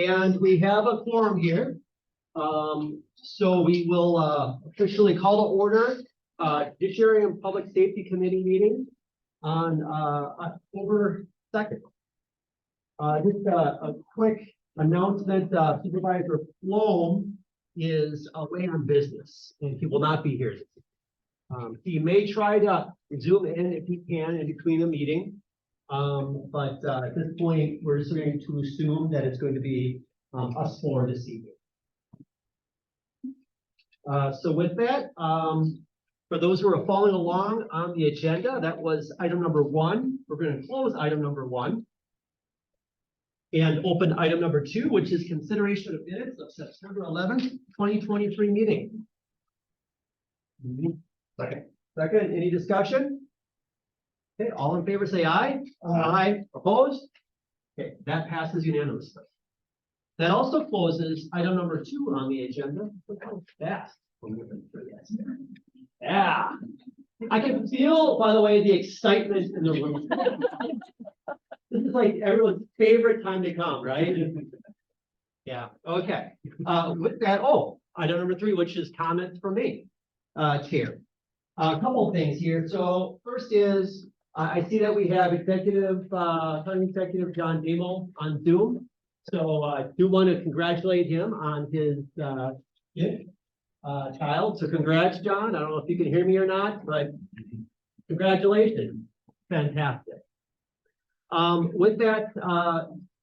And we have a quorum here. So we will officially call to order Judiciary and Public Safety Committee meeting on October 2nd. Just a quick announcement, Supervisor Flom is away on business and he will not be here. He may try to zoom in if he can in between the meeting. But at this point, we're just going to assume that it's going to be us four this evening. So with that, for those who are following along on the agenda, that was item number 1. We're going to close item number 1 and open item number 2, which is consideration of minutes of September 11th, 2023 meeting. Second, any discussion? Okay, all in favor say aye. Aye. Opposed? Okay, that passes unanimously. That also closes item number 2 on the agenda. Look how fast we're moving through this. Yeah. I can feel, by the way, the excitement in the room. This is like everyone's favorite time to come, right? Yeah, okay. With that, item number 3, which is comments from me, Chair. A couple of things here. So first is, I see that we have County Executive John Demo on Zoom. So I do want to congratulate him on his child. So congrats, John. I don't know if you can hear me or not, but congratulations. Fantastic. With that,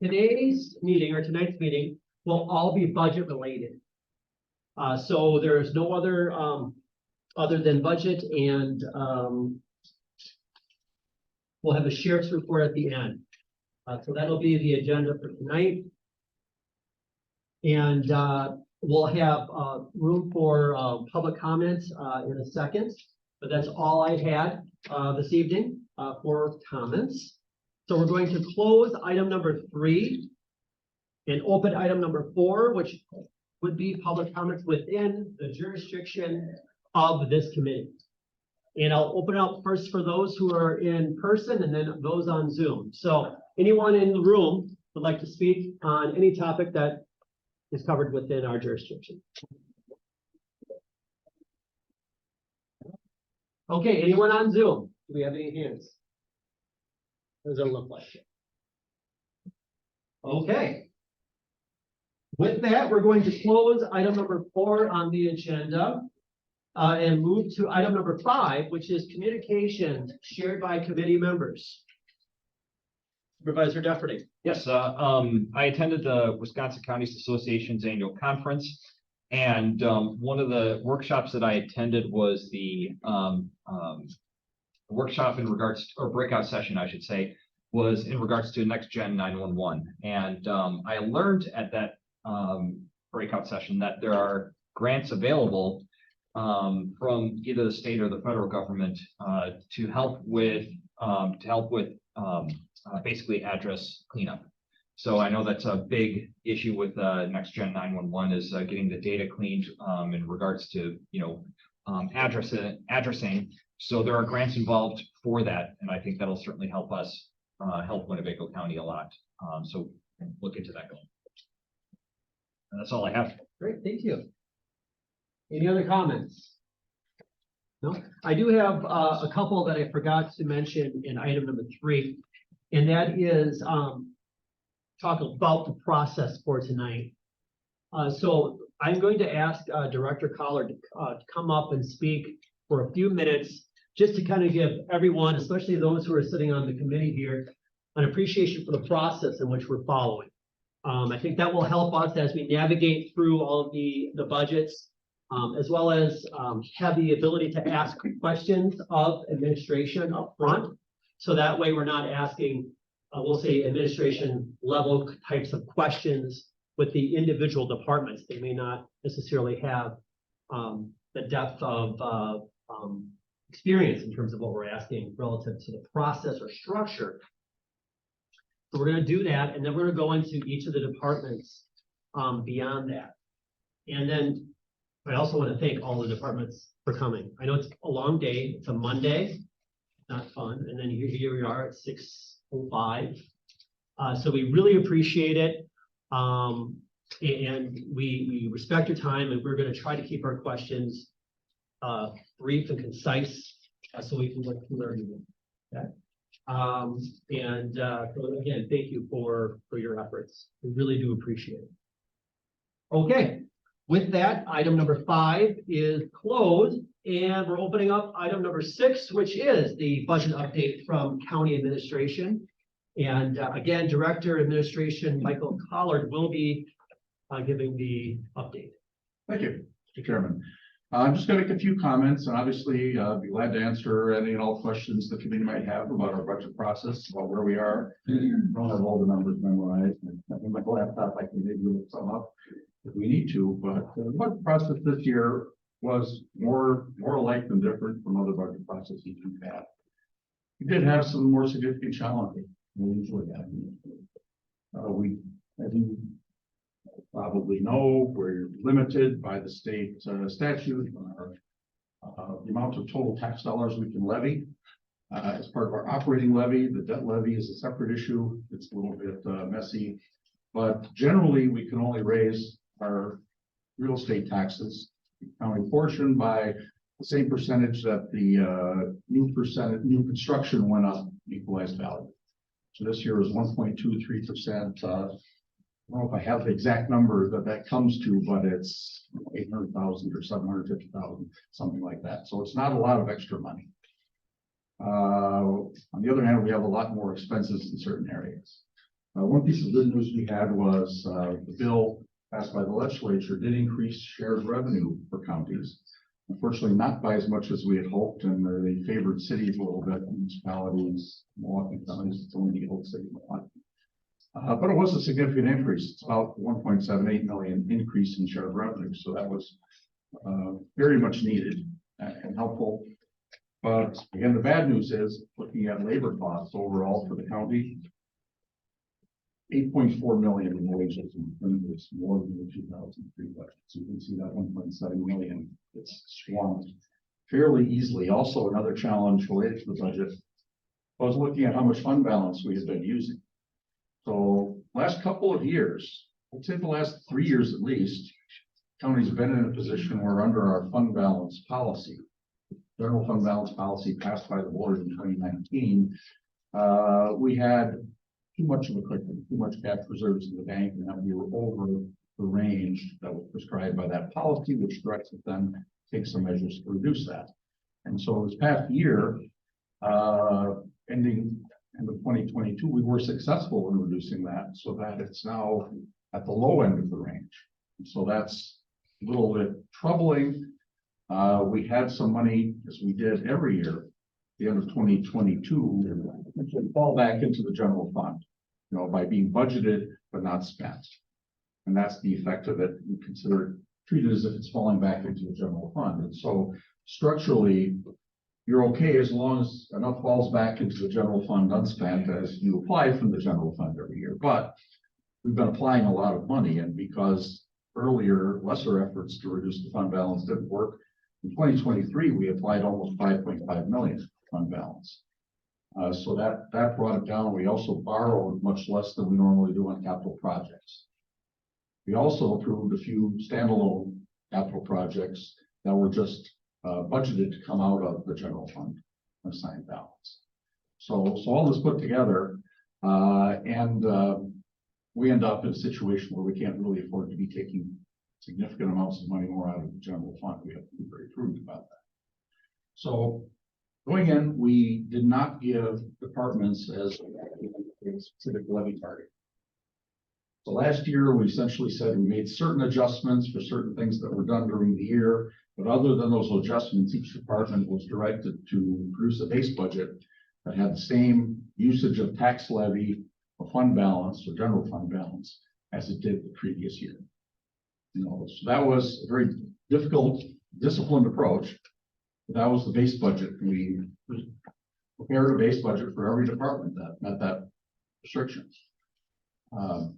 today's meeting or tonight's meeting will all be budget related. So there's no other than budget, and we'll have a sheriff's report at the end. So that'll be the agenda for tonight. And we'll have room for public comments in a second. But that's all I had this evening for comments. So we're going to close item number 3 and open item number 4, which would be public comments within the jurisdiction of this committee. And I'll open up first for those who are in person and then those on Zoom. So anyone in the room would like to speak on any topic that is covered within our jurisdiction. Okay, anyone on Zoom? Do we have any hands? What does it look like? Okay. With that, we're going to close item number 4 on the agenda. And move to item number 5, which is communications shared by committee members. Supervisor Defferty. Yes, I attended the Wisconsin Counties Association's annual conference, and one of the workshops that I attended was the workshop in regards, or breakout session, I should say, was in regards to Next Gen 911. And I learned at that breakout session that there are grants available from either the state or the federal government to help with basically address cleanup. So I know that's a big issue with Next Gen 911 is getting the data cleaned in regards to addressing. So there are grants involved for that, and I think that'll certainly help us help Winnebago County a lot. So look into that going. And that's all I have. Great, thank you. Any other comments? No, I do have a couple that I forgot to mention in item number 3, and that is talk about the process for tonight. So I'm going to ask Director Collard to come up and speak for a few minutes, just to kind of give everyone, especially those who are sitting on the committee here, an appreciation for the process in which we're following. I think that will help us as we navigate through all of the budgets. As well as have the ability to ask questions of administration up front. So that way we're not asking, we'll say, administration level types of questions with the individual departments. They may not necessarily have the depth of experience in terms of what we're asking relative to the process or structure. So we're going to do that, and then we're going to go into each of the departments beyond that. And then I also want to thank all the departments for coming. I know it's a long day. It's a Monday, not fun. And then here we are at 6:05. So we really appreciate it. And we respect your time, and we're going to try to keep our questions brief and concise, so we can look through everything. Okay. So again, thank you for your efforts. We really do appreciate it. Okay, with that, item number 5 is closed, and we're opening up item number 6, which is the budget update from county administration. And again, Director Administration Michael Collard will be giving the update. Thank you, Mr. Chairman. I'm just going to make a few comments, and obviously be glad to answer any and all questions the committee might have about our budget process, about where we are. I don't have all the numbers memorized. In my laptop, I can maybe look some up if we need to, but the budget process this year was more alike than different from other budget processes we've had. We did have some more significant challenges than we usually have. As you probably know, we're limited by the state statute on our the amount of total tax dollars we can levy. As part of our operating levy, the debt levy is a separate issue. It's a little bit messy, but generally we can only raise our real estate taxes, the county portion, by the same percentage that the new construction went up equalized value. So this year is 1.23%. I don't know if I have the exact number that comes to, but it's 800,000 or 750,000, something like that. So it's not a lot of extra money. On the other hand, we have a lot more expenses in certain areas. One piece of good news we had was the bill passed by the legislature did increase shared revenue for counties. Unfortunately, not by as much as we had hoped, and they favored cities a little bit, municipalities, Milwaukee counties, it's only the old city of Milwaukee. But it was a significant increase. It's about 1.78 million increase in shared revenue. So that was very much needed and helpful. But again, the bad news is looking at labor costs overall for the county, 8.4 million in wages and more than the 2003 budget. So you can see that 1.7 million gets swamped fairly easily. Also, another challenge related to the budget, I was looking at how much fund balance we have been using. So last couple of years, I'd say the last 3 years at least, county's been in a position where under our fund balance policy, general fund balance policy passed by the board in 2019, we had too much of a cushion, too much cash reserves in the bank, and that we were over the range that was prescribed by that policy, which directed them to take some measures to reduce that. And so this past year, ending end of 2022, we were successful in reducing that so that it's now at the low end of the range. And so that's a little bit troubling. We had some money, as we did every year, at the end of 2022, fall back into the general fund, you know, by being budgeted but not spent. And that's the effect of it. We consider it treated as if it's falling back into the general fund. And so structurally, you're okay as long as enough falls back into the general fund unspent as you apply from the general fund every year. But we've been applying a lot of money, and because earlier lesser efforts to reduce the fund balance didn't work, in 2023 we applied almost 5.5 million fund balance. So that brought it down. We also borrowed much less than we normally do on capital projects. We also approved a few standalone capital projects that were just budgeted to come out of the general fund assigned balance. So all this put together, we end up in a situation where we can't really afford to be taking significant amounts of money more out of the general fund. We have to be very prudent about that. So going in, we did not give departments as a specific levy target. So last year, we essentially said we made certain adjustments for certain things that were done during the year. But other than those adjustments, each department was directed to produce a base budget that had the same usage of tax levy or fund balance or general fund balance as it did the previous year. You know, so that was a very difficult, disciplined approach. But that was the base budget. We prepared a base budget for every department that met that restrictions. There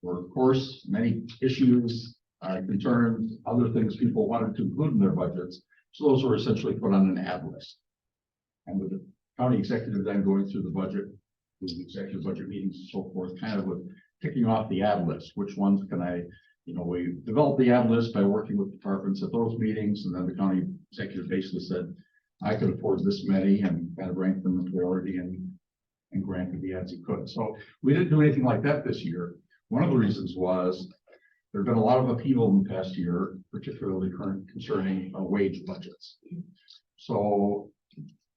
were, of course, many issues, concerns, other things people wanted to include in their budgets. So those were essentially put on an ad list. And with the county executive then going through the budget, with the executive budget meetings and so forth, kind of would ticking off the ad list, which ones can I, we developed the ad list by working with departments at those meetings, and then the county executive basically said, I could afford this many, and kind of ranked them in priority and granted the ads he could. So we didn't do anything like that this year. One of the reasons was there have been a lot of upheaval in the past year, particularly concerning wage budgets. So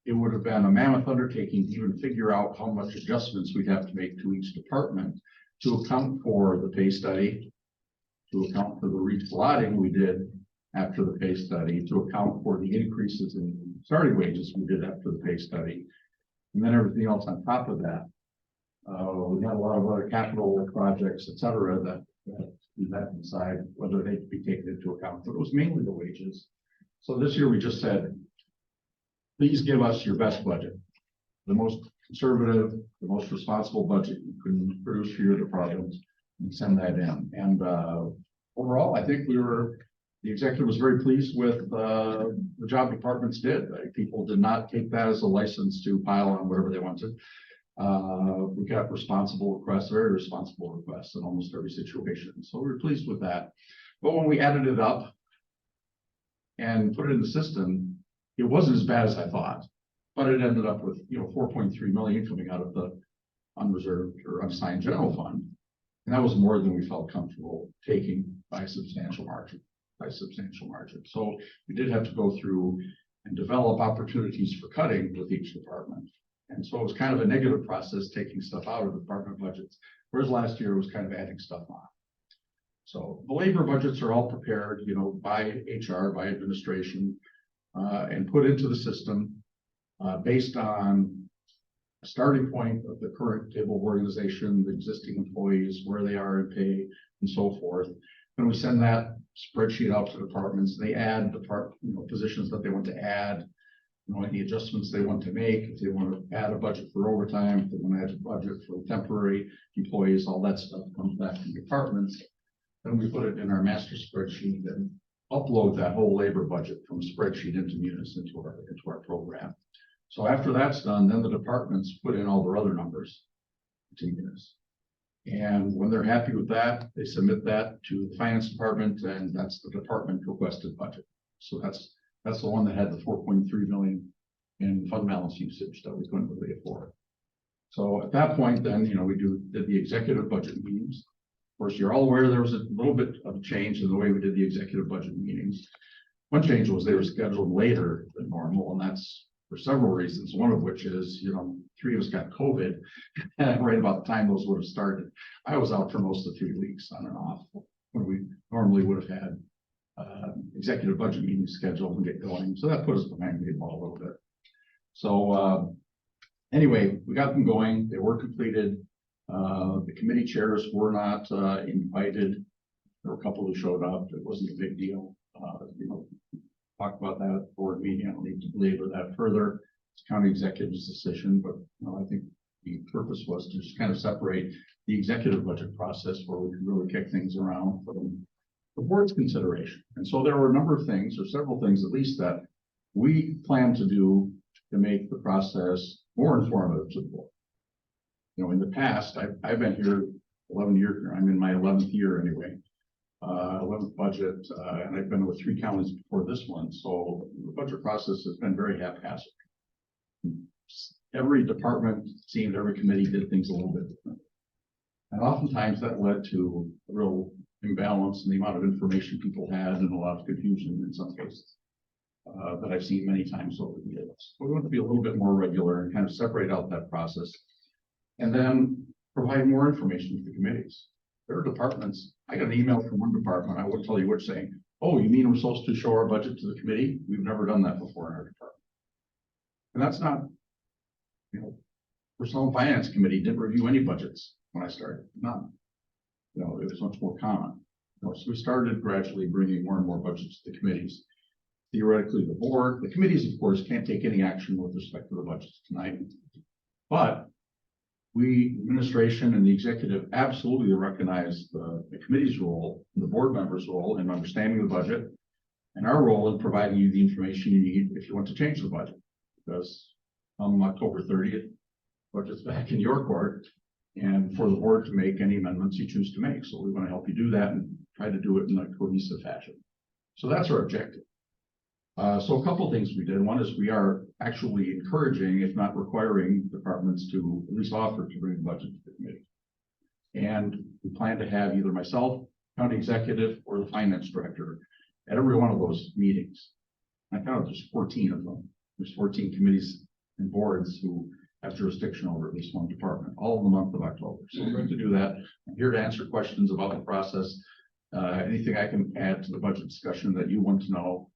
it would have been a mammoth undertaking to even figure out how much adjustments we'd have to make to each department to account for the pay study, to account for the reslotting we did after the pay study, to account for the increases in starting wages we did after the pay study, and then everything else on top of that. We had a lot of other capital projects, et cetera, that we had to decide whether they could be taken into account, but it was mainly the wages. So this year we just said, please give us your best budget, the most conservative, the most responsible budget you can produce for your department, and send that in. And overall, I think the executive was very pleased with the job departments did. People did not take that as a license to pile on whatever they wanted. We got responsible requests, very responsible requests in almost every situation. So we were pleased with that. But when we added it up and put it in the system, it wasn't as bad as I thought, but it ended up with, 4.3 million coming out of the unreserved or unassigned general fund. And that was more than we felt comfortable taking by a substantial margin. So we did have to go through and develop opportunities for cutting with each department. And so it was kind of a negative process taking stuff out of department budgets, whereas last year it was kind of adding stuff on. So the labor budgets are all prepared, by HR, by administration, and put into the system based on a starting point of the current table of organization, the existing employees, where they are in pay, and so forth. Then we send that spreadsheet out to departments. They add positions that they want to add, any adjustments they want to make. If they want to add a budget for overtime, if they want to add a budget for temporary employees, all that stuff comes back from departments. Then we put it in our master spreadsheet and upload that whole labor budget from spreadsheet into Munis into our program. So after that's done, then the departments put in all their other numbers to Munis. And when they're happy with that, they submit that to the finance department, and that's the department requested budget. So that's the one that had the 4.3 million in fund balance usage that we couldn't really afford. So at that point, then, we did the executive budget meetings. Of course, you're all aware there was a little bit of a change in the way we did the executive budget meetings. One change was they were scheduled later than normal, and that's for several reasons. One of which is, 3 of us got COVID, and right about the time those would have started. I was out for most of 3 weeks on and off when we normally would have had executive budget meetings scheduled and get going. So that put us behind the eight ball a little bit. So anyway, we got them going. They were completed. The committee chairs were not invited. There were a couple who showed up. It wasn't a big deal. Talk about that at the board meeting. I don't need to belabor that further. It's county executive's decision, but I think the purpose was to just kind of separate the executive budget process where we could really kick things around from the board's consideration. And so there were a number of things, or several things at least, that we plan to do to make the process more informative to the board. In the past, I've been here 11 years. I'm in my 11th year anyway. 11th budget, and I've been with 3 counties before this one. So the budget process has been very haphazard. Every department, every committee did things a little bit different. And oftentimes that led to a real imbalance in the amount of information people had and a lot of confusion in some cases that I've seen many times over the years. So we want to be a little bit more regular and kind of separate out that process and then provide more information to the committees. There are departments. I got an email from one department, I won't tell you which, saying, oh, you mean we're supposed to show our budget to the committee? We've never done that before in our department. And that's not, Personnel and Finance Committee didn't review any budgets when I started, none. It was much more common. So we started gradually bringing more and more budgets to the committees. Theoretically, the board, the committees, of course, can't take any action with respect to the budgets tonight. But we, administration and the executive, absolutely recognize the committee's role, the board members' role in understanding the budget, and our role in providing you the information you need if you want to change the budget. Because on October 30th, budget's back in your court, and for the board to make any amendments you choose to make. So we want to help you do that and try to do it in a cohesive fashion. So that's our objective. So a couple things we did. One is we are actually encouraging, if not requiring, departments to at least offer to bring the budget to the committee. And we plan to have either myself, county executive, or the finance director at every one of those meetings. I counted there's 14 of them. There's 14 committees and boards who have jurisdiction over at least one department, all in the month of October. So we're going to do that. I'm here to answer questions about the process. Anything I can add to the budget discussion that you want to know.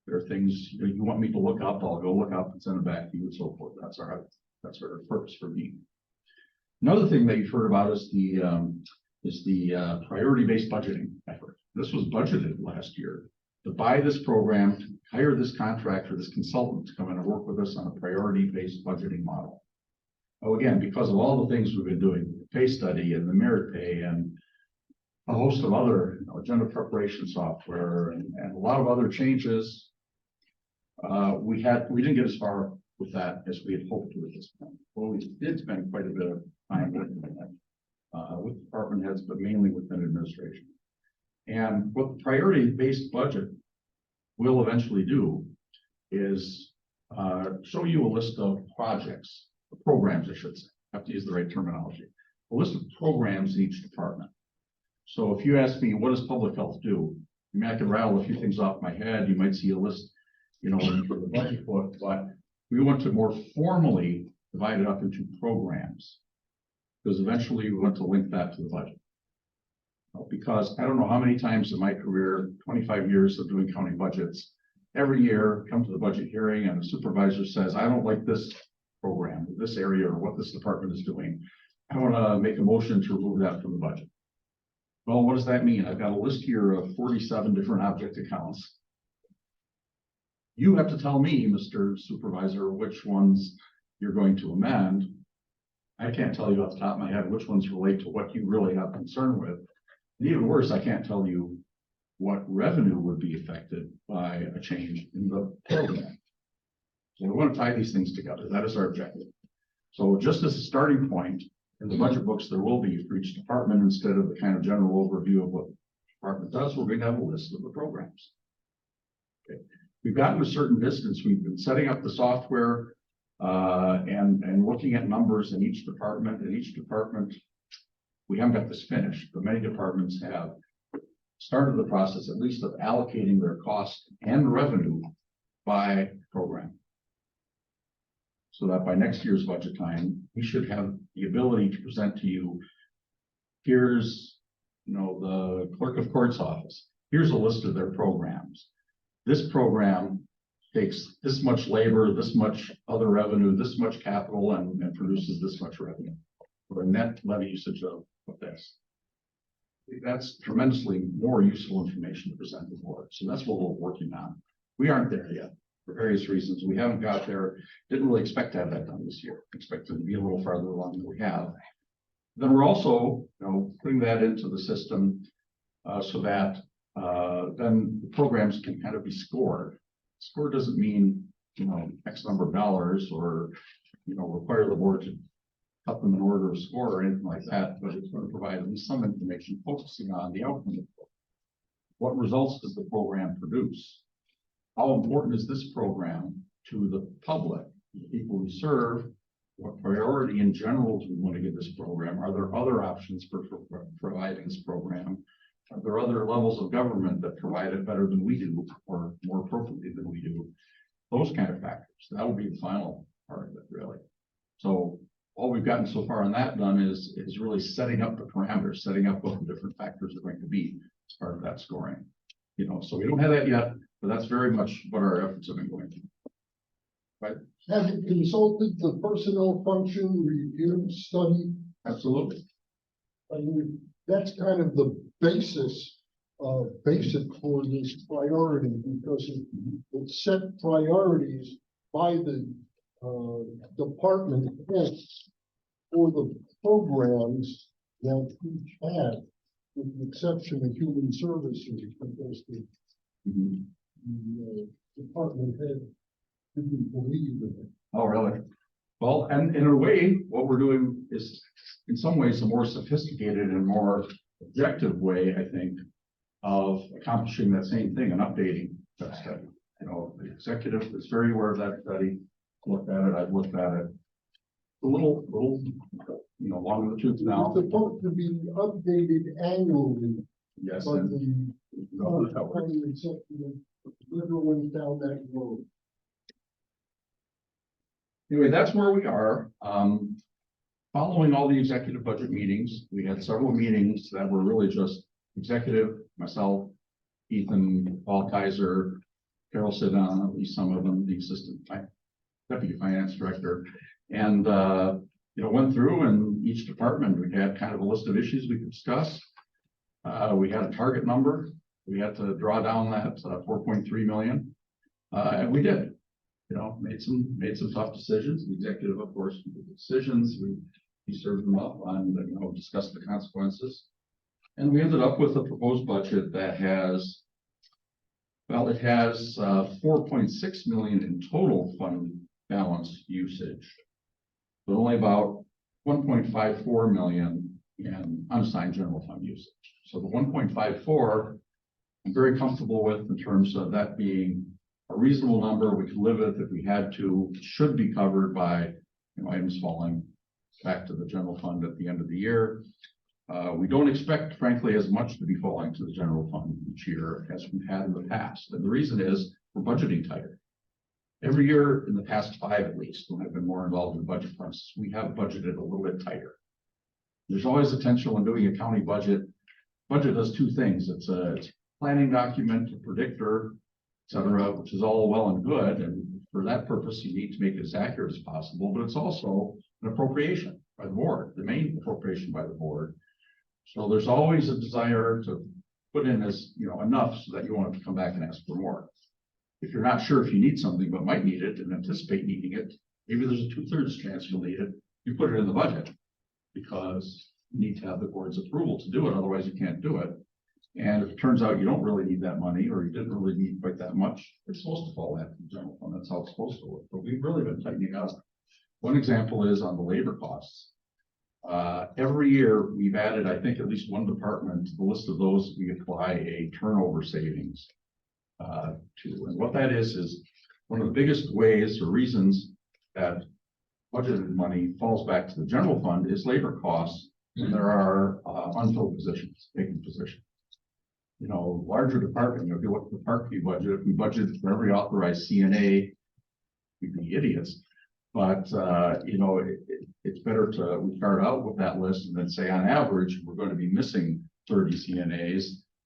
There are things you want me to look up, I'll go look up and send it back to you and so forth. That's our purpose for me. Another thing that you've heard about is the priority-based budgeting effort. This was budgeted last year to buy this program, to hire this contractor, this consultant to come in and work with us on a priority-based budgeting model. Oh, again, because of all the things we've been doing, the pay study and the merit pay and a host of other agenda preparation software and a lot of other changes. We didn't get as far with that as we had hoped to at this point. Well, we did spend quite a bit of time working on that with department heads, but mainly within administration. And what the priority-based budget will eventually do is show you a list of projects, programs, I should say. I have to use the right terminology. A list of programs in each department. So if you ask me, what does public health do? I mean, I can rattle a few things off my head. You might see a list, in the budget book, but we want to more formally divide it up into programs. Because eventually we want to link that to the budget. Because I don't know how many times in my career, 25 years of doing county budgets, every year come to the budget hearing and the supervisor says, I don't like this program, this area, or what this department is doing. I want to make a motion to remove that from the budget. Well, what does that mean? I've got a list here of 47 different object accounts. You have to tell me, Mr. Supervisor, which ones you're going to amend. I can't tell you off the top of my head which ones relate to what you really have concern with. And even worse, I can't tell you what revenue would be affected by a change in the program. So we want to tie these things together. That is our objective. So just as a starting point, in the budget books, there will be for each department, instead of the kind of general overview of what the department does, we're going to have a list of the programs. Okay. We've gotten a certain distance. We've been setting up the software and looking at numbers in each department. In each department, we haven't got this finished, but many departments have started the process, at least of allocating their cost and revenue by program. So that by next year's budget time, we should have the ability to present to you, here's, the clerk of court's office. Here's a list of their programs. This program takes this much labor, this much other revenue, this much capital, and produces this much revenue, or a net levy usage of this. That's tremendously more useful information to present to the board. So that's what we're working on. We aren't there yet. For various reasons, we haven't got there. Didn't really expect to have that done this year. Expected to be a little farther along than we have. Then we're also, putting that into the system so that then the programs can kind of be scored. Score doesn't mean X number of dollars or require the board to cut them in order of score or anything like that, but it's going to provide at least some information focusing on the outcome of the program. What results does the program produce? How important is this program to the public, the people we serve? What priority in general do we want to give this program? Are there other options for providing this program? Are there other levels of government that provide it better than we do or more appropriately than we do? Those kind of factors. That will be the final part of it, really. So all we've gotten so far on that done is really setting up the parameters, setting up what the different factors are going to be as part of that scoring. So we don't have that yet, but that's very much what our efforts have been going through. Right? Have you consulted the personnel function review study? Absolutely. I mean, that's kind of the basis, basic for this priority, because it set priorities by the department heads for the programs that each had, with the exception of human services, because the department head didn't believe in it. Oh, really? Well, and in a way, what we're doing is in some ways a more sophisticated and more objective way, I think, of accomplishing that same thing and updating that study. You know, the executive is very aware of that study, looked at it, I've looked at it. A little, you know, long in the tooth now. It's supposed to be updated annually, Yes, but and the county executive never went down that road. anyway, that's where we are. Following all the executive budget meetings, we had several meetings that were really just executive, myself, Ethan, Paul Kaiser, Carol sit on, at least some of them, the deputy finance director. And, you know, went through and each department, we had kind of a list of issues we could discuss. We had a target number. We had to draw down that 4.3 million. And we did, you know, made some tough decisions. The executive, of course, made the decisions. We served them up on, you know, discussed the consequences. And we ended up with a proposed budget that has, well, it has 4.6 million in total fund balance usage, but only about 1.54 million in unassigned general fund usage. So the 1.54, I'm very comfortable with in terms of that being a reasonable number we could live with if we had to. It should be covered by, you know, items falling back to the general fund at the end of the year. We don't expect, frankly, as much to be falling to the general fund each year as we've had in the past. And the reason is we're budgeting tighter. Every year in the past 5 at least, when I've been more involved in budget process, we have budgeted a little bit tighter. There's always potential when doing a county budget. Budget does 2 things. It's a planning document, a predictor, et cetera, which is all well and good. And for that purpose, you need to make it as accurate as possible, but it's also an appropriation by the board, the main appropriation by the board. So there's always a desire to put in as, you know, enough so that you won't have to come back and ask for more. If you're not sure if you need something, but might need it and anticipate needing it, maybe there's a 2/3 chance you'll need it. You put it in the budget because you need to have the board's approval to do it. Otherwise you can't do it. And if it turns out you don't really need that money or you didn't really need quite that much, it's supposed to fall back to the general fund. That's how it's supposed to work. But we've really been tightening up. One example is on the labor costs. Every year we've added, I think, at least one department to the list of those we apply a turnover savings to. And what that is one of the biggest ways or reasons that budgeted money falls back to the general fund is labor costs when there are unfilled positions, vacant positions. You know, larger department, if you look at the park fee budget, if we budgeted for every authorized CNA, we'd be idiots. But, you know, it's better to, we start out with that list and then say on average, we're going to be missing 30 CNAs.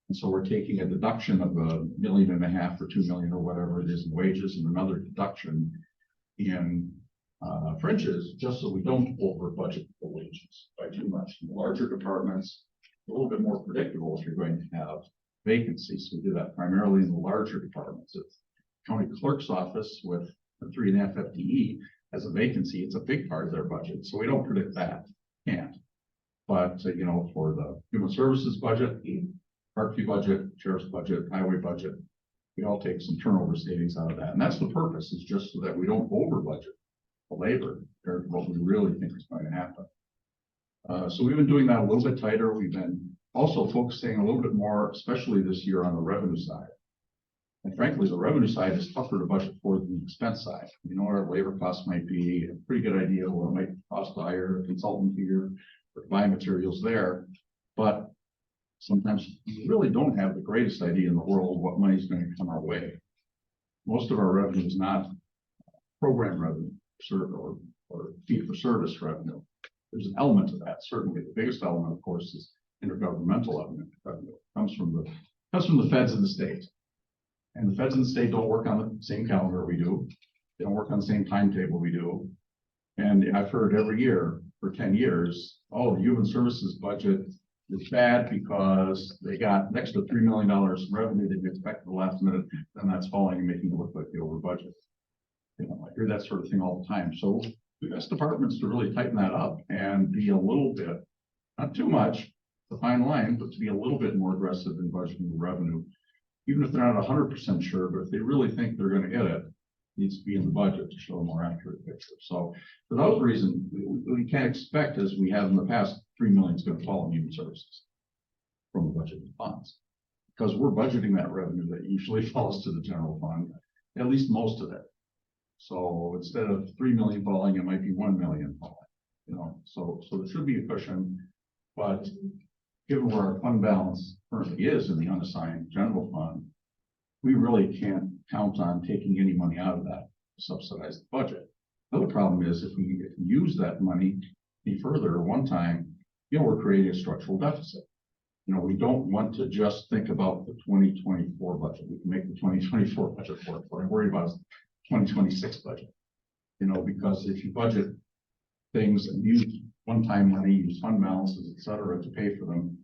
And so we're taking a deduction of $1.5 million or 2 million or whatever it is in wages and another deduction in fringes, just so we don't over budget the wages by too much. In the larger departments, a little bit more predictable if you're going to have vacancies. So we do that primarily in the larger departments. If county clerk's office with a 3.5 FTE has a vacancy, it's a big part of their budget. So we don't predict that, can't. But, you know, for the human services budget, park fee budget, sheriff's budget, highway budget, we all take some turnover savings out of that. And that's the purpose, is just so that we don't over budget the labor compared to what we really think is going to happen. So we've been doing that a little bit tighter. We've been also focusing a little bit more, especially this year, on the revenue side. And frankly, the revenue side is tougher to budget for than the expense side. You know, our labor costs might be a pretty good idea what it might cost to hire a consultant here or to buy materials there. But sometimes you really don't have the greatest idea in the world what money is going to come our way. Most of our revenue is not program revenue or fee for service revenue. There's an element of that, certainly. The biggest element, of course, is intergovernmental revenue. It comes from the feds in the state. And the feds in the state don't work on the same calendar we do. They don't work on the same timetable we do. And I've heard every year for 10 years, oh, the human services budget is bad because they got an extra $3 million in revenue they expected the last minute, and that's falling and making it look like they over budget. You know, I hear that sort of thing all the time. So we've asked departments to really tighten that up and be a little bit, not too much, the fine line, but to be a little bit more aggressive in budgeting the revenue. Even if they're not 100% sure, but if they really think they're going to get it, needs to be in the budget to show a more accurate picture. So for those reasons, we can't expect, as we have in the past, 3 million is going to fall in human services from the budgeted funds. Because we're budgeting that revenue that usually falls to the general fund, at least most of it. So instead of 3 million falling, it might be 1 million falling, you know, so there should be a cushion. But given where our fund balance currently is in the unassigned general fund, we really can't count on taking any money out of that to subsidize the budget. The other problem is if we use that money any further one time, you know, we're creating a structural deficit. You know, we don't want to just think about the 2024 budget. We can make the 2024 budget work. What I'm worried about is 2026 budget. You know, because if you budget things and use one-time money, use fund balances, et cetera, to pay for them,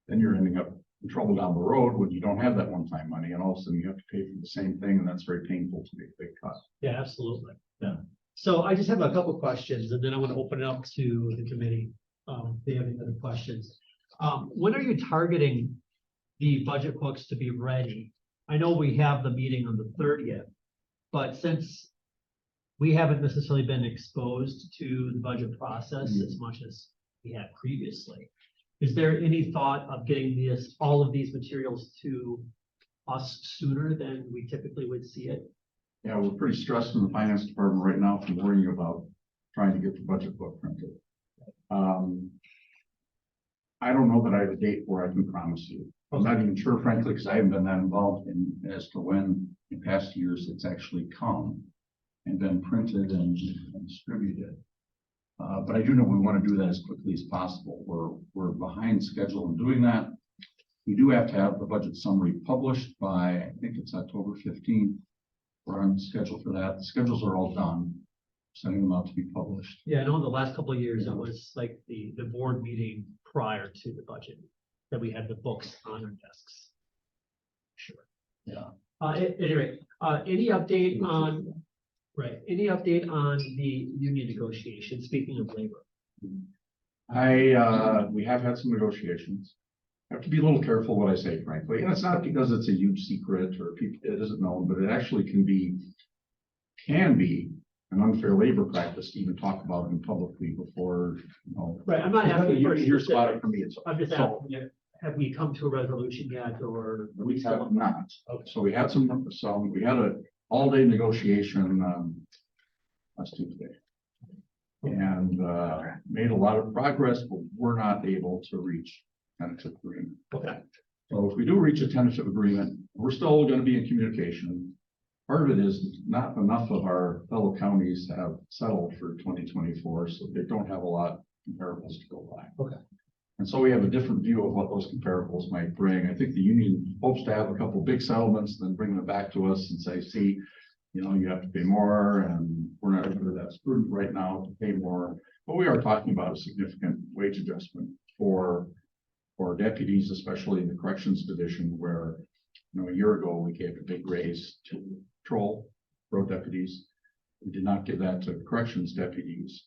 then you're ending up in trouble down the road when you don't have that one-time money, and all of a sudden you have to pay for the same thing, and that's very painful to make a big cut. Yeah, absolutely. Yeah. So I just have a couple questions, and then I want to open it up to the committee. If they have any other questions. When are you targeting the budget books to be ready? I know we have the meeting on the 30th, but since we haven't necessarily been exposed to the budget process as much as we had previously, is there any thought of getting all of these materials to us sooner than we typically would see it? Yeah, we're pretty stressed in the finance department right now from worrying about trying to get the budget book printed. I don't know that I have a date where I can promise you. I'm not even sure, frankly, because I haven't been that involved in as to when in past years it's actually come and been printed and distributed. But I do know we want to do that as quickly as possible. We're behind schedule in doing that. We do have to have the budget summary published by, I think it's October 15th. We're on schedule for that. The schedules are all done, sending them out to be published. Yeah, I know in the last couple of years, it was like the board meeting prior to the budget that we had the books on our desks. Sure. Yeah. Anyway, any update on, any update on the union negotiation, speaking of labor? We have had some negotiations. I have to be a little careful what I say, frankly, and it's not because it's a huge secret or it isn't known, but it actually can be an unfair labor practice to even talk about it publicly before, you know. Right, I'm not asking for You're specific- spotted from me. I'm just asking, have we come to a resolution yet, or? We have not. Okay. So we had we had a all-day negotiation, last Tuesday. And, made a lot of progress, but we're not able to reach tentative agreement. Okay. So if we do reach a tentative agreement, we're still going to be in communication. Part of it is not enough of our fellow counties have settled for 2024, so they don't have a lot of comparables to go by. Okay. And so we have a different view of what those comparables might bring. I think the union hopes to have a couple big settlements, then bring them back to us and say, see, you know, you have to pay more, and we're not sure that's prudent right now to pay more. But we are talking about a significant wage adjustment for deputies, especially in the corrections division, where, you know, a year ago we gave a big raise to patrol road deputies. We did not give that to corrections deputies.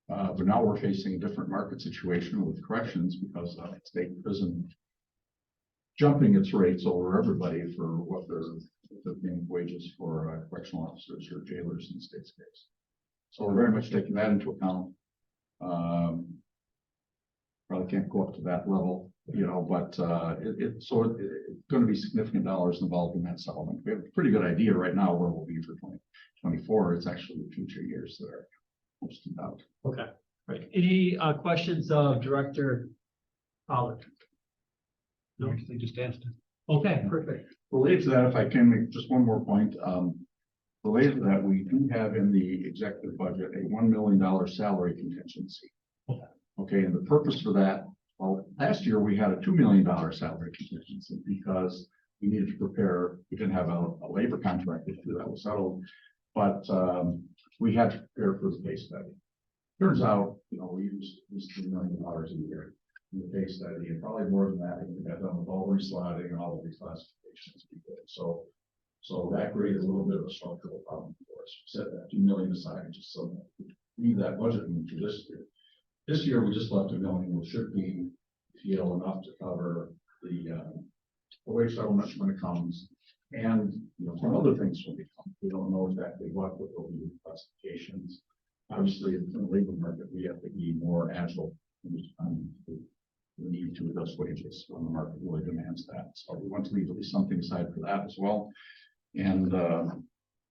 But now we're facing a different market situation with corrections because of state prison jumping its rates over everybody for what they're paying wages for correctional officers or jailers in the state's case. So we're very much taking that into account. Probably can't go up to that level, you know, but it's going to be significant dollars involved in that settlement. We have a pretty good idea right now where we'll be for 2024. It's actually the future years that are most in doubt. Okay, right. Any questions of Director Pollard? No, They just asked. okay, perfect. Related to that, if I can make just one more point, related to that, we do have in the executive budget a $1 million salary contingency. Okay. Okay, and the purpose for that, well, last year we had a $2 million salary contingency because we needed to prepare. We didn't have a labor contract issue that was settled, but we had to prepare for the pay study. Turns out, you know, we used $3 million a year in the pay study, and probably more than that, we got done with all the reslotting and all of these classifications we did. So that created a little bit of a structural problem for us. We set that $2 million aside just so that we leave that budget for this year. This year, we just left $1 million, which should be, enough to cover the wage settlement when it comes, And, you know, some other things will become, we don't know exactly what, but there'll be classifications. Obviously, in the labor market, we have to be more agile. We need to adjust wages when the market really demands that. So we want to leave at least something aside for that as well. And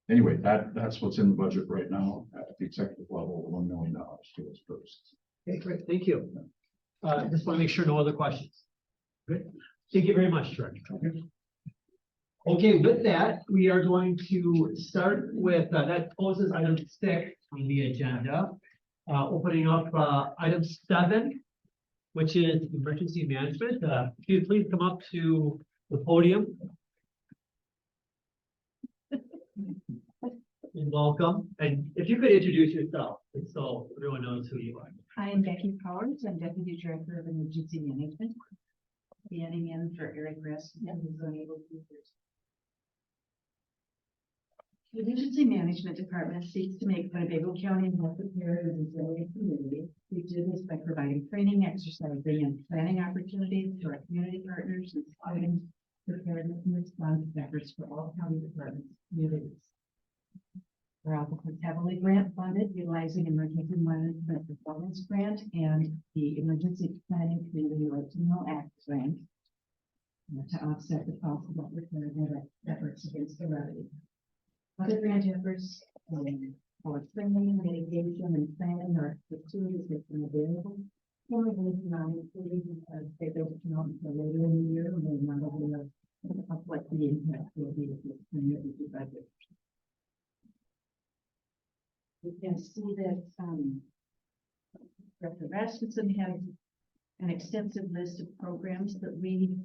anyway, that's what's in the budget right now at the executive level, $1 million for those purposes. Okay, great, thank you. Just want to make sure no other questions. Good, thank you very much, Director. Okay, with that, we are going to start with, that closes item 6 on the agenda. Opening up item 7, which is emergency management. If you please come up to the podium. And welcome. And if you could introduce yourself, so everyone knows who you are. I am Becky Powers. I'm Deputy Director of Emergency Management. Standing in for Eric Rasmussen, who's unable to be here. The Emergency Management Department seeks to make Winnebago County more prepared and resilient community. We do this by providing training, exercising, and planning opportunities to our community partners and supporting preparedness and response efforts for all county departments and communities. Our office is heavily grant funded, utilizing Emergency Management Performance Grant and the Emergency Planning Community Right to Know Act grant to offset the cost of preparedness efforts against the levy. Other grant efforts for training, mitigation, and planning are facilities that are available. Some of these not included because they don't come until later in the year, and they're not aware of what the impact will be of this community budget. You can see that Dr. Rasmussen has an extensive list of programs that we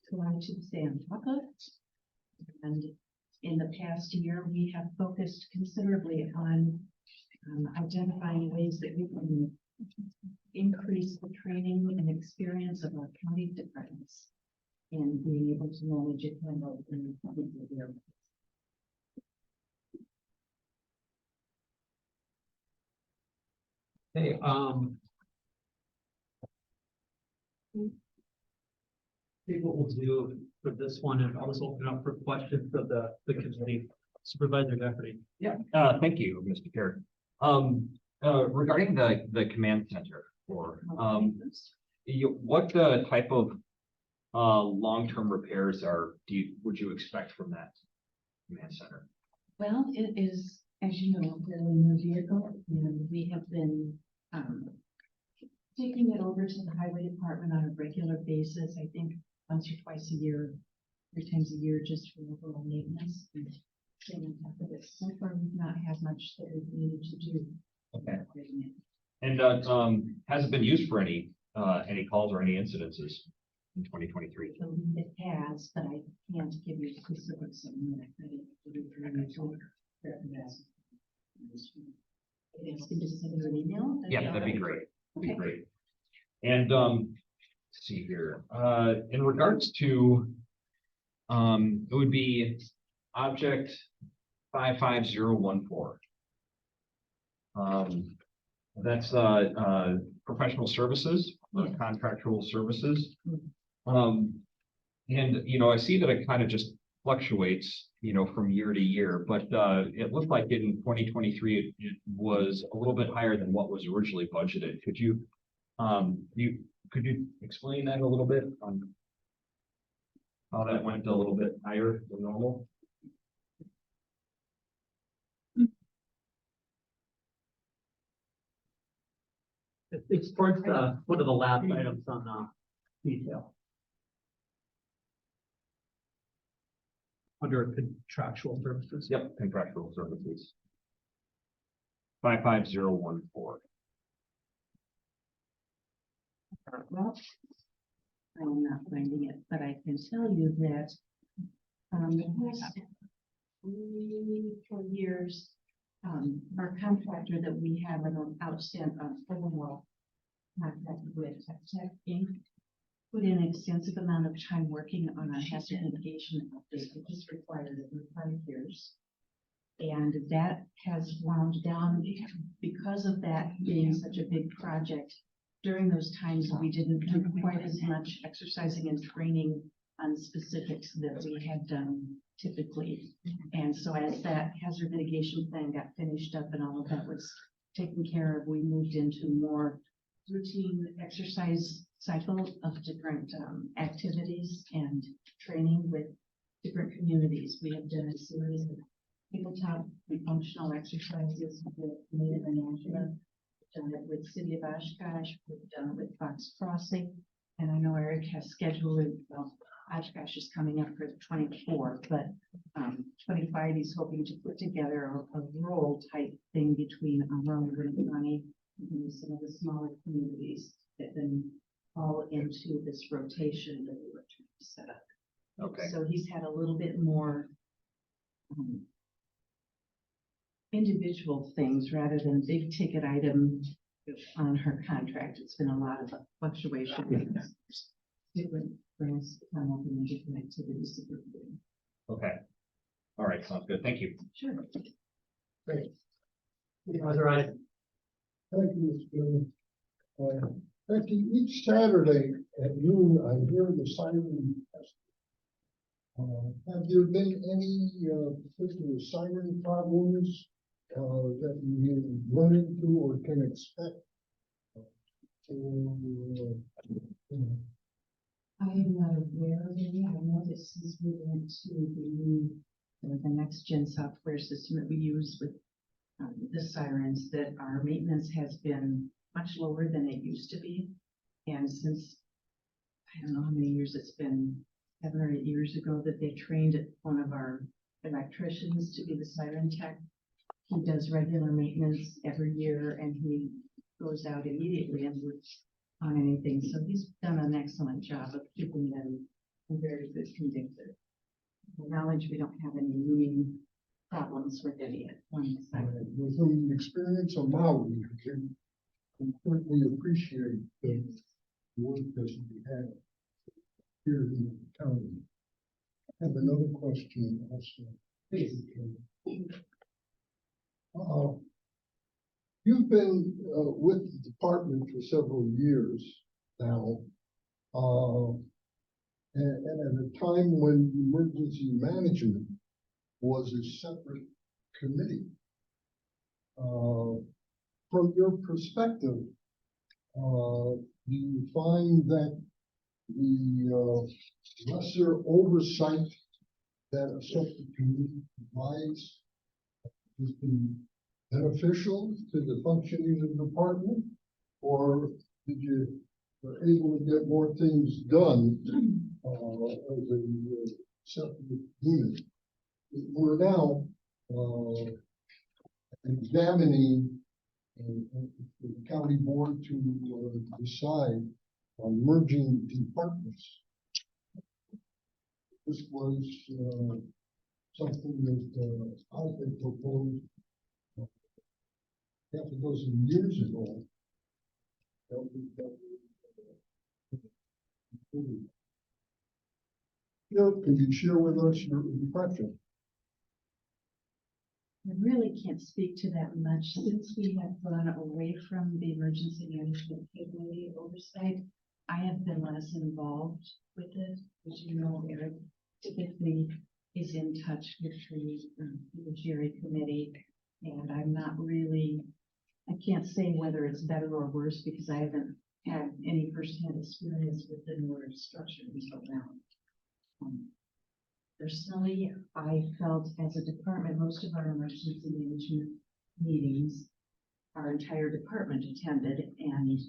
try to stay on top of. And in the past year, we have focused considerably on identifying ways that we can increase the training and experience of our county departments and being able to manage it handle in the year. Hey, see what we'll do for this one, and I'll just open up for questions of the committee. Supervisor Deputy. Yeah, thank you, Mr. Carey. Regarding the command center, or what type of long-term repairs would you expect from that command center? Well, it is, as you know, a fairly new vehicle, and we have been taking it over to the highway department on a regular basis. I think once or twice a year, 3 times a year, just for overall maintenance and staying on top of it. So far, we've not had much that we've needed to do. Okay. And has it been used for any calls or any incidences in 2023? I believe it has, but I can't give you specifics on that. Can just send you an email? Yeah, that'd be great. That'd be Okay. great. And let's see here. In regards to it would be object 55014. That's professional services, contractual services. And you know, I see that it kind of just fluctuates, you know, from year to year, but it looked like in 2023 it was a little bit higher than what was originally budgeted. Could you explain that a little bit on how that went a little bit higher than normal? It's towards one of the last items on detail. Under contractual services. Yep, contractual services. 55014. Well, I'm not finding it, but I can tell you that the past 3-4 years, our contractor that we have an outstanding overall contract with Tech Inc. put in an extensive amount of time working on a hazard mitigation update, which is required every 5 years. And that has wound down because of that being such a big project. During those times, we didn't do quite as much exercising and training on specifics that we had done typically. And so as that hazard mitigation plan got finished up and all of that was taken care of, we moved into more routine exercise cycle of different activities and training with different communities. We have done a series of tabletop and functional exercises with Native and Angela. We've done it with City of Oshkosh. We've done it with Fox Crossing. And I know Eric has scheduled, well, Oshkosh is coming up for the 24th, but 25 he's hoping to put together a rural type thing between Arundel and County and some of the smaller communities that then fall into this rotation that we were trying to set up. Okay, So he's had a little bit more individual things rather than big ticket item on her contract. It's been a lot of fluctuation. Different grants come up and different activities that we're doing. okay. All right, sounds good. Thank you. Sure. Other items? Thank you, Mr. Chairman. Becky, each Saturday at noon, I hear the siren test. Have there been any particular siren problems that you have run into or can expect? I am not aware of any. I know that since we went to the next gen software system that we use with the sirens, that our maintenance has been much lower than it used to be. And since, I don't know how many years it's been, 7 or 8 years ago, that they trained one of our electricians to be the siren tech. He does regular maintenance every year and he goes out immediately and works on anything. So he's done an excellent job of keeping them in very good condition. To my knowledge, we don't have any ringing problems with any one siren. With some experience on Maui, I can completely appreciate the work that you have here in the county. I have another question also. You've been with the department for several years now, and at a time when emergency management was a separate committee. From your perspective, do you find that the lesser oversight that a separate committee provides has been beneficial to the functioning of the department, or did you were able to get more things done as a separate unit? We're now examining the county board to decide on merging departments. This was something that I had proposed half a dozen years ago. Can you share with us your impression? I really can't speak to that much since we have gone away from the emergency management capability oversight. I have been less involved with it. As you know, Eric typically is in touch with the Judiciary committee, and I'm not really, I can't say whether it's better or worse because I haven't had any firsthand experience with the newer structure until now. Personally, I felt as a department, most of our emergency management meetings, our entire department attended, and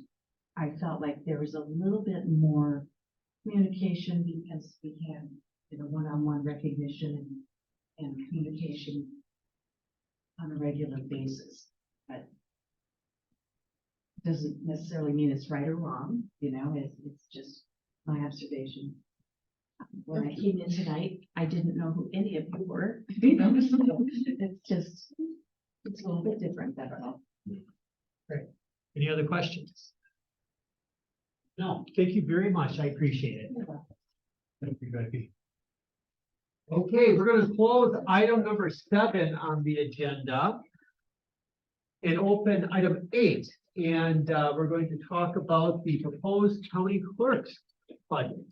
I felt like there was a little bit more communication because we had, one-on-one recognition and communication on a regular basis. But it doesn't necessarily mean it's right or wrong, it's just my observation. When I came in tonight, I didn't know who any of you were, so it's a little bit different, that's all. Great. Any other questions? No, thank you very much. I appreciate it. Thank you, Becky. Okay, we're going to close item number 7 on the agenda and open item 8. And we're going to talk about the proposed county clerk's budget.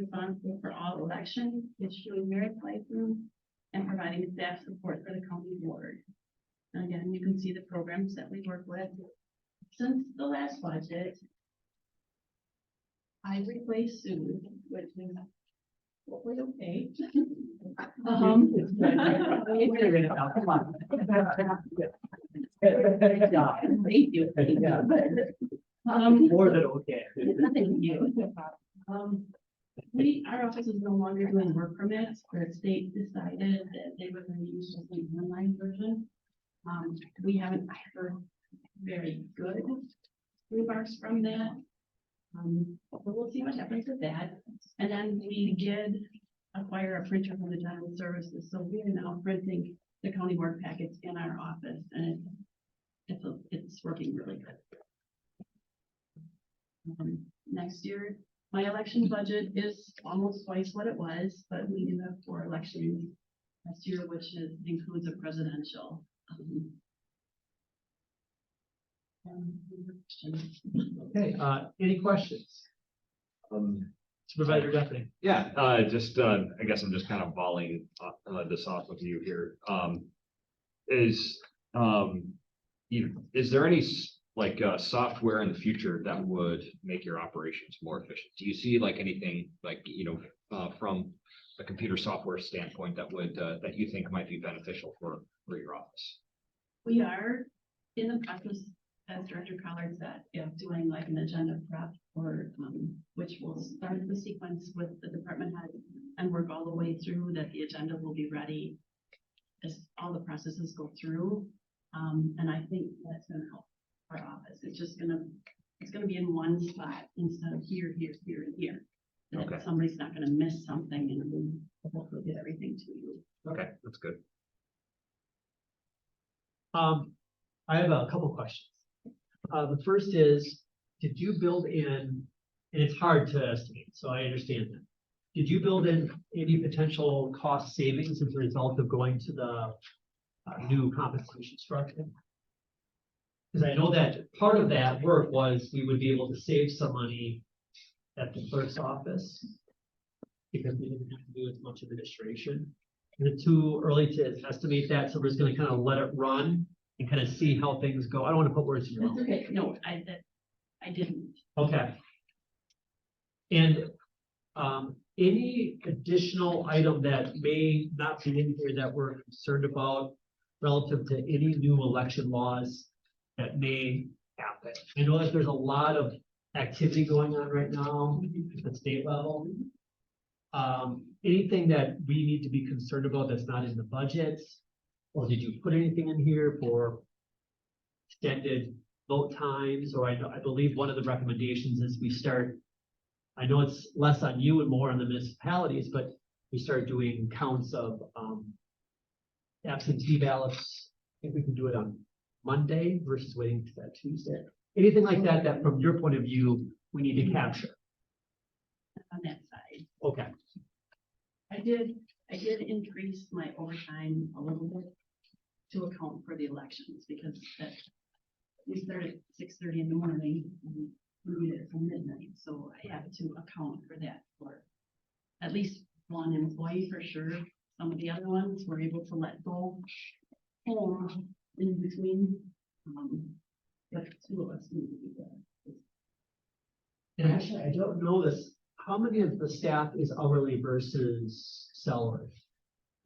responsible for all elections, issuing merit license, and providing staff support for the county board. And again, you can see the programs that we work with. Since the last budget, I replaced Sue, which is hopefully okay. Come on. Thank you. More than okay. Thank you. Our office is no longer doing work permits. The state decided that they were going to use just the online version. We haven't heard very good remarks from that. But we'll see what happens with that. And then we did acquire a printer from the general services, so we are now printing the county board packets in our office, and it's working really good. Next year, my election budget is almost twice what it was, but we do have 4 elections next year, which includes a presidential. Okay, any questions? Supervisor Guthrie? Yeah, I guess I'm just kind of volleying this off with you here. Is there any software in the future that would make your operations more efficient? Do you see like anything from a computer software standpoint that would that you think might be beneficial for your office? We are in the process, as Director Collard said, doing like an agenda prep for which will start the sequence with the department head and work all the way through that the agenda will be ready as all the processes go through. And I think that's going to help our office. It's going to be in one spot instead of here, here, here, and here. That Okay. Somebody's not going to miss something, and we'll hopefully get everything to you. Okay, that's good. I have a couple questions. The first is, did you build in, and it's hard to estimate, so I understand that. Did you build in any potential cost savings as a result of going to the new compensation structure? Because I know that part of that work was we would be able to save some money at the clerk's office because we didn't have to do as much administration. Is it too early to estimate that? So we're just going to kind of let it run and kind of see how things go. I don't want to put words in your mouth. That's okay. No, I didn't. Okay. And any additional item that may not be in here that we're concerned about relative to any new election laws that may happen? I know that there's a lot of activity going on right now at the state level. Anything that we need to be concerned about that's not in the budget? Or did you put anything in here for extended vote times? Or I believe one of the recommendations is we start, I know it's less on you and more on the municipalities, but we start doing counts of absentee ballots. I think we can do it on Monday versus waiting to that Tuesday. Anything like that, that from your point of view, we need to capture. On that side. Okay. I did increase my overtime a little bit to account for the elections because we started at 6:30 in the morning and we did it till midnight. So I had to account for that for at least one employee for sure. Some of the other ones were able to let go home in between. But 2 of us need to be there. And actually, I don't know this. How many of the staff is hourly versus salary?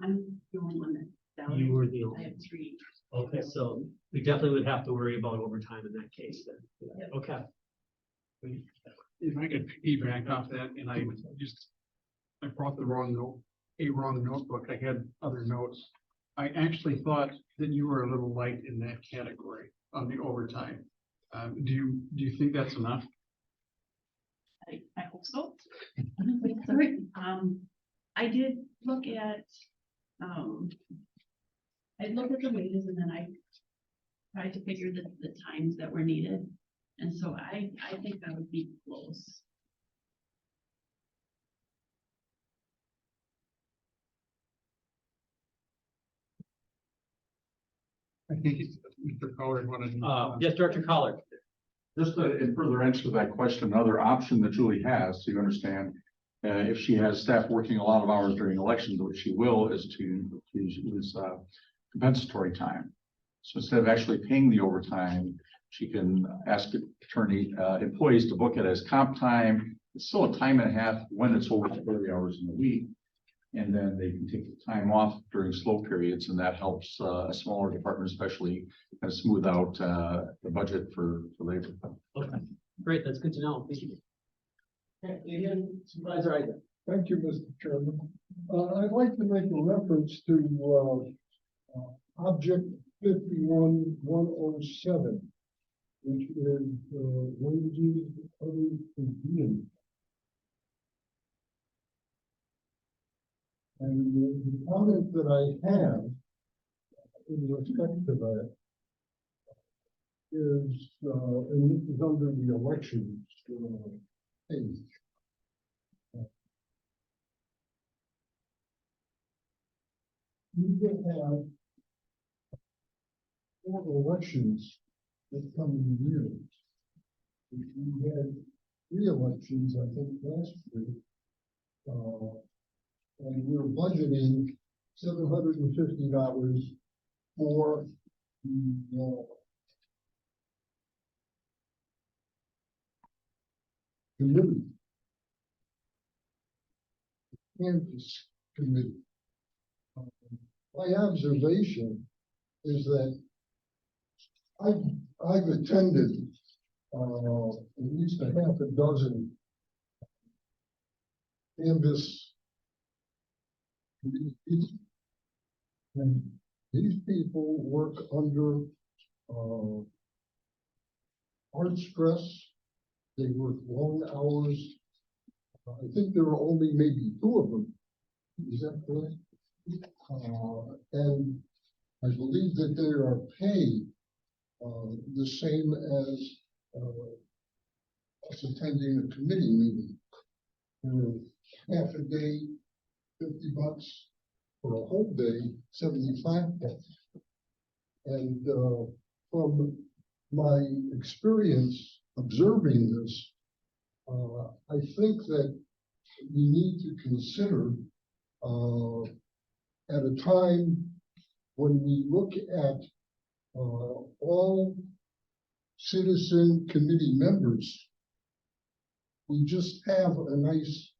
I'm the only one that's salary. You were the I only. have 3. Okay, so we definitely would have to worry about overtime in that case then. Yep. Okay. If I could piggyback off that, and I brought the wrong notebook. I had other notes. I actually thought that you were a little light in that category on the overtime. Do you think that's enough? I hope so. Sorry. I did look at, I looked at the wages and then I tried to figure the times that were needed. And so I think that would be close. I think it's Mr. Collard wanted. Yes, Director Collard. Just in further answer to that question, another option that Julie has, so you understand, if she has staff working a lot of hours during elections, which she will, is to use compensatory time. So instead of actually paying the overtime, she can ask employees to book it as comp time. It's still a time and a half when it's over 30 hours in a week. And then they can take the time off during slow periods, and that helps a smaller department, especially kind of smooth out the budget for labor. Okay, great, that's good to know. Thank you. Okay, again, Supervisor Eidman. Thank you, Mr. Chairman. I'd like to make a reference to object 51107, which is wages other per diem. And the comment that I have in respect to that is, and this is under the elections page. You will have 4 elections this coming year. We had 3 elections, I think, last year. And we're budgeting $750 for the committee. Kansas committee. My observation is that I've attended at least a half a dozen canvas committees, and these people work under hard stress. They work long hours. I think there are only maybe 2 of them. Is that correct? And I believe that they are paid the same as us attending a committee meeting. For half a day, $50. For a whole day, $75. And from my experience observing this, I think that we need to consider at a time when we look at all citizen committee members, we just have a nice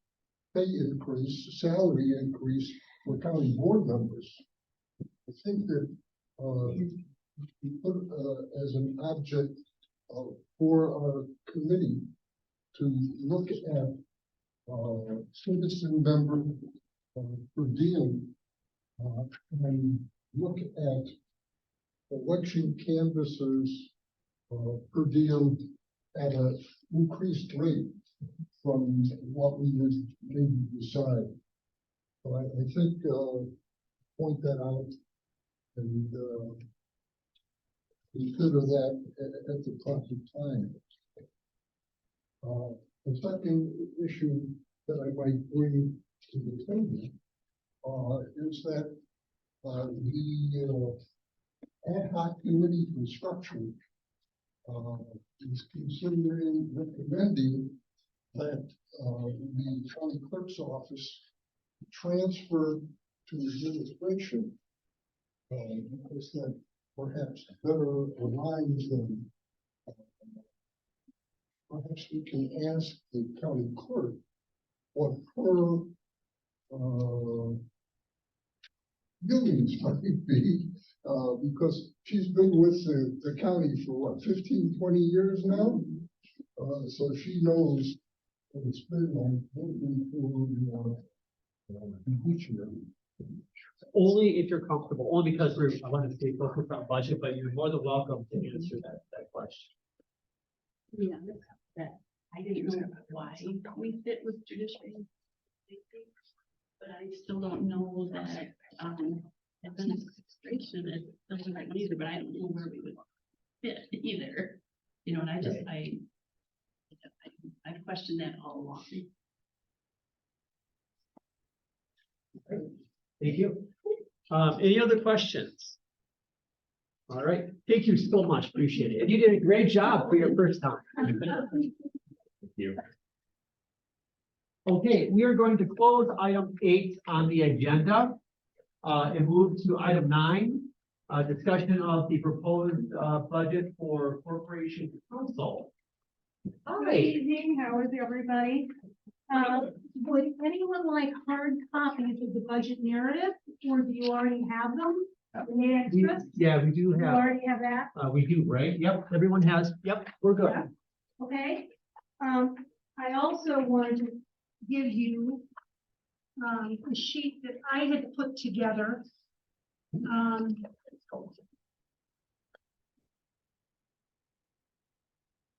pay increase, salary increase for county board members. I think that we put as an object for our committee to look at citizen member per diem and look at election canvassers per diem at an increased rate from what we would maybe decide. So I think point that out and consider that at the proper time. The second issue that I might bring to the table is that the ad hoc committee construction is considering recommending that the county clerk's office transfer to administration because that perhaps better aligns them. Perhaps we can ask the county clerk what her feelings might be, because she's been with the county for what, 15, 20 years now? So she knows what it's been like working for Judiciary. Only if you're comfortable, only because I want to stay focused on budget, but you're more than welcome to answer that question. Yeah, that I didn't know why we fit with judiciary. But I still don't know that, administration is still the right one either, but I don't know where we would fit either. You know, and I just, I've questioned that all along. Thank you. Any other questions? All right, thank you so much, appreciate it. And you did a great job for your first time. Thank you. Okay, we are going to close item 8 on the agenda, and move to item 9, discussion of the proposed, budget for corporation council. Good Hi, evening, how is everybody? Would anyone like hard copies of the budget narrative, or do you already have them? Any extras? yeah, we do You have, already have that, we do, right? Yep, everyone has, yep, we're good. Yeah. Okay? I also wanted to give you a sheet that I had put together.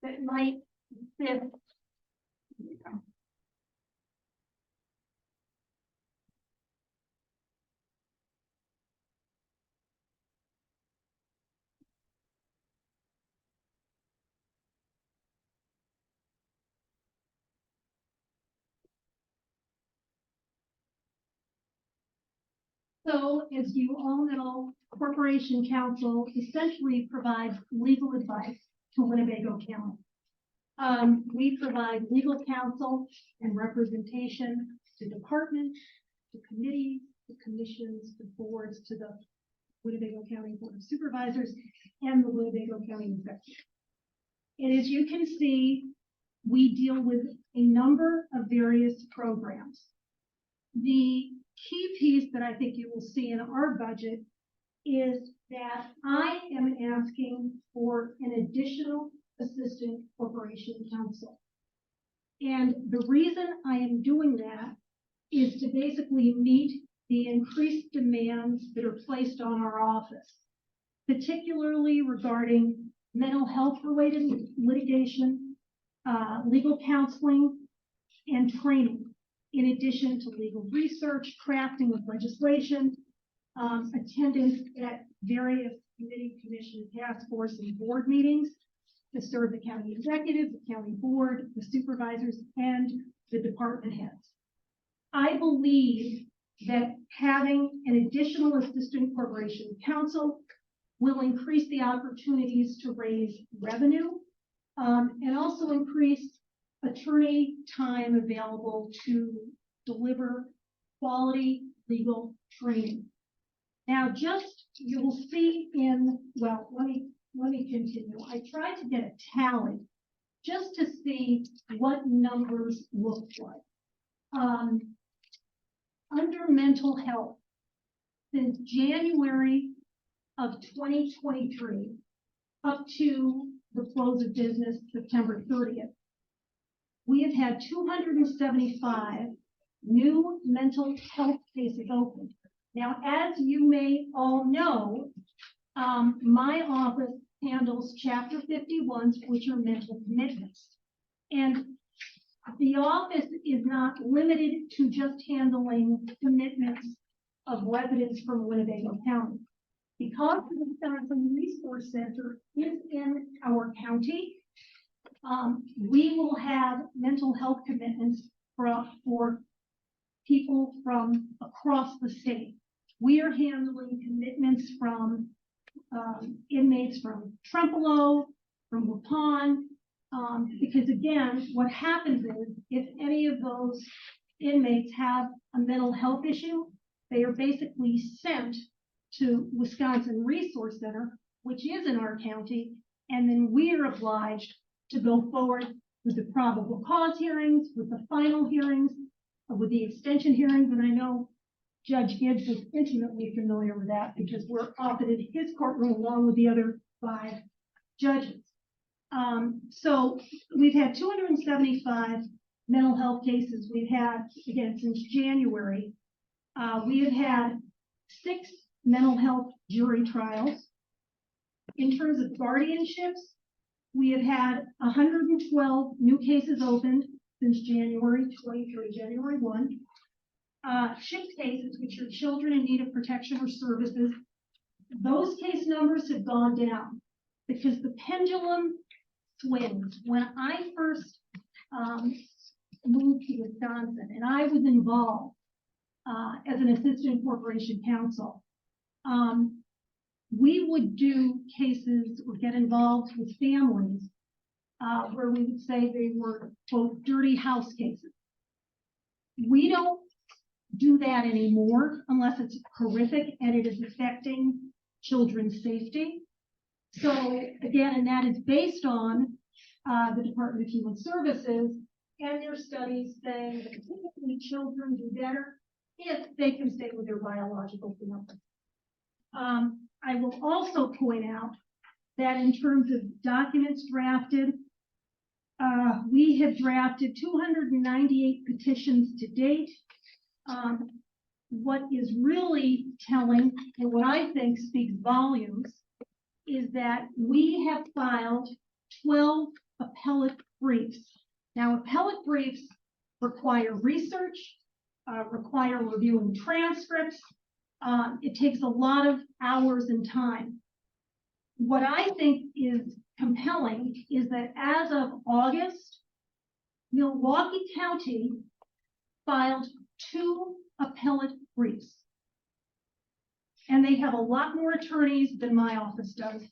That might fit. So, as you all know, Corporation Counsel essentially provides legal advice to Winnebago County. We provide legal counsel and representation to departments, to committees, to commissions, to boards, to the Winnebago County Board of Supervisors and the Winnebago County Executive. And as you can see, we deal with a number of various programs. The key piece that I think you will see in our budget is that I am asking for an additional assistant corporation counsel. And the reason I am doing that is to basically meet the increased demands that are placed on our office, particularly regarding mental health related litigation, legal counseling, and training, in addition to legal research, crafting of legislation, attendance at various committee, commission, task force, and board meetings to serve the county executive, the county board, the supervisors, and the department heads. I believe that having an additional assistant corporation counsel will increase the opportunities to raise revenue, and also increase attorney time available to deliver quality legal training. Now, you will see well, let me continue. I tried to get a tally just to see what numbers look like. Under mental health, since January of 2023 up to the close of business September 30th, we have had 275 new mental health cases open. Now, as you may all know, my office handles Chapter 51s, which are mental commitments. And the office is not limited to just handling commitments of residents from Winnebago County. Because the Wisconsin Resource Center is in our county, we will have mental health commitments for people from across the state. We are handling commitments from inmates from Trempealeau, from Waupun, because again, what happens is if any of those inmates have a mental health issue, they are basically sent to Wisconsin Resource Center, which is in our county, and then we are obliged to go forward with the probable cause hearings, with the final hearings, with the extension hearings, and I know Judge Gibbs is intimately familiar with that because we're often in his courtroom along with the other 5 judges. So we've had 275 mental health cases. We've had, again, since January, we have had 6 mental health jury trials. In terms of guardianships, we have had 112 new cases opened since January 23, January 1. CHIP cases, which are children in need of protection or services, those case numbers have gone down because the pendulum swings. When I first moved to Wisconsin and I was involved as an assistant corporation counsel, we would do cases or get involved with families where we would say they were, quote, dirty house cases. We don't do that anymore unless it's horrific and it is affecting children's safety. So again, and that is based on the Department of Human Services and their studies saying that typically children do better if they can stay with their biological family. I will also point out that in terms of documents drafted, we have drafted 298 petitions to date. What is really telling, and what I think speaks volumes, is that we have filed 12 appellate briefs. Now, appellate briefs require research, require reviewing transcripts. It takes a lot of hours and time. What I think is compelling is that as of August, Milwaukee County filed 2 appellate briefs. And they have a lot more attorneys than my office does.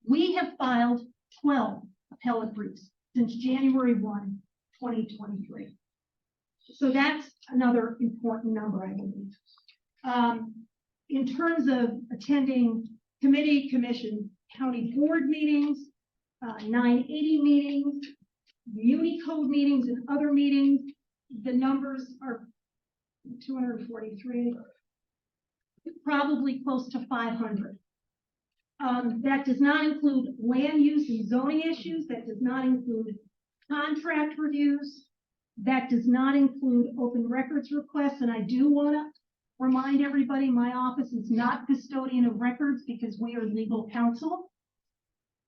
We have filed 12 appellate briefs since January 1, 2023. So that's another important number, I believe. In terms of attending committee, commission, county board meetings, 980 meetings, Unicode meetings, and other meetings, the numbers are 243, probably close to 500. That does not include land use and zoning issues. That does not include contract reviews. That does not include open records requests. And I do want to remind everybody, my office is not custodian of records because we are legal counsel.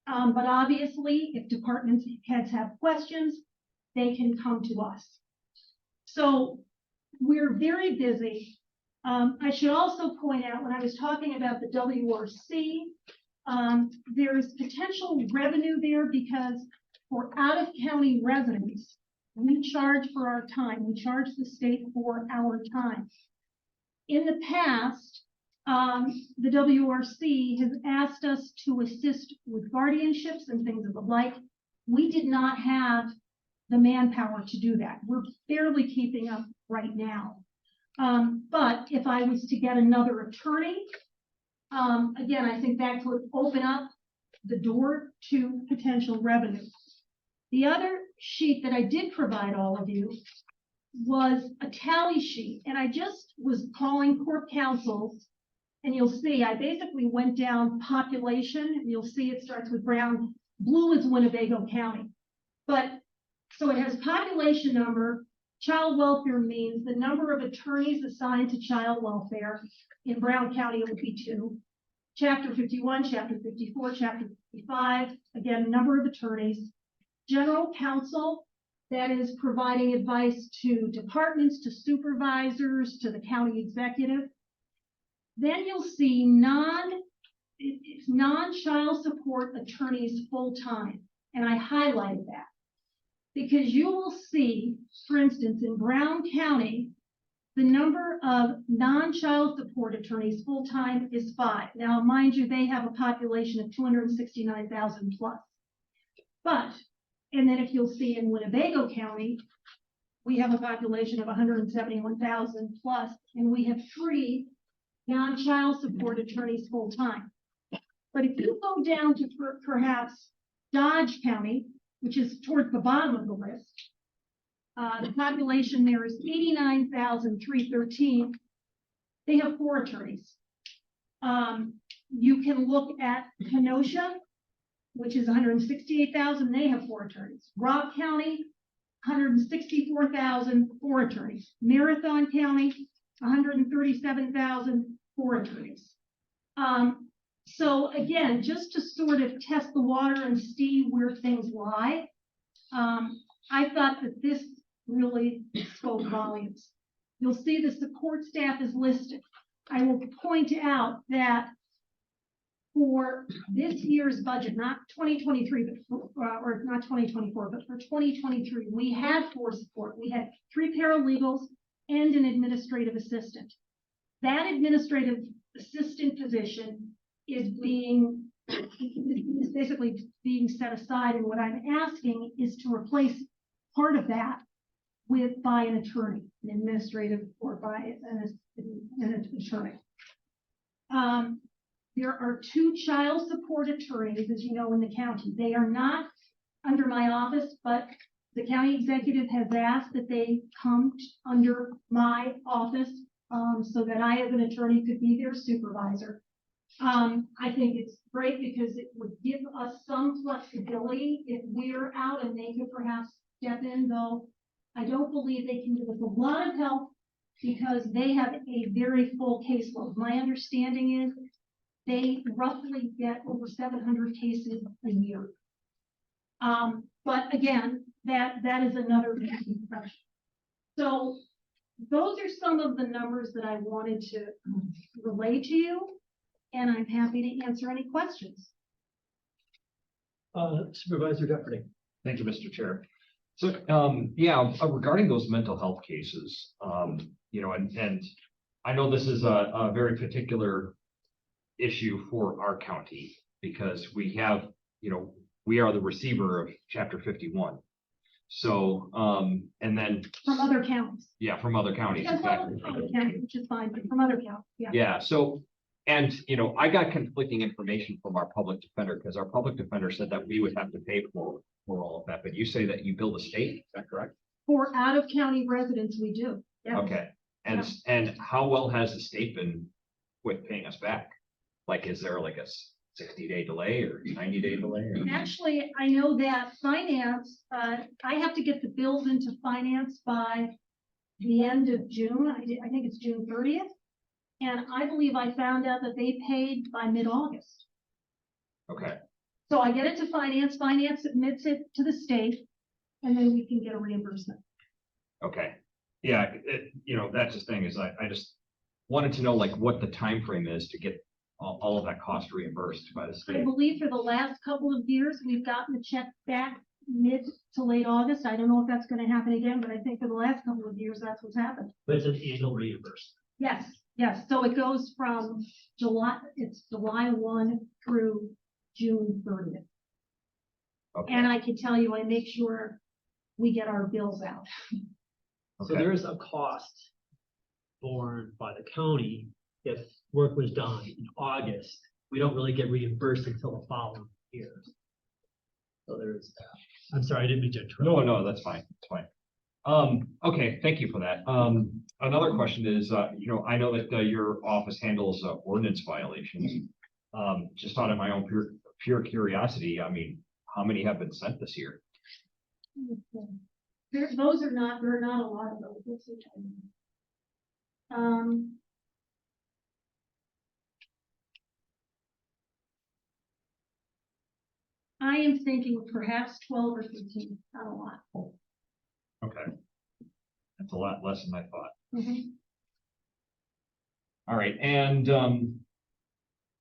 But obviously, if department heads have questions, they can come to us. So we're very busy. I should also point out, when I was talking about the WRC, there's potential revenue there because for out-of-county residents, we charge for our time. We charge the state for our time. In the past, the WRC has asked us to assist with guardianships and things of the like. We did not have the manpower to do that. We're barely keeping up right now. But if I was to get another attorney, again, I think that could open up the door to potential revenue. The other sheet that I did provide all of you was a tally sheet, and I just was calling court counsels, and you'll see I basically went down population, and you'll see it starts with brown. Blue is Winnebago County. But so it has population number. Child welfare means the number of attorneys assigned to child welfare. In Brown County, it would be 2. Chapter 51, Chapter 54, Chapter 55, again, number of attorneys. General counsel, that is providing advice to departments, to supervisors, to the county executive. Then you'll see non-child support attorneys full-time, and I highlighted that. Because you will see, for instance, in Brown County, the number of non-child support attorneys full-time is 5. Now, mind you, they have a population of 269,000 plus. But, and then if you'll see in Winnebago County, we have a population of 171,000 plus, and we have 3 non-child support attorneys full-time. But if you go down to perhaps Dodge County, which is towards the bottom of the list, the population there is 89,313. They have 4 attorneys. You can look at Kenosha, which is 168,000. They have 4 attorneys. Rock County, 164,000, 4 attorneys. Marathon County, 137,000, 4 attorneys. So again, just to sort of test the water and see where things lie, I thought that this really spoke volumes. You'll see the support staff is listed. I will point out that for this year's budget, not 2023, but or not 2024, but for 2023, we had 4 support. We had 3 paralegals and an administrative assistant. That administrative assistant position is basically being set aside, and what I'm asking is to replace part of that by an attorney, an administrative or by an attorney. There are 2 child support attorneys, as you know, in the county. They are not under my office, but the county executive has asked that they come under my office, so that I, as an attorney, could be their supervisor. I think it's great because it would give us some flexibility if we're out and they could perhaps step in, though I don't believe they can give us a lot of help because they have a very full caseload. My understanding is they roughly get over 700 cases a year. But again, that is another question. So those are some of the numbers that I wanted to relay to you, and I'm happy to answer any questions. Supervisor Deputy. Thank you, Mr. Chair. So, yeah, regarding those mental health cases, you know, and I know this is a very particular issue for our county because we have, you know, we are the receiver of Chapter 51. So, and then. From other counties. Yeah, from other counties, As well exactly. as other counties, which is fine, but from other counties, yeah. Yeah, so, and, you know, I got conflicting information from our public defender because our public defender said that we would have to pay for all of that, but you say that you bill the state, is that correct? For out-of-county residents, we do. Yes. Okay, and how well has the state been with paying us back? Like, is there like a 60-day delay or 90-day delay? Or? Actually, I know that finance, I have to get the bills into finance by the end of June. I think it's June 30th. And I believe I found out that they paid by mid-August. Okay, So I get it to finance, finance submits it to the state, and then we can get a reimbursement. okay. Yeah, you know, that's the thing is I just wanted to know like what the time frame is to get all of that cost reimbursed by the I state. believe for the last couple of years, we've gotten the check back mid to late August. I don't know if that's going to happen again, but I think for the last couple of years, that's what's happened. But it's an annual reimbursement. Yes, yes. So it goes from July 1 through June 30th. Okay, And I can tell you, I make sure we get our bills out. So okay. there is a cost borne by the county if work was done in August. We don't really get reimbursed until the following year. So there's that. I'm sorry, I didn't mean to interrupt. No, that's fine. It's fine. Okay, thank you for that. Another question is, you know, I know that your office handles ordinance violations. Just out of my own pure curiosity, I mean, how many have been sent this year? There are not a lot of those. Let's see. I am thinking perhaps 12 or 15, not a lot. Okay. That's a lot less than I thought. Mhm. All right, and,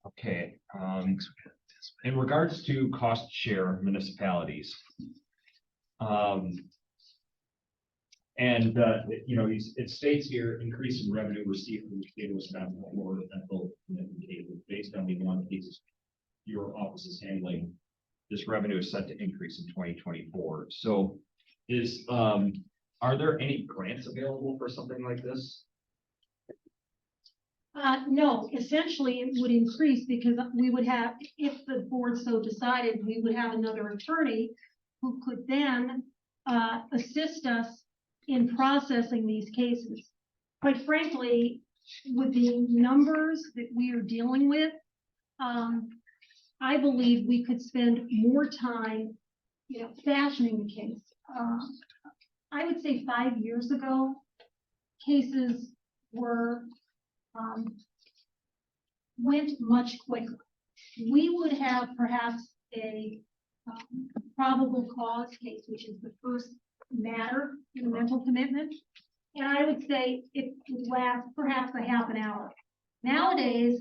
okay, in regards to cost share municipalities. You know, it states here, increase in revenue received from the state of Wisconsin for dental cases based on the amount of cases your office is handling. This revenue is set to increase in 2024. So are there any grants available for something like this? No, essentially it would increase because we would have, if the board so decided, we would have another attorney who could then assist us in processing these cases. Quite frankly, with the numbers that we are dealing with, I believe we could spend more time, you know, fashioning the case. I would say 5 years ago, cases went much quicker. We would have perhaps a probable cause case, which is the first matter in a mental commitment. And I would say it would last perhaps a half an hour. Nowadays,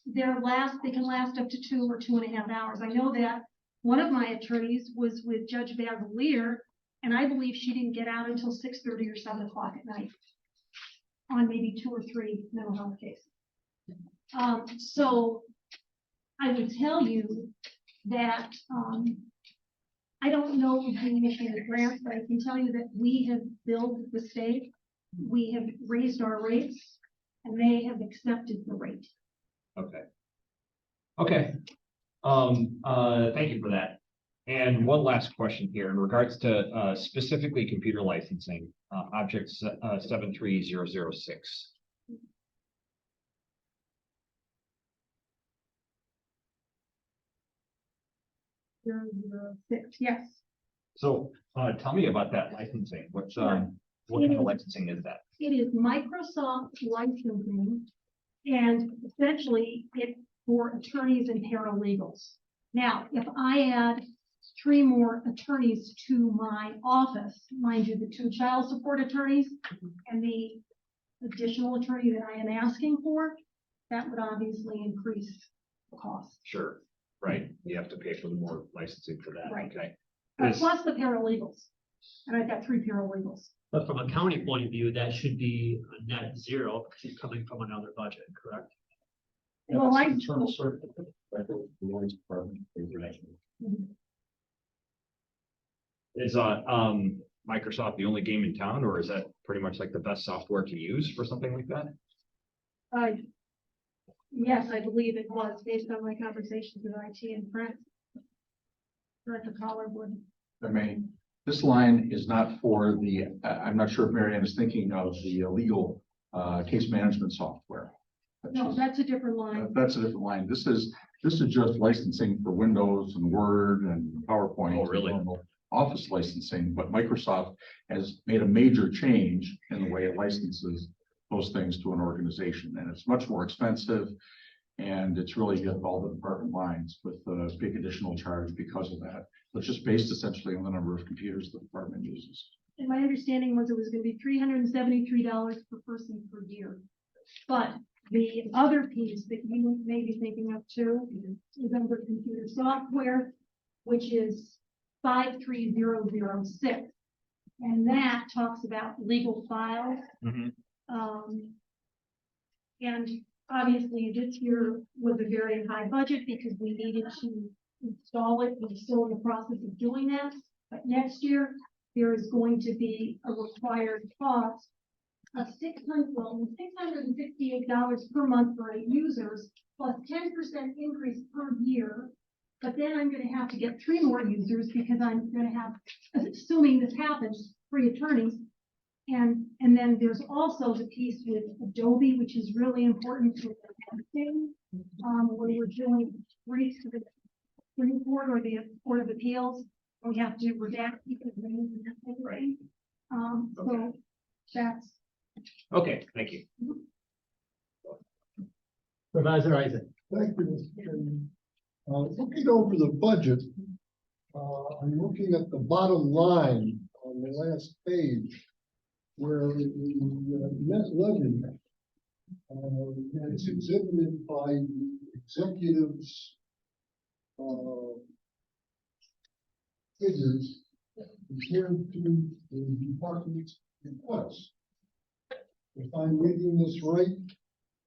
they can last up to 2 or 2.5 hours. I know that one of my attorneys was with Judge Vavalier, and I believe she didn't get out until 6:30 or 7 o'clock at night on maybe 2 or 3 mental health cases. So I would tell you that I don't know if we initiated grants, but I can tell you that we have billed the state. We have raised our rates and they have accepted the rate. Okay. Okay. Thank you for that. And one last question here in regards to specifically computer licensing, object 73006. 006, yes. So tell me about that licensing. What's Sure. what kind of licensing is that? It is Microsoft licensing, and essentially it's for attorneys and paralegals. Now, if I add 3 more attorneys to my office, mind you, the 2 child support attorneys and the additional attorney that I am asking for, that would obviously increase the cost. Sure. Right. You have to pay for the more licensing for that. Right. Okay. Plus the paralegals, and I've got 3 paralegals. But from a county point of view, that should be a net zero because it's coming from another budget, correct? Well, I, Internal circuit, right, the Lord's Department. Is Microsoft the only game in town, or is that pretty much like the best software to use for something like that? yes, I believe it was based on my conversations with IT and friends. Director Collar would. I mean, this line is not for the, I'm not sure if Mary Ann is thinking of the legal case management software. No, that's a different line. That's a different line. This is just licensing for Windows and Word and PowerPoint. Oh, really? and normal Office licensing, but Microsoft has made a major change in the way it licenses those things to an organization, and it's much more expensive. And it's really hit all the department lines with a big additional charge because of that. It's just based essentially on the number of computers the department uses. And my understanding was it was gonna be $373 per person per year. But the other piece that you may be thinking of too is under computer software, which is 53006. And that talks about legal files. Mhm. And obviously this year was a very high budget because we needed to install it. We're still in the process of doing that. But next year, there is going to be a required cost of $668 per month for 8 users, plus 10% increase per year. But then I'm gonna have to get 3 more users because I'm gonna have, assuming this happens, 3 attorneys. And then there's also the piece with Adobe, which is really important to the thing. When we're doing briefs to the Supreme Court or the Court of Appeals, we have to redact people's names and that type of thing. So that's. Okay, thank you. Supervisor Isaac. Thank you, Mr. Chairman. Looking over the budget, I'm looking at the bottom line on the last page where the net levy is exhibited by the executives figures compared to the department's request. If I'm reading this right,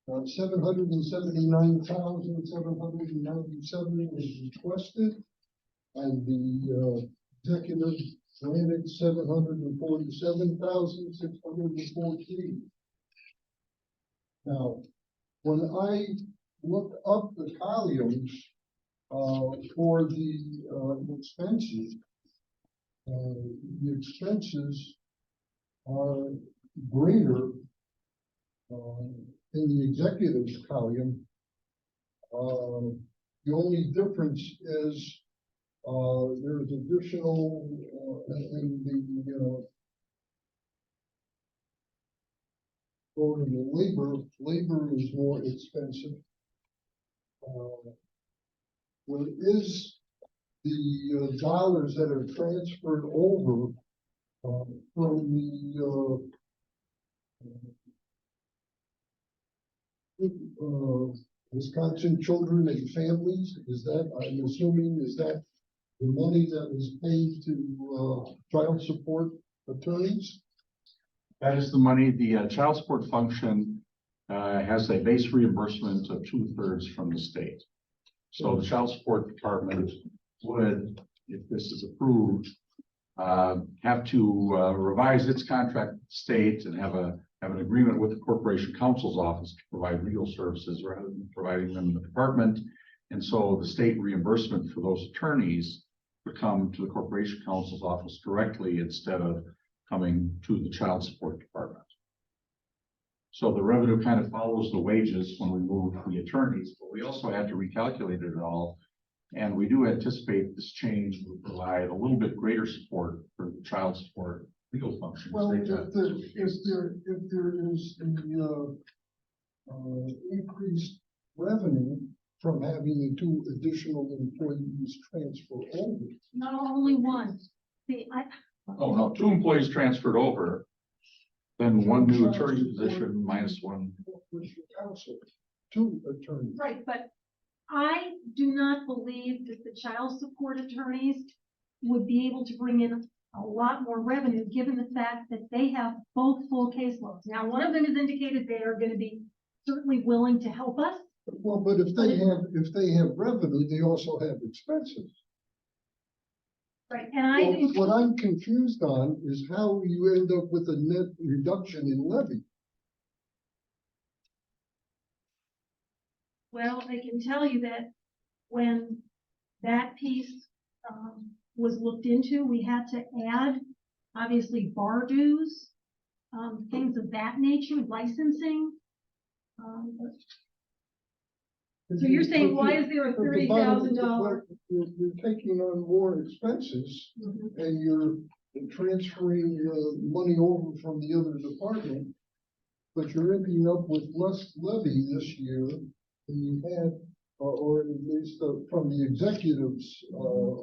779,797 was requested, and the executive granted 747,614. Now, when I look up the columns for the expenses are greater in the executive's column. The only difference is there's additional in the for the labor is more expensive. What is the dollars that are transferred over from the Wisconsin Children and Families, is that, I'm assuming, is that the money that was paid to child support attorneys? That is the money. The child support function has a base reimbursement of 2/3 from the state. So the child support department would if this is approved, have to revise its contract with the state and have an agreement with the Corporation Counsel's office to provide legal services rather than providing them in the department. And so the state reimbursement for those attorneys would come to the Corporation Counsel's office directly instead of coming to the Child Support Department. So the revenue kind of follows the wages when we move the attorneys, but we also had to recalculate it all. And we do anticipate this change will provide a little bit greater support for the child support legal functions. Well, They if have- there is the increased revenue from having the two additional employees transfer over. No, only one. See, Oh, no, two employees transferred over, then one new attorney position minus one. Corporation Counsel, two attorneys. right, but I do not believe that the child support attorneys would be able to bring in a lot more revenue, given the fact that they have both full caseloads. Now, one of them has indicated they are gonna be certainly willing to help us. Well, but if they have revenue, they also have expenses. Right. And I Well, think, what I'm confused on is how you end up with a net reduction in levy. well, I can tell you that when that piece, was looked into, we had to add, obviously, bar dues, things of that nature, licensing. So you're saying, why is there a But the bottom- $30,000? You're taking on more expenses and you're transferring money over from the other department. But you're ending up with less levy this year than you had, or at least from the executive's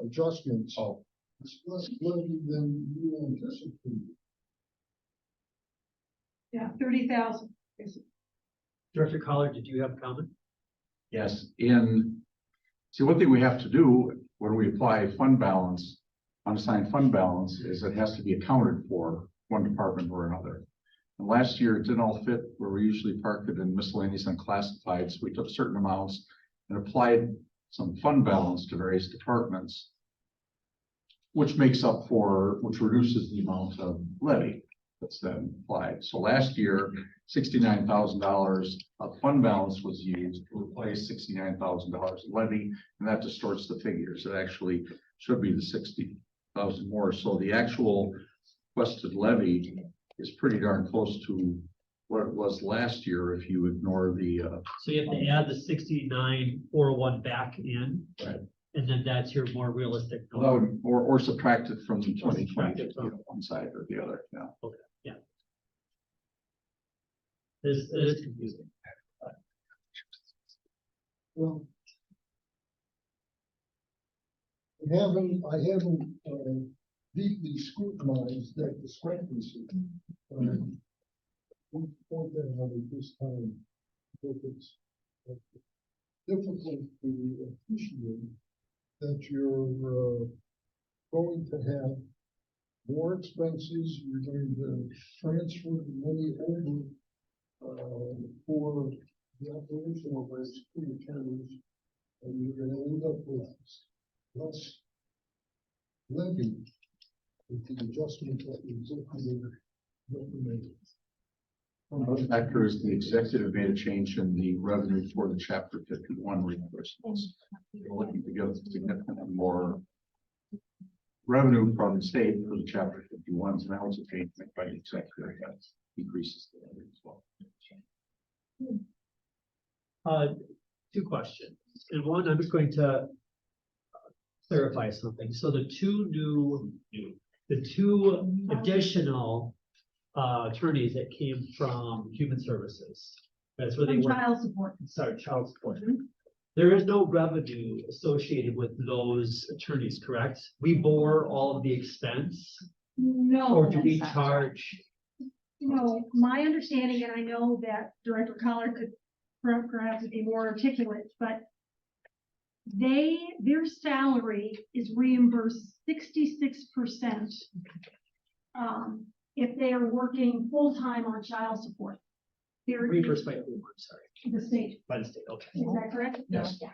adjustments. Oh. It's less levy than you anticipated. Yeah, 30,000. Director Collard, did you have a comment? Yes, see, one thing we have to do when we apply fund balance, unassigned fund balance, is it has to be accounted for one department or another. And last year, it didn't all fit where we usually park it in miscellaneous and classified, so we took certain amounts and applied some fund balance to various departments, which reduces the amount of levy that's then applied. So last year, $69,000 of fund balance was used to replace $69,000 levy, and that distorts the figures. It actually should be the 60,000 more. So the actual requested levy is pretty darn close to what it was last year if you ignore the, So you have to add the 69,401 back in. Right. And then that's your more realistic. or subtract it from the Or 2020, subtract it from- one side or the other, yeah. It is confusing. Well, I haven't deeply scrutinized that discrepancy. We'll point that out at this time, but it's difficult to appreciate that you're going to have more expenses, you're going to transfer the money over for the operational risk to the attorneys, and you're gonna end up with less levy with the adjustment that the executive recommended. Another factor is the executive made a change in the revenue for the Chapter 51 reimbursements. We're looking to get significantly more revenue from the state for the Chapter 51s, and that was a change made by the executive that decreases the revenue as well. Two questions. And one, I'm just going to clarify something. So the two additional attorneys that came from Human Services. That's where they From work. child support. Sorry, child support. There is no revenue associated with those attorneys, correct? We bore all of the expense, No. or do we that's not charge? No, my understanding, and I know that Director Collard could perhaps be more articulate, but their salary is reimbursed 66%. If they are working full-time on child support. They're Reimbursed by whom? I'm sorry, the state, by the state, okay. is that correct? Yes. Yeah.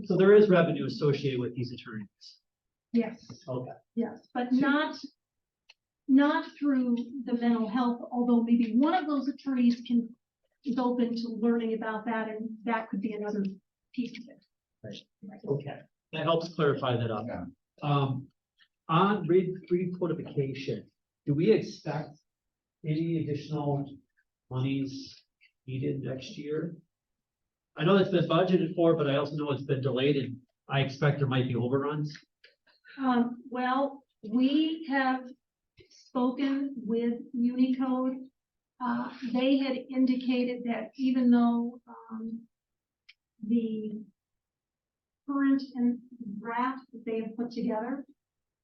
So there is revenue associated with these attorneys. Yes, Okay. yes, but not through the mental health, although maybe one of those attorneys is open to learning about that, and that could be another piece of it. Okay, that helps clarify that up. Yeah. On recodification, do we expect any additional monies needed next year? I know it's been budgeted for, but I also know it's been delayed, and I expect there might be overruns. Well, we have spoken with Unicode. They had indicated that even though, the current and draft that they have put together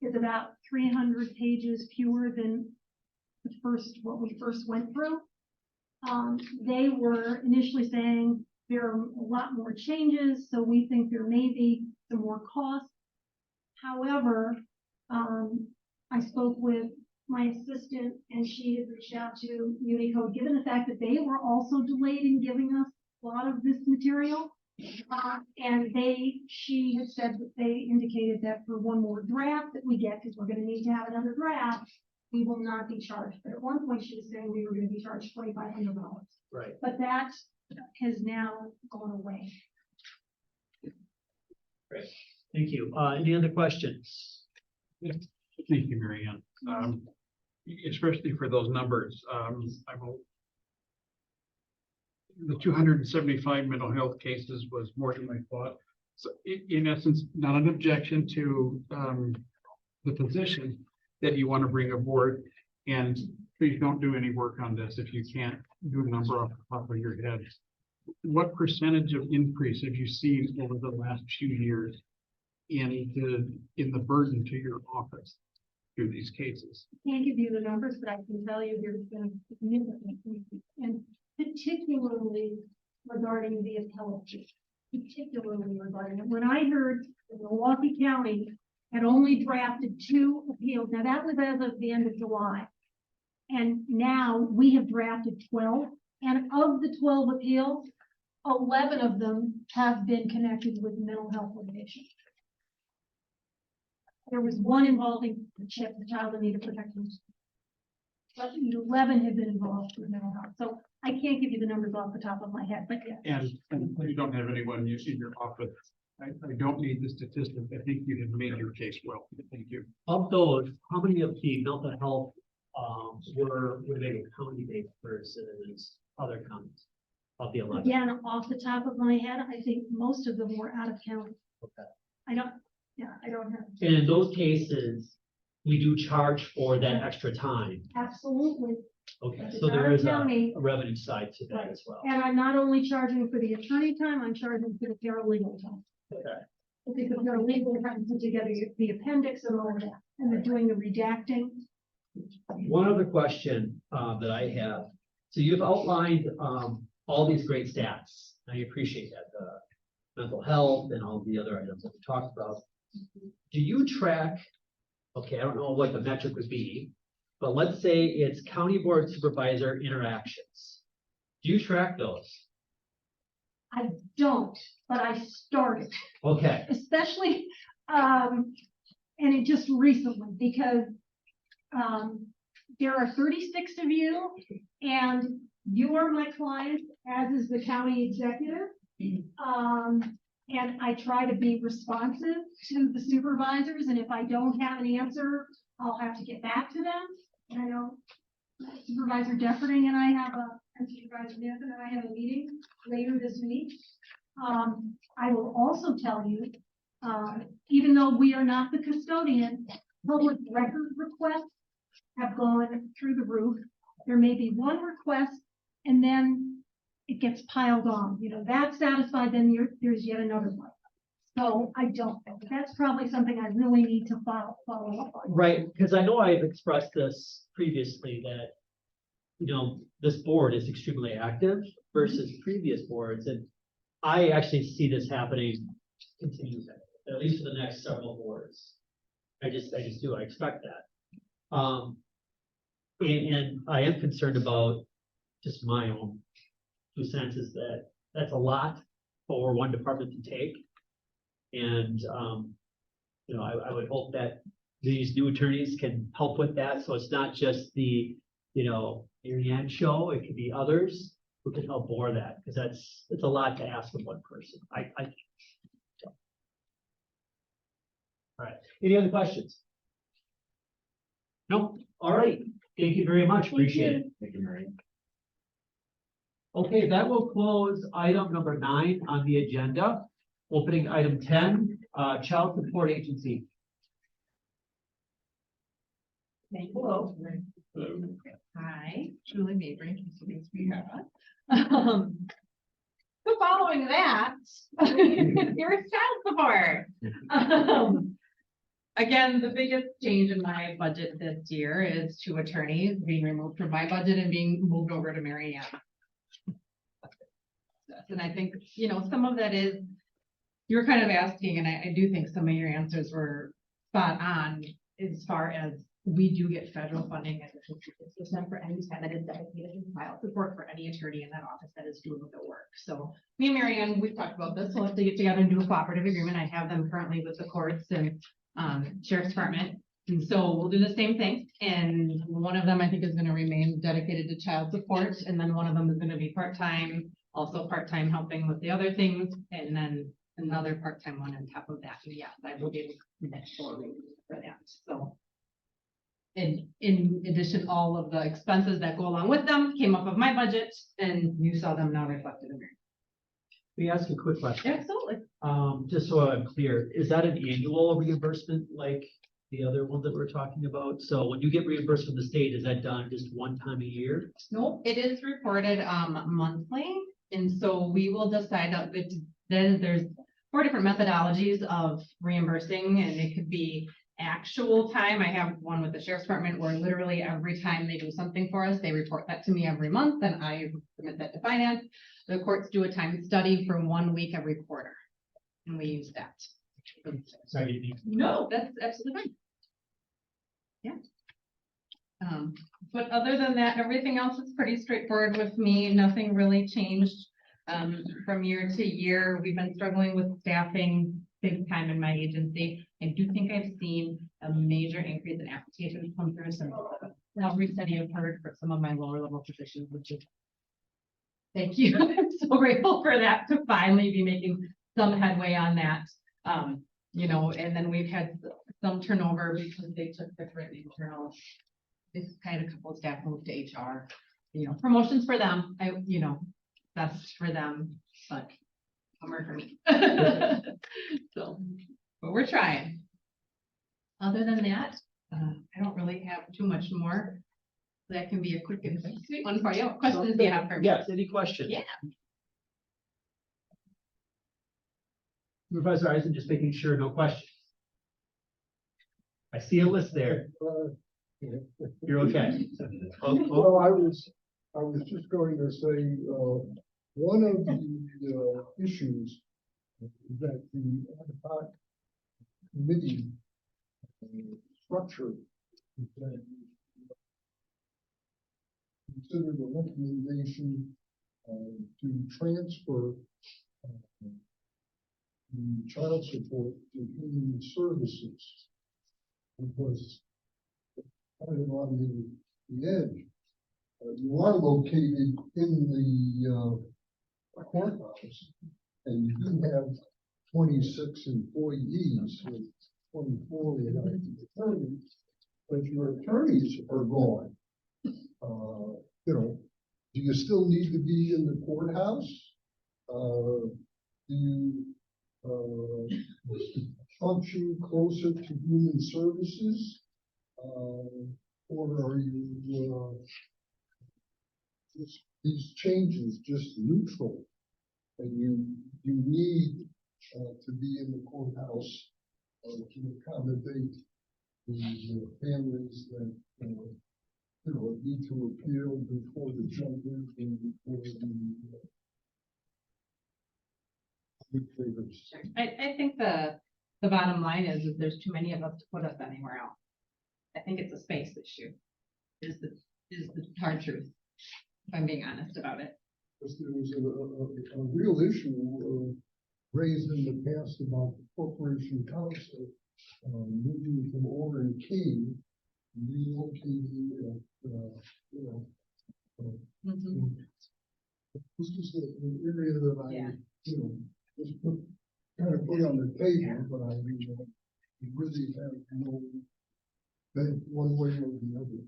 is about 300 pages fewer than what we first went through. They were initially saying there are a lot more changes, so we think there may be some more costs. However, I spoke with my assistant and she had reached out to Unicode, given the fact that they were also delayed in giving us a lot of this material. And she had said that they indicated that for one more draft that we get, because we're gonna need to have another draft, we will not be charged. But at one point she was saying we were gonna be charged $2,500. Right. But that has now gone away. Thank you. Any other questions? Thank you, Mary Ann. Especially for those numbers, the 275 mental health cases was more than I thought. So in essence, not an objection to the position that you want to bring aboard, and please don't do any work on this if you can't do a number off the top of your head. What percentage of increase have you seen over the last few years in the burden to your office through these cases? Can't give you the numbers, but I can tell you there's been a significant increase, and particularly regarding the appellate, particularly regarding it. When I heard that Milwaukee County had only drafted 2 appeals, now that was as of the end of July. And now we have drafted 12, and of the 12 appeals, 11 of them have been connected with mental health litigation. There was one involving the CHIP, the Child in Need of Protection. But 11 have been involved with mental health. So I can't give you the numbers off the top of my head, but yeah. And you don't have anyone in your office. I don't need the statistic. I think you have made your case well. Thank you. Of those, how many of the mental health were they county-based versus other counties of the 11? Again, off the top of my head, I think most of them were out of county. Okay. I don't have. And in those cases, we do charge for that extra time. Absolutely. Okay, If so it's there out of is a county- revenue side to that as well. And I'm not only charging for the attorney time, I'm charging for the paralegal time. Okay. Because the paralegal has to put together the appendix and all of that, and they're doing the redacting. One other question that I have. So you've outlined all these great stats. I appreciate that, the mental health and all the other items that we talked about. Do you track, okay, I don't know what the metric would be, but let's say it's county board supervisor interactions. Do you track those? I don't, but I started, Okay, especially, and it just recently, because there are 36 of you, and you are my client, as is the county executive. And I try to be responsive to the supervisors, and if I don't have an answer, I'll have to get back to them. And I know Supervisor Defferding and I and Supervisor Nathan and I have a meeting later this week. I will also tell you, even though we are not the custodian, public record requests have gone through the roof. There may be one request, and then it gets piled on, that's satisfied, then there's yet another one. So I don't think that's probably something I really need to follow up on. right, because I know I've expressed this previously that, this board is extremely active versus previous boards, and I actually see this happening continuously, at least for the next several boards. I just do, I expect that. And I am concerned about just my own 2 cents is that that's a lot for one department to take. And I would hope that these new attorneys can help with that, so it's not just the, Mary Ann show, it could be others who can help bore that, because it's a lot to ask of one person. So. All right, any other questions? No, all right, thank you very much, appreciate it. Thank you, Mary. Okay, that will close item number 9 on the agenda. Opening item 10, Child Support Agency. Thank you. Hello. Hi, Julie Mabry, Consultants Bureau. So following that, here's child support. Again, the biggest change in my budget this year is 2 attorneys being removed from my budget and being moved over to Mary Ann. And I think, some of that is, you're kind of asking, and I do think some of your answers were spot on as far as we do get federal funding at the 56% for any time that is dedicated to child support for any attorney in that office that is doing the work. So me and Mary Ann, we've talked about this. We'll have to get together and do a cooperative agreement. I have them currently with the courts and Sheriff's Department. And so we'll do the same thing. And one of them I think is going to remain dedicated to child support. And then one of them is going to be part-time, also part-time helping with the other things. And then another part-time one on top of that. And yes, I will be next for that. So. And in addition, all of the expenses that go along with them came up of my budget, and you saw them now reflected in there. Let me ask you a quick question. Absolutely. Just so I'm clear, is that an annual reimbursement like the other one that we're talking about? So when you get reimbursed from the state, is that done just one time a year? No, it is reported monthly, and so we will decide then there's 4 different methodologies of reimbursing, and it could be actual time. I have one with the Sheriff's Department where literally every time they do something for us, they report that to me every month, and I submit that to finance. The courts do a time study for 1 week every quarter, and we use that. Sorry. No, that's absolutely fine. Yeah. But other than that, everything else is pretty straightforward with me. Nothing really changed from year to year. We've been struggling with staffing big time in my agency. I do think I've seen a major increase in applications come through some salary study I've heard for some of my lower level positions, which is thank you. I'm so grateful for that, to finally be making some headway on that. And then we've had some turnover because they took different internal. This kind of a couple of staff moved to HR. Promotions for them. That's for them, but bummer for me. So, but we're trying. Other than that, I don't really have too much more. That can be a quick and sweet one for you. What questions do you have for me? Yes, any questions? Yeah. Supervisor Eisen, just making sure, no questions. I see a list there. You're okay. Well, I was just going to say, one of the issues that the ad hoc committee structure that consider the recommendation to transfer the child support to human services, because kind of on the edge. You are located in the courthouse, and you do have 26 employees with 24 attorneys, but your attorneys are gone. Do you still need to be in the courthouse? Do you function closer to human services? Or are you these changes just neutral, and you need to be in the courthouse to accommodate the families that need to appeal before the judges and before the dictators? I think the bottom line is there's too many of us to put us anywhere else. I think it's a space issue, is the hard truth, if I'm being honest about it. Because there was a real issue raised in the past about the corporation council moving from over in King, relocating, you know, Mhm. this is an area that I, Yeah. you know, just kind of put on the table, but I really have no, bet one way or the other.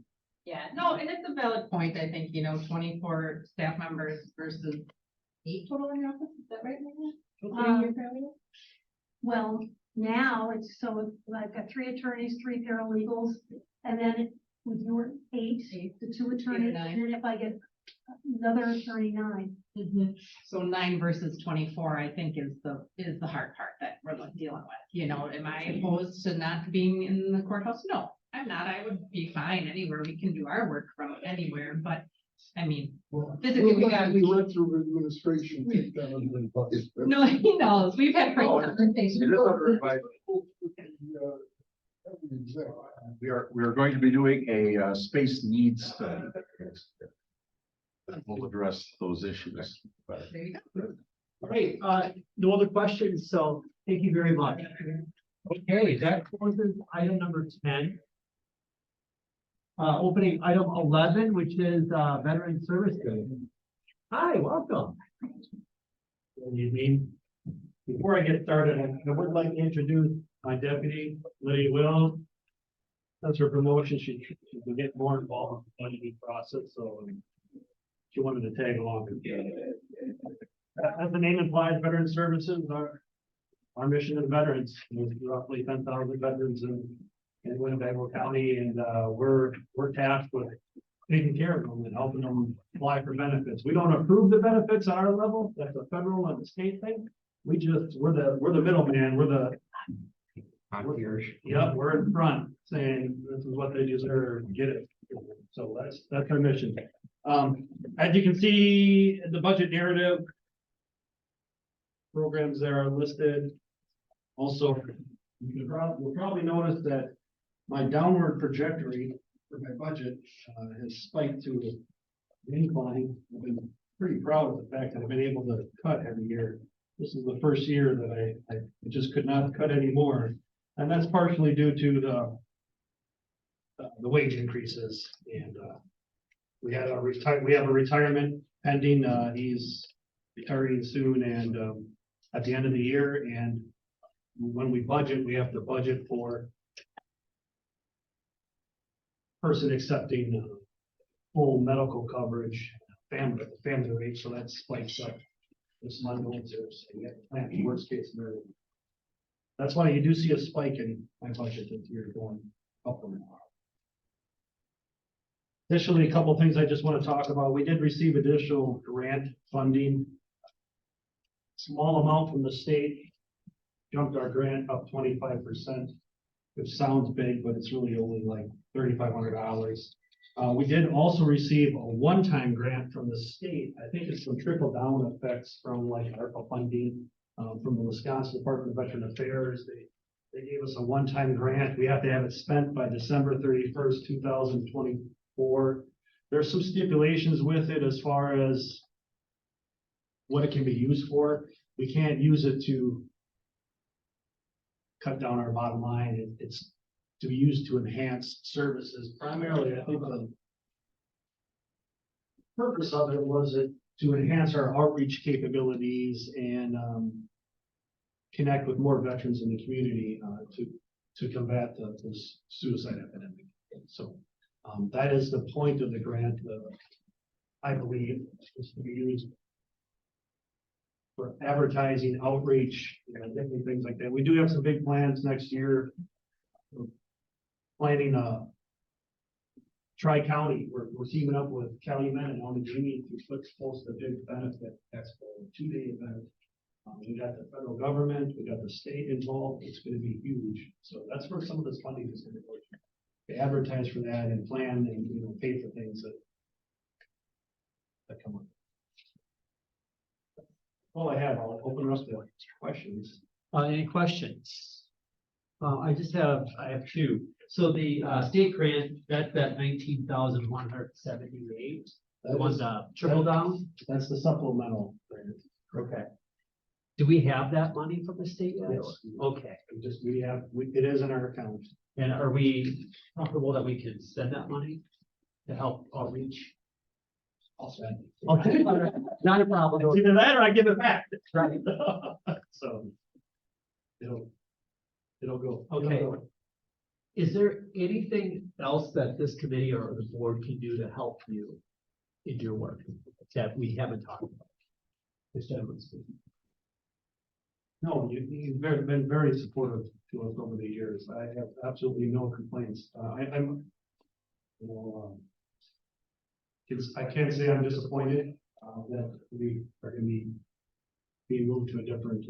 Yeah, no, and it's a valid point, I think, 24 staff members versus 8 total in your office, is that right, Megan? Including your paralegal? Well, now it's like 3 attorneys, 3 paralegals, and then with your 8, the 2 attorneys, 9. and then if I get another attorney, 9. So 9 versus 24, I think is the hard part that we're dealing with, am I opposed to not being in the courthouse? No, I'm not, I would be fine anywhere, we can do our work from anywhere, but, I mean, physically, we got. We went through administration. Take that under advisement. No, he knows, we've had great conversations. It is under advisement. We are going to be doing a space needs study. That will address those issues. There you go. All right, no other questions, so thank you very much. Okay, that closes item number 10. Opening item 11, which is Veteran Service Day. Hi, welcome. Good evening. Before I get started, I would like to introduce my deputy, Lydia Will. That's her promotion. She will get more involved in the budgeting process, so she wanted to tag along. As the name implies, Veteran Services, our mission is veterans. There's roughly 10,000 veterans in Winnebago County, and we're tasked with taking care of them and helping them apply for benefits. We don't approve the benefits at our level. That's a federal and a state thing. We're the middleman. We're in front saying this is what they deserve, get it. So that's our mission. As you can see, the budget narrative programs there are listed. Also, you'll probably notice that my downward trajectory for my budget has spiked to an incline. I've been pretty proud of the fact that I've been able to cut every year. This is the first year that I just could not cut anymore. And that's partially due to the wage increases. And we have a retirement pending. He's retiring soon and at the end of the year. And when we budget, we have to budget for person accepting full medical coverage, family rate, so that spikes up this month. So we have to plan for worst case scenario. That's why you do see a spike in my budget this year going upward. Additionally, a couple of things I just want to talk about. We did receive additional grant funding. Small amount from the state, jumped our grant up 25%. Which sounds big, but it's really only like $3,500. We did also receive a one-time grant from the state. I think it's some trickle-down effects from like ARPA funding from the Wisconsin Department of Veteran Affairs. They gave us a one-time grant. We have to have it spent by December 31st, 2024. There's some stipulations with it as far as what it can be used for. We can't use it to cut down our bottom line. It's to be used to enhance services. Primarily, I think the purpose of it was to enhance our outreach capabilities and connect with more veterans in the community to combat this suicide epidemic. So that is the point of the grant. I believe is to be used for advertising, outreach, different things like that. We do have some big plans next year. We're planning Tri-County. We're teaming up with Calumet and Oneonta to host a big benefit expo, 2-day event. We got the federal government, we got the state involved. It's going to be huge. So that's where some of this funding is going to go. To advertise for that and plan and pay for things that come up. All I have, I'll open it up to questions. Any questions? I have 2. So the state grant, that's that 19,178. That was trickle down. That's the supplemental grant. Okay. Do we have that money from the state yet? Yes. Okay, It is in our account. and are we comfortable that we can spend that money to help outreach? I'll spend. Okay, all right, not a problem. It's either that or I give it back. Right. So. It'll go. Okay. Is there anything else that this committee or the board can do to help you in your work that we haven't talked about? This gentleman's speaking. No, you've been very supportive to us over the years. I have absolutely no complaints. I'm. You know, I can't say I'm disappointed, that we are gonna be being moved to a different,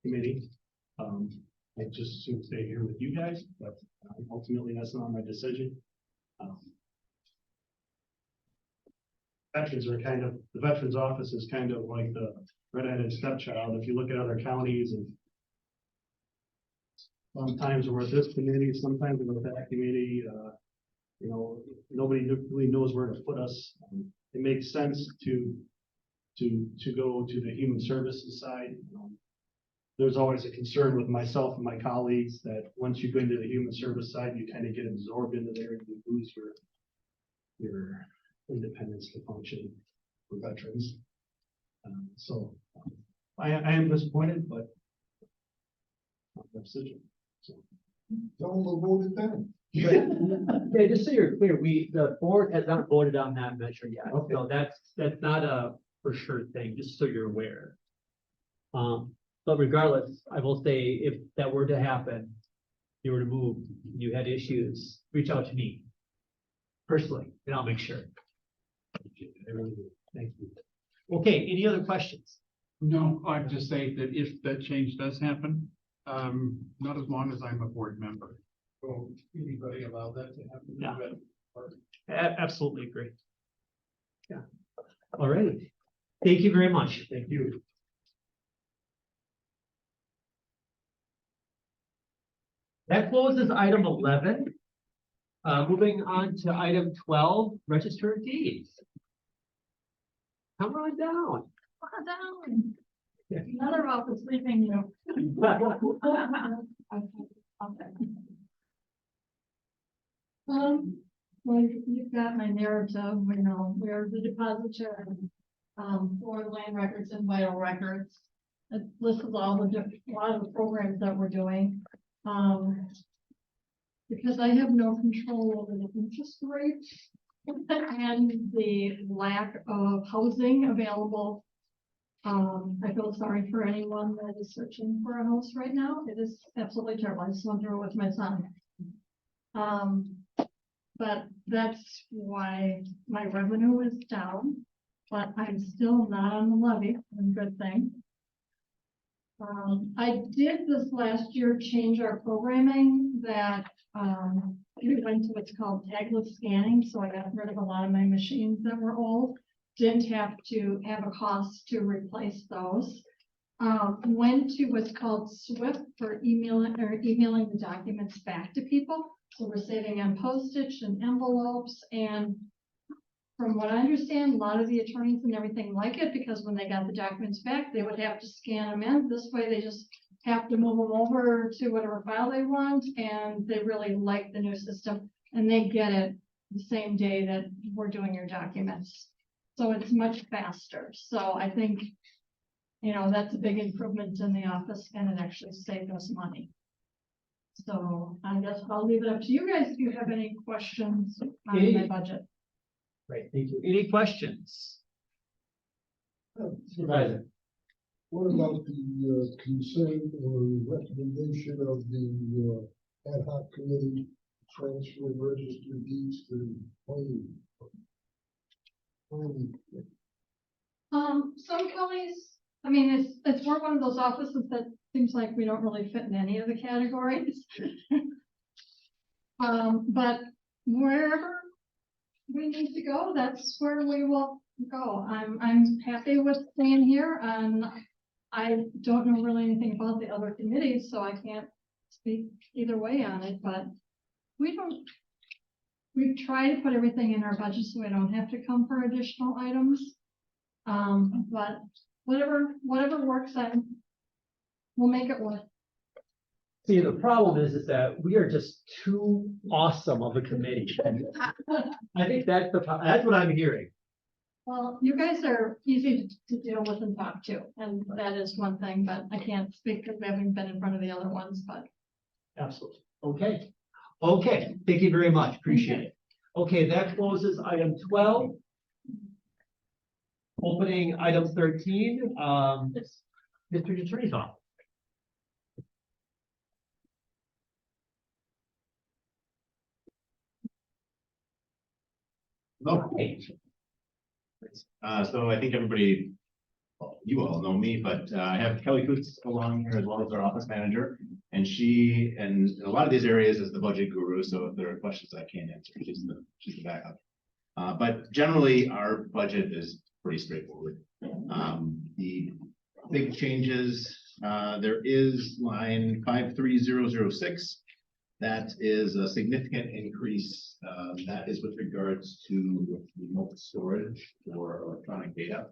committee. I just assume stay here with you guys, but ultimately that's not my decision. Veterans are kind of, the Veterans Office is kind of like the red-headed stepchild. If you look at other counties and sometimes we're at this committee, sometimes we're at that committee, you know, nobody really knows where to put us. It makes sense to go to the human services side. There's always a concern with myself and my colleagues that once you go into the human service side, you kind of get absorbed into there and you lose your independence to function for veterans. So I am disappointed, but my decision. So. Tell them to vote it down. Okay, just so you're clear, the board has not voted on that measure yet, Okay. so that's not a for sure thing, just so you're aware. But regardless, I will say if that were to happen, you were to move, you had issues, reach out to me personally, and I'll make sure. I really do. Thank you. Okay, any other questions? No, I'd just say that if that change does happen, not as long as I'm a board member. Will anybody allow that to happen? Yeah. Absolutely agree. Yeah. All right. Thank you very much. Thank you. That closes item 11. Moving on to item 12, register of deeds. Come on down. Another office leaving you. Well, you've got my narrative, you know, we're the depository, for land records and vital records. It lists all the different, a lot of the programs that we're doing. Because I have no control over the interest rates and the lack of housing available. I feel sorry for anyone that is searching for a house right now. It is absolutely terrible. I just went through it with my son. But that's why my revenue is down, but I'm still not on the levy, a good thing. I did this last year change our programming that, we went to what's called tagless scanning, so I got rid of a lot of my machines that were old. Didn't have to have a cost to replace those. Went to what's called Swift for emailing the documents back to people. So we're saving on postage and envelopes, and from what I understand, a lot of the attorneys and everything like it, because when they got the documents back, they would have to scan them in. This way, they just have to move them over to whatever file they want, and they really like the new system, and they get it the same day that we're doing your documents. So it's much faster. So I think, you know, that's a big improvement in the office, and it actually saved us money. So I guess I'll leave it up to you guys if you have any questions on my budget. Great, thank you. Any questions? Supervisor. What about the consent or recommendation of the ad hoc committee transfer registered deeds to planning? Some counties, I mean, it's more one of those offices that seems like we don't really fit in any of the categories. But wherever we need to go, that's where we will go. I'm happy with staying here, and I don't know really anything about the other committees, so I can't speak either way on it, but we try to put everything in our budget so we don't have to come for additional items. But whatever works, we'll make it work. See, the problem is that we are just too awesome of a committee. I think that's that's what I'm hearing. Well, you guys are easy to deal with and talk to, and that is one thing, but I can't speak because we haven't been in front of the other ones, but. Absolutely. Okay. Okay, thank you very much. Appreciate it. Okay, that closes item 12. Opening item 13, District Attorney's Office. Okay. So I think everybody, well, you all know me, but I have Kelly Coots along here as well as our office manager. And she, and in a lot of these areas is the budget guru. So if there are questions I can't answer, she's the backup. But generally our budget is pretty straightforward. The big changes, there is line 53006. That is a significant increase. That is with regards to remote storage for electronic data.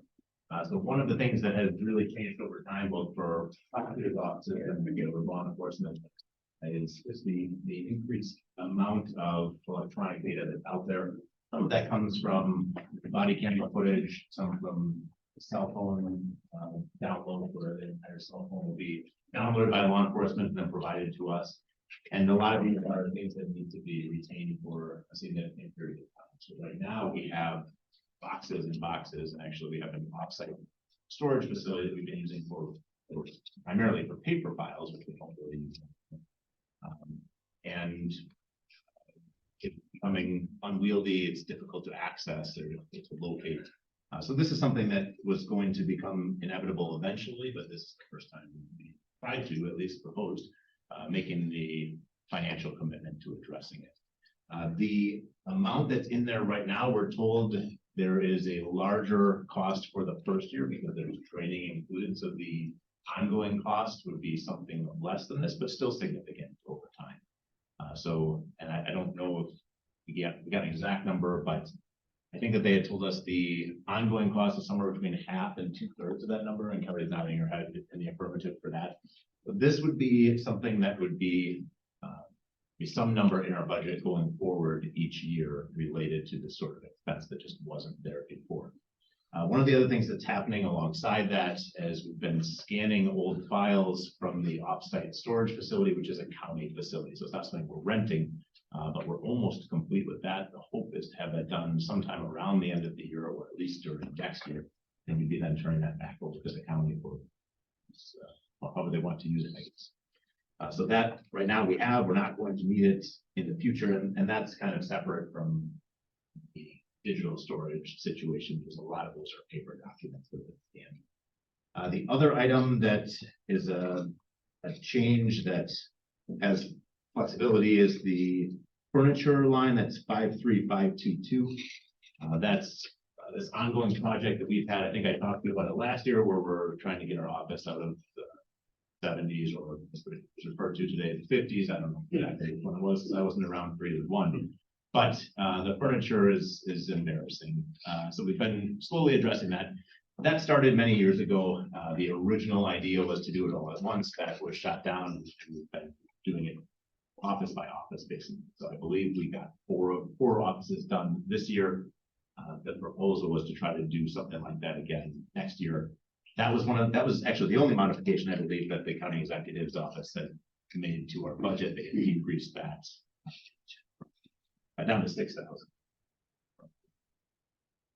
So one of the things that has really changed over time, both for prosecutor's offices and again with law enforcement, is the increased amount of electronic data that's out there. Some of that comes from body camera footage, some from cell phone download, where the entire cell phone will be downloaded by law enforcement and then provided to us. And a lot of these are things that need to be retained for a significant period of time. So right now we have boxes and boxes, and actually we have an offsite storage facility that we've been using for primarily for paper files, which we don't really use. And it's becoming unwieldy, it's difficult to access or difficult to locate. So this is something that was going to become inevitable eventually, but this is the first time we tried to, at least proposed, making the financial commitment to addressing it. The amount that's in there right now, we're told there is a larger cost for the first year because there's training included. So the ongoing cost would be something less than this, but still significant over time. And I don't know if we got an exact number, but I think that they had told us the ongoing cost is somewhere between half and 2/3 of that number, and Kelly's nodding her head in the affirmative for that. But this would be something that would be some number in our budget going forward each year related to this sort of expense that just wasn't there before. One of the other things that's happening alongside that is we've been scanning old files from the offsite storage facility, which is a county facility. So it's not something we're renting, but we're almost complete with that. The hope is to have that done sometime around the end of the year or at least during next year. And we'd be then turning that back over to the county for however they want to use it, I guess. So that right now we're not going to need it in the future. And that's kind of separate from the digital storage situation, because a lot of those are paper documents that are scanned. The other item that is a change that has flexibility is the furniture line. That's 53522. That's this ongoing project that we've had. I think I talked to you about it last year, where we're trying to get our office out of the 70s, or it's referred to today as the 50s. I don't know exactly when it was, because I wasn't around for either one. But the furniture is embarrassing. So we've been slowly addressing that. That started many years ago. The original idea was to do it all at once. That was shot down. We've been doing it office by office, basically. So I believe we got four offices done this year. The proposal was to try to do something like that again next year. That was actually the only modification I believe that the county executive's office had made to our budget. They had decreased that down to 6,000,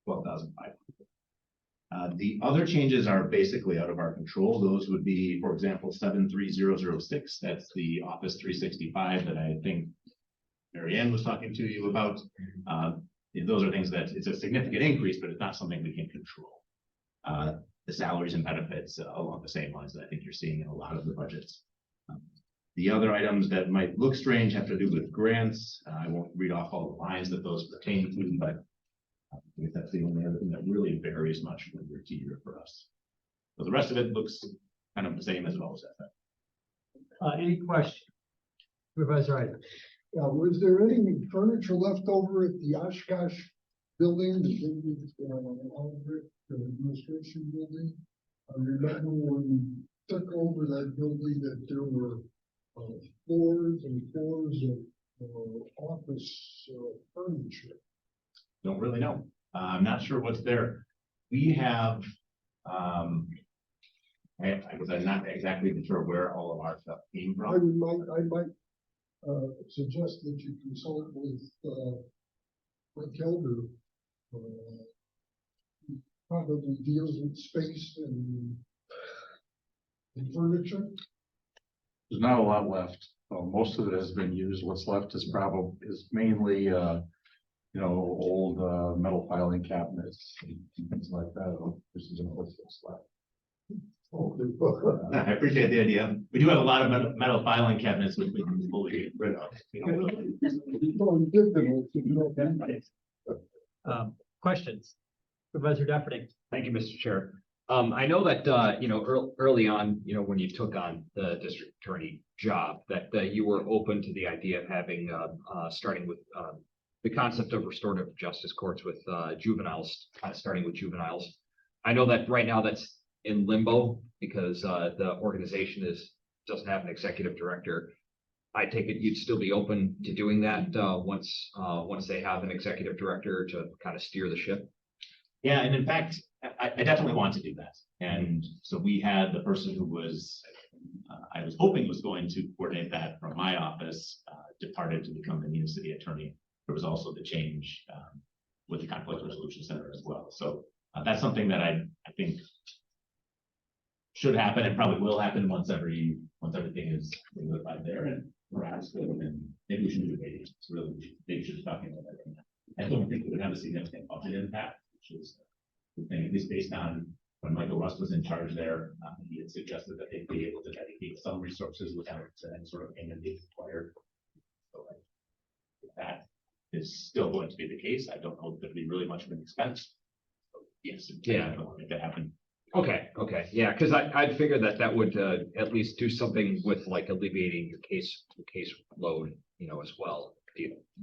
12,500. The other changes are basically out of our control. Those would be, for example, 73006. That's the Office 365 that I think Mary Ann was talking to you about. Those are things that it's a significant increase, but it's not something we can control. The salaries and benefits along the same lines that I think you're seeing in a lot of the budgets. The other items that might look strange have to do with grants. I won't read off all the lines that those pertain to, but I think that's the only other thing that really varies much from year to year for us. So the rest of it looks kind of the same as it always has. Any questions? Supervisor Eidem. Was there any furniture left over at the Oshkosh building, the administration building? I remember when we took over that building that there were floors and floors of office furniture. Don't really know. I'm not sure what's there. We have, I was not exactly sure where all of our stuff came I from. might suggest that you consult with Rick Elder. He probably deals with space and furniture. There's not a lot left. Most of it has been used. What's left is mainly, old, metal filing cabinets and things like that. This is what's left. I appreciate the idea. We do have a lot of metal filing cabinets which we can fully get rid of. Questions? Supervisor Deputy. Thank you, Mr. Chair. I know that, early on, when you took on the district attorney job, that you were open to the idea of having, starting with the concept of restorative justice courts with juveniles, starting with juveniles. I know that right now that's in limbo because the organization doesn't have an executive director. I take it you'd still be open to doing that once they have an executive director to kind of steer the ship. Yeah, and in fact, I definitely want to do that. And so we had the person who was, I was hoping was going to coordinate that from my office, departed to become the new city attorney. There was also the change with the conflict resolution center as well. So that's something that I think should happen and probably will happen once everything is solidified there and perhaps and maybe we should do meetings. It's really they should be talking about that. I don't think it would have a significant budget impact, which is the thing, at least based on when Michael Rust was in charge there, he had suggested that they'd be able to dedicate some resources without any sort of payment being required. So if that is still going to be the case, I don't know if there'd be really much of an expense. So, yes, Yeah. I don't make that happen. Okay, yeah, because I'd figure that would at least do something with like alleviating your case load, as well.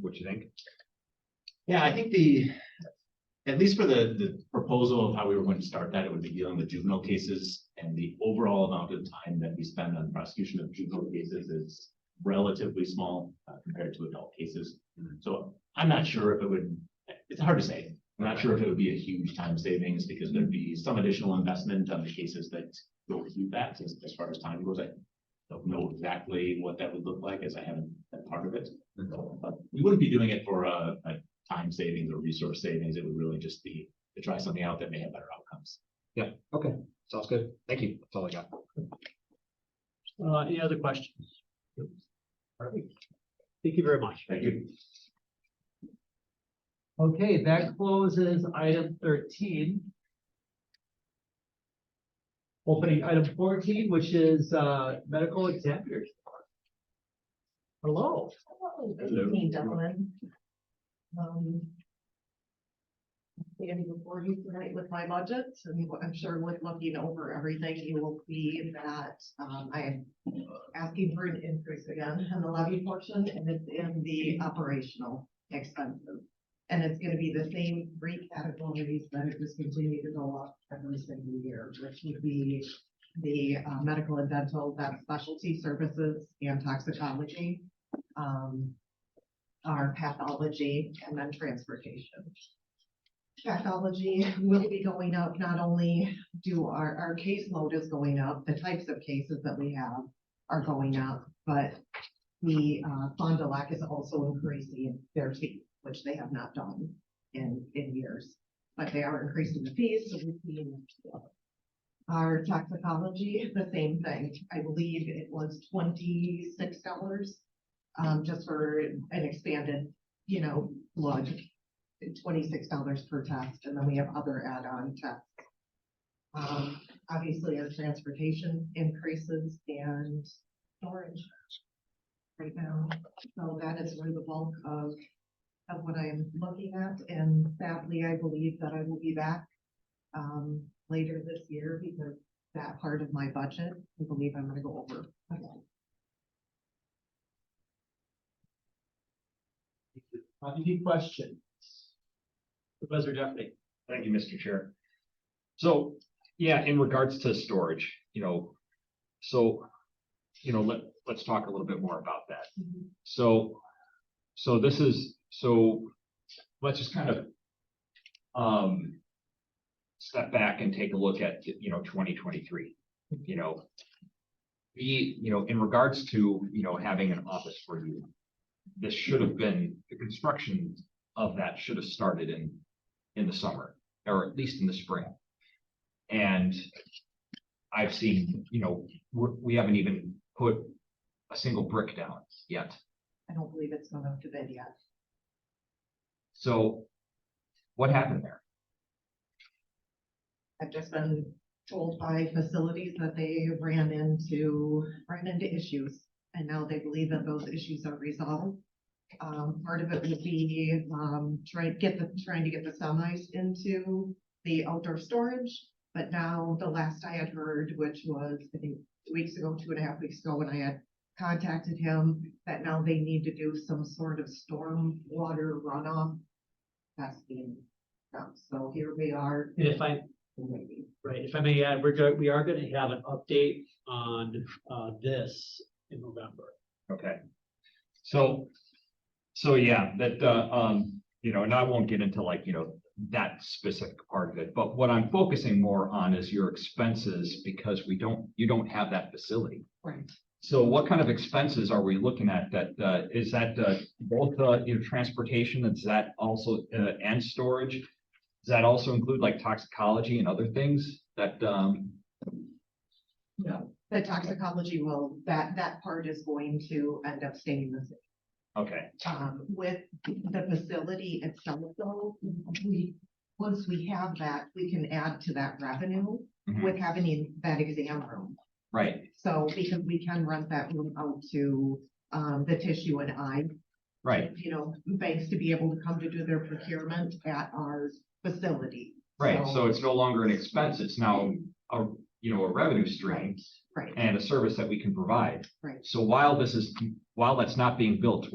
What you think? Yeah, I think at least for the proposal of how we were going to start that, it would be dealing with juvenile cases, and the overall amount of time that we spend on prosecution of juvenile cases is relatively small compared to adult cases. So I'm not sure if it would, it's hard to say. I'm not sure if it would be a huge time savings because there'd be some additional investment on the cases that go through that as far as time goes. I don't know exactly what that would look like as I haven't been part of it. But we wouldn't be doing it for a time savings or resource savings. It would really just be to try something out that may have better outcomes. Yeah, okay, sounds good. Thank you. That's all I got. Any other questions? Perfect. Thank you very much. Thank you. Okay, that closes item 13. Opening item 14, which is medical examiners. Hello. Hello. Evening, gentlemen. Standing before you tonight with my budget, and I'm sure with looking over everything, you will see that I am asking for an increase again in the levy portion, and it's in the operational expenses. And it's gonna be the same three categories that it just continue to go up every single year, which would be the medical and dental, that specialty services and toxicology, our pathology, and then transportation. Pathology will be going up, not only do our caseload is going up, the types of cases that we have are going up, but the Fond du Lac is also increasing their fee, which they have not done in years, but they are increasing the fees, so we've seen our toxicology, the same thing. I believe it was $26, just for an expanded, blood, $26 per test, and then we have other add-on tests. Obviously, as transportation increases and storage right now, so that is where the bulk of what I'm looking at, and sadly, I believe that I will be back later this year because that part of my budget, I believe I'm gonna go over again. Any questions? Professor Jeffrey. Thank you, Mr. Chair. So Yeah, in regards to storage, so, let's talk a little bit more about that. So, let's just kind of, step back and take a look at, 2023, in regards to, having an office for you, this should have been, the construction of that should have started in the summer, or at least in the spring. And I've seen, we haven't even put a single brick down yet. I don't believe it's gone up to bed yet. So what happened there? I've just been told by facilities that they ran into issues, and now they believe that those issues are resolved. Part of it would be, trying to get the semis into the outdoor storage. But now the last I had heard, which was, I think, 2.5 weeks ago, when I had contacted him, that now they need to do some sort of storm water runoff testing. So here we are. And if I may add, we are gonna have an update on, this in November. Okay. So yeah, that, and I won't get into that specific part of it, but what I'm focusing more on is your expenses, because you don't have that facility. Right. So what kind of expenses are we looking at? That, is that, both, transportation, is that also, and storage? Does that also include like toxicology and other things that, The toxicology that part is going to end up staying the same. okay, With the facility itself, though, once we have that, we can add to that revenue Mhm. with having that exam room. right, So, because we can rent that room out to, the tissue and eye, right, banks to be able to come to do their procurement at our facility. right. So it's no longer an expense, it's now a revenue stream Right, and a service that we can provide. right. So while that's not being built,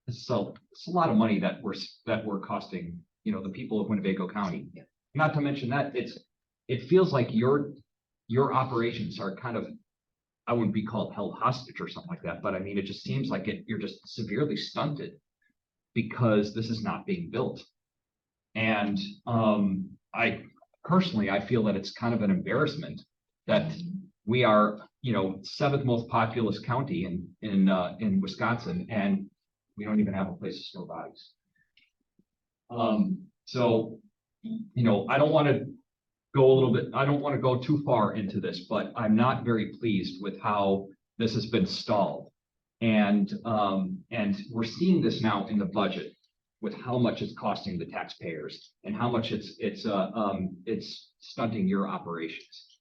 it's a lot of money that we're costing, the people of Winnebago County. Yeah. Not to mention that it feels like your operations are kind of, I wouldn't be called held hostage or something like that, but I mean, it just seems like you're just severely stunted because this is not being built. And, I feel that it's kind of an embarrassment that we are, 7th most populous county in Wisconsin, and we don't even have a place to store bodies. So, I don't want to I don't want to go too far into this, but I'm not very pleased with how this has been stalled. And we're seeing this now in the budget with how much it's costing the taxpayers and how much it's stunting your operations.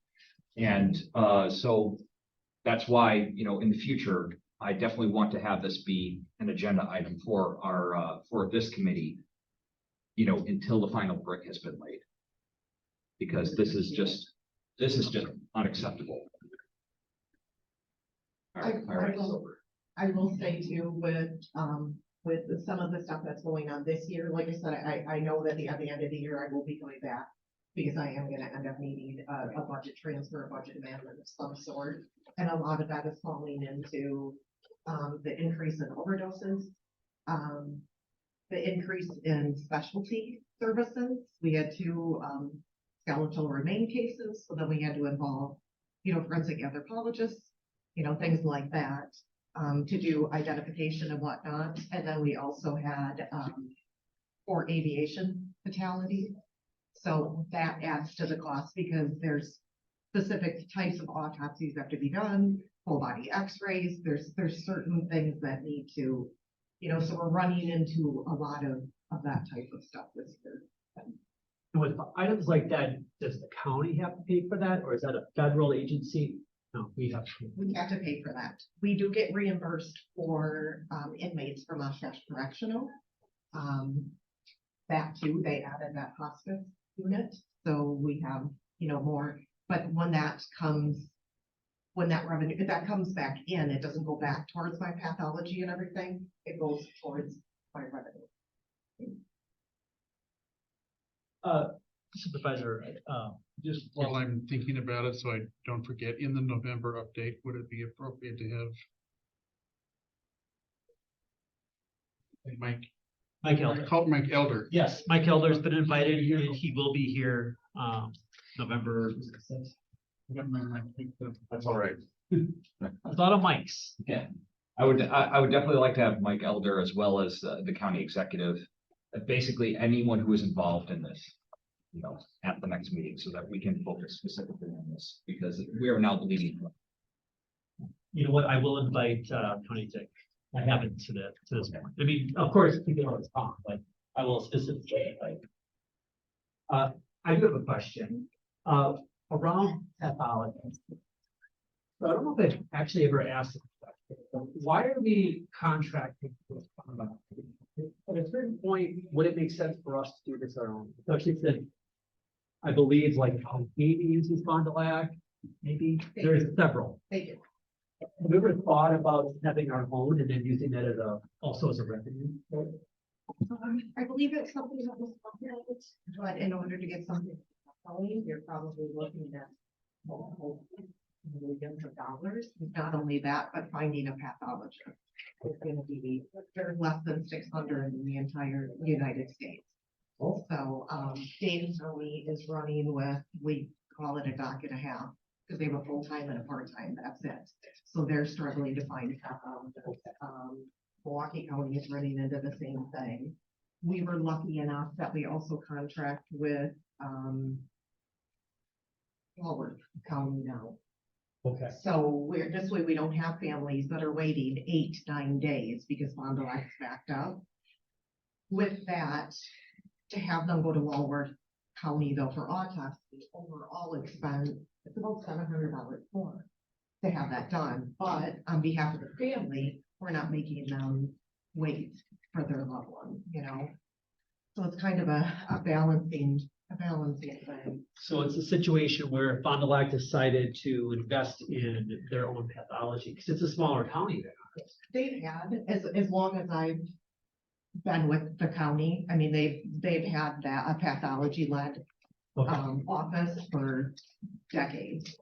And, so that's why, in the future, I definitely want to have this be an agenda item for for this committee, until the final brick has been laid. Because this is just unacceptable. All right. I will say too, with some of the stuff that's going on this year, like I said, I know that at the end of the year, I will be going back, because I am gonna end up needing a budget transfer, a budget amendment of some sort. And a lot of that is falling into, the increase in overdoses, the increase in specialty services. We had 2, skeletal remain cases, so then we had to involve, forensic anthropologists, things like that, to do identification and whatnot. And then we also had, 4 aviation fatalities. So that adds to the cost, because there's specific types of autopsies that have to be done, whole body x-rays, there's certain things that need to, so we're running into a lot of that type of stuff this year. And with items like that, does the county have to pay for that, or is that a federal agency? No, we have to. We have to pay for that. We do get reimbursed for, inmates from Oshkosh Correctional. That too, they added that hospice unit, so we have, more, but when that revenue, if that comes back in, it doesn't go back towards my pathology and everything, it goes towards my revenue. Supervisor, Just while I'm thinking about it, so I don't forget, in the November update, would it be appropriate to have Mike, Mike Elder. Mike Elder? Yes, Mike Elder's been invited and he will be here, November. That's all right. A lot of mics. Yeah, I would definitely like to have Mike Elder as well as the county executive. Basically anyone who is involved in this, you know, at the next meeting so that we can focus specifically on this because we are now bleeding. You know what, I will invite, Tony Dick. I haven't to this point. I mean, of course, people always talk, but I will specifically invite. I do have a question, around pathology. So I don't know if I've actually ever asked this question, but why are we contracting with Fond du Lac? At a certain point, would it make sense for us to do this our own? Especially since I believe like Haiti uses Fond du Lac, maybe there's several. They do. Have we ever thought about having our own and then using that as also as a revenue? I believe it's something that was, but in order to get something, you're probably looking at millions of dollars. Not only that, but finding a pathologist. It's gonna be, there's less than 600 in the entire United States. So, Dave Zoe is running with, we call it a doc and a half, because they were full-time and a part-time, that's it. So they're struggling to find a pathologist. Milwaukee County is running into the same thing. We were lucky enough that we also contract with, Howard County now. Okay. So we're, this way we don't have families that are waiting 8-9 days because Fond du Lac is backed up. With that, to have them go to Walworth County though for autopsy, overall expense, it's about $700 more to have that done. But on behalf of the family, we're not making them wait for their loved one, you know? So it's kind of a balancing thing. So it's a situation where Fond du Lac decided to invest in their own pathology, because it's a smaller county there. They've had, as long as I've been with the county, I mean, they've had that, a pathology led Okay. office for decades.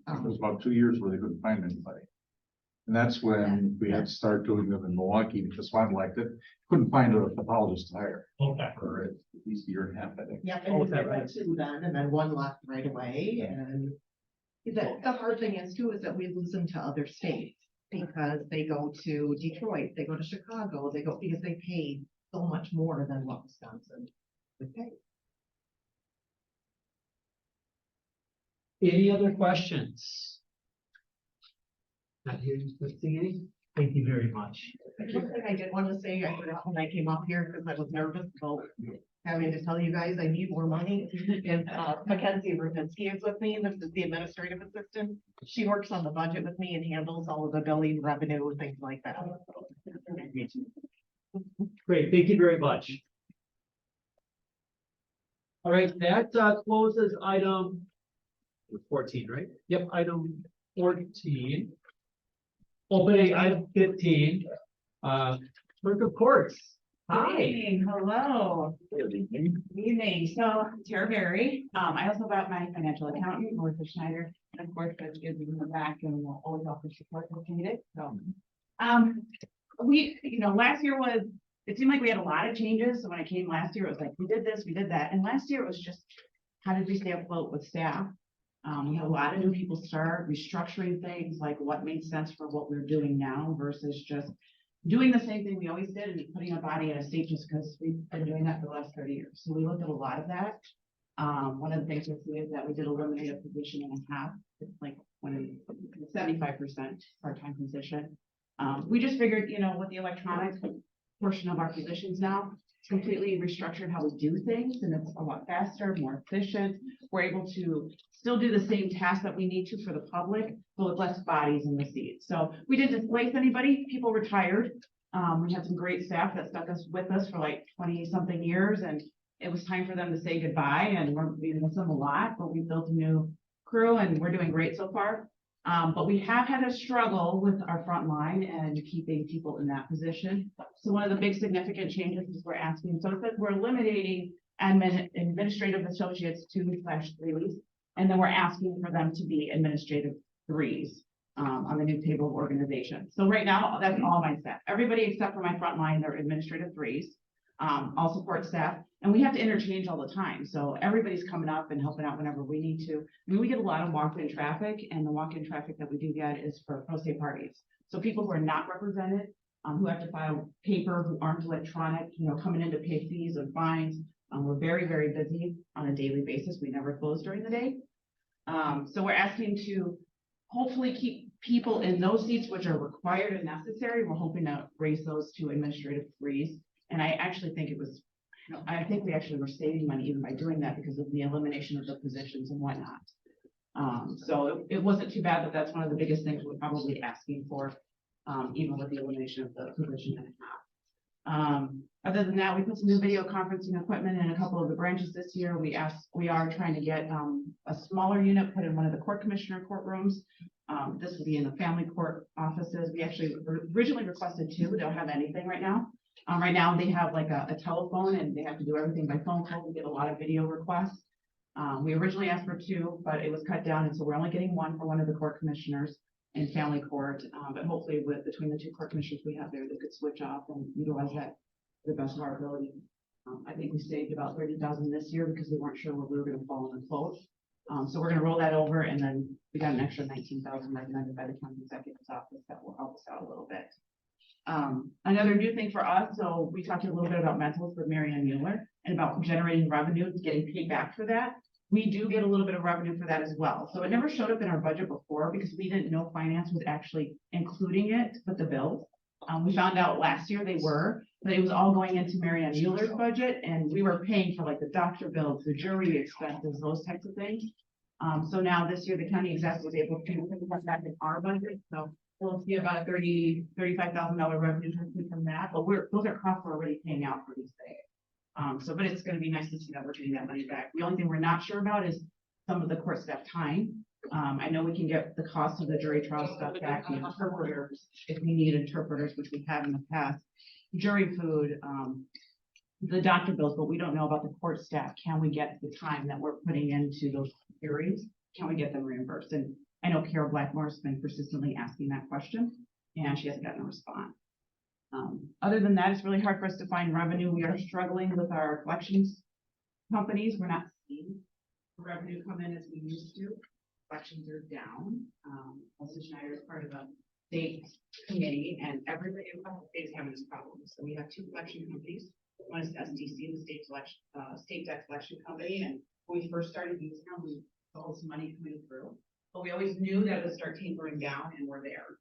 It was about 2 years where they couldn't find anybody. And that's when we had to start doing them in Milwaukee because Fond du Lac couldn't find a pathologist to hire Okay. for at least a year and a half, I think. Yeah, Oh, and is we that had right? 2 then, and then 1 left right away, and the hard thing is too, is that we lose them to other states. Because they go to Detroit, they go to Chicago, because they pay so much more than what Wisconsin would pay. Any other questions? Not hearing, seeing any? Thank you very much. One thing I did want to say, I forgot when I came up here because I was nervous about having to tell you guys I need more money. And Mackenzie Rubinsky is with me, this is the administrative assistant. She works on the budget with me and handles all of the billing, revenue, things like that. Great, thank you very much. All right, that closes item 14, right? Yep, item 14. Opening item 15, clerk of courts. Hi. Hey, hello. Evening. So Tara Berry. I also got my financial accountant, Melissa Schneider, and of course, that gives me the back and will always offer support if needed. So, last year it seemed like we had a lot of changes. So when I came last year, it was like, we did this, we did that. And last year it was just, how did we stay afloat with staff? We had a lot of new people start restructuring things, like what made sense for what we're doing now versus just doing the same thing we always did and putting our body in a state just because we've been doing that for the last 30 years. So we looked at a lot of that. One of the things we see is that we did eliminate a position and a half. It's like 75% part-time position. We just figured, with the electronic portion of our positions now, it's completely restructured how we do things, and it's a lot faster, more efficient. We're able to still do the same tasks that we need to for the public, but with less bodies in the seats. So we didn't displace anybody. People retired. We had some great staff that stuck with us for like 20-something years, and it was time for them to say goodbye, and we miss them a lot, but we built a new crew, and we're doing great so far. But we have had a struggle with our front line and keeping people in that position. So one of the big significant changes is we're asking, so it says we're eliminating administrative associates 2/3s, and then we're asking for them to be administrative 3s on the new table of organization. So right now, that's all my staff. Everybody except for my front line, they're administrative 3s. All support staff, and we have to interchange all the time. So everybody's coming up and helping out whenever we need to. I mean, we get a lot of walk-in traffic, and the walk-in traffic that we do get is for pro se parties. So people who are not represented, who have to file paper, who aren't electronic, coming in to pay fees and fines. We're very, very busy on a daily basis. We never close during the day. So we're asking to hopefully keep people in those seats which are required and necessary. We're hoping to raise those to administrative 3s. And I actually think I think we actually were saving money even by doing that because of the elimination of the positions and whatnot. So it wasn't too bad, but that's one of the biggest things we're probably asking for, even with the elimination of the position and a half. Other than that, we put some new video conferencing equipment in a couple of the branches this year. We are trying to get a smaller unit put in one of the court commissioner courtrooms. This will be in the family court offices. We actually originally requested 2. They don't have anything right now. Right now they have like a telephone and they have to do everything by phone call. We get a lot of video requests. We originally asked for 2, but it was cut down. And so we're only getting 1 for one of the court commissioners in family court. But hopefully between the 2 court commissioners we have there, they could switch off and utilize that to the best of our ability. I think we saved about $30,000 this year because we weren't sure where we were going to fall in the close. So we're going to roll that over, and then we got an extra $19,000 recommended by the county executive's office that will help us out a little bit. Another new thing for us, so we talked a little bit about rentals with Mary Ann Mueller and about generating revenue and getting paid back for that. We do get a little bit of revenue for that as well. So it never showed up in our budget before because we didn't know finance was actually including it with the bills. We found out last year they were, but it was all going into Mary Ann Mueller's budget, and we were paying for like the doctor bills, the jury expenses, those types of things. So now this year the county executive was able to put that back in our budget. So we'll see about a $35,000 revenue from that, but those are costs we're already paying out for these things. But it's going to be nice to see that we're getting that money back. The only thing we're not sure about is some of the court staff time. I know we can get the cost of the jury trial stuff back, the interpreters, if we need interpreters, which we have in the past, jury food, the doctor bills, but we don't know about the court staff. Can we get the time that we're putting into those hearings? Can we get them reimbursed? And I know Carol Blackmore has been persistently asking that question, and she hasn't gotten a response. Other than that, it's really hard for us to find revenue. We are struggling with our collections companies. We're not seeing revenue come in as we used to. Collections are down. Elsa Schneider is part of the state committee, and everybody across the state is having this problem. So we have 2 collection companies. One is SDC, the state debt collection company, and when we first started using them, we saw some money coming through. But we always knew that it would start tapering down, and we're there.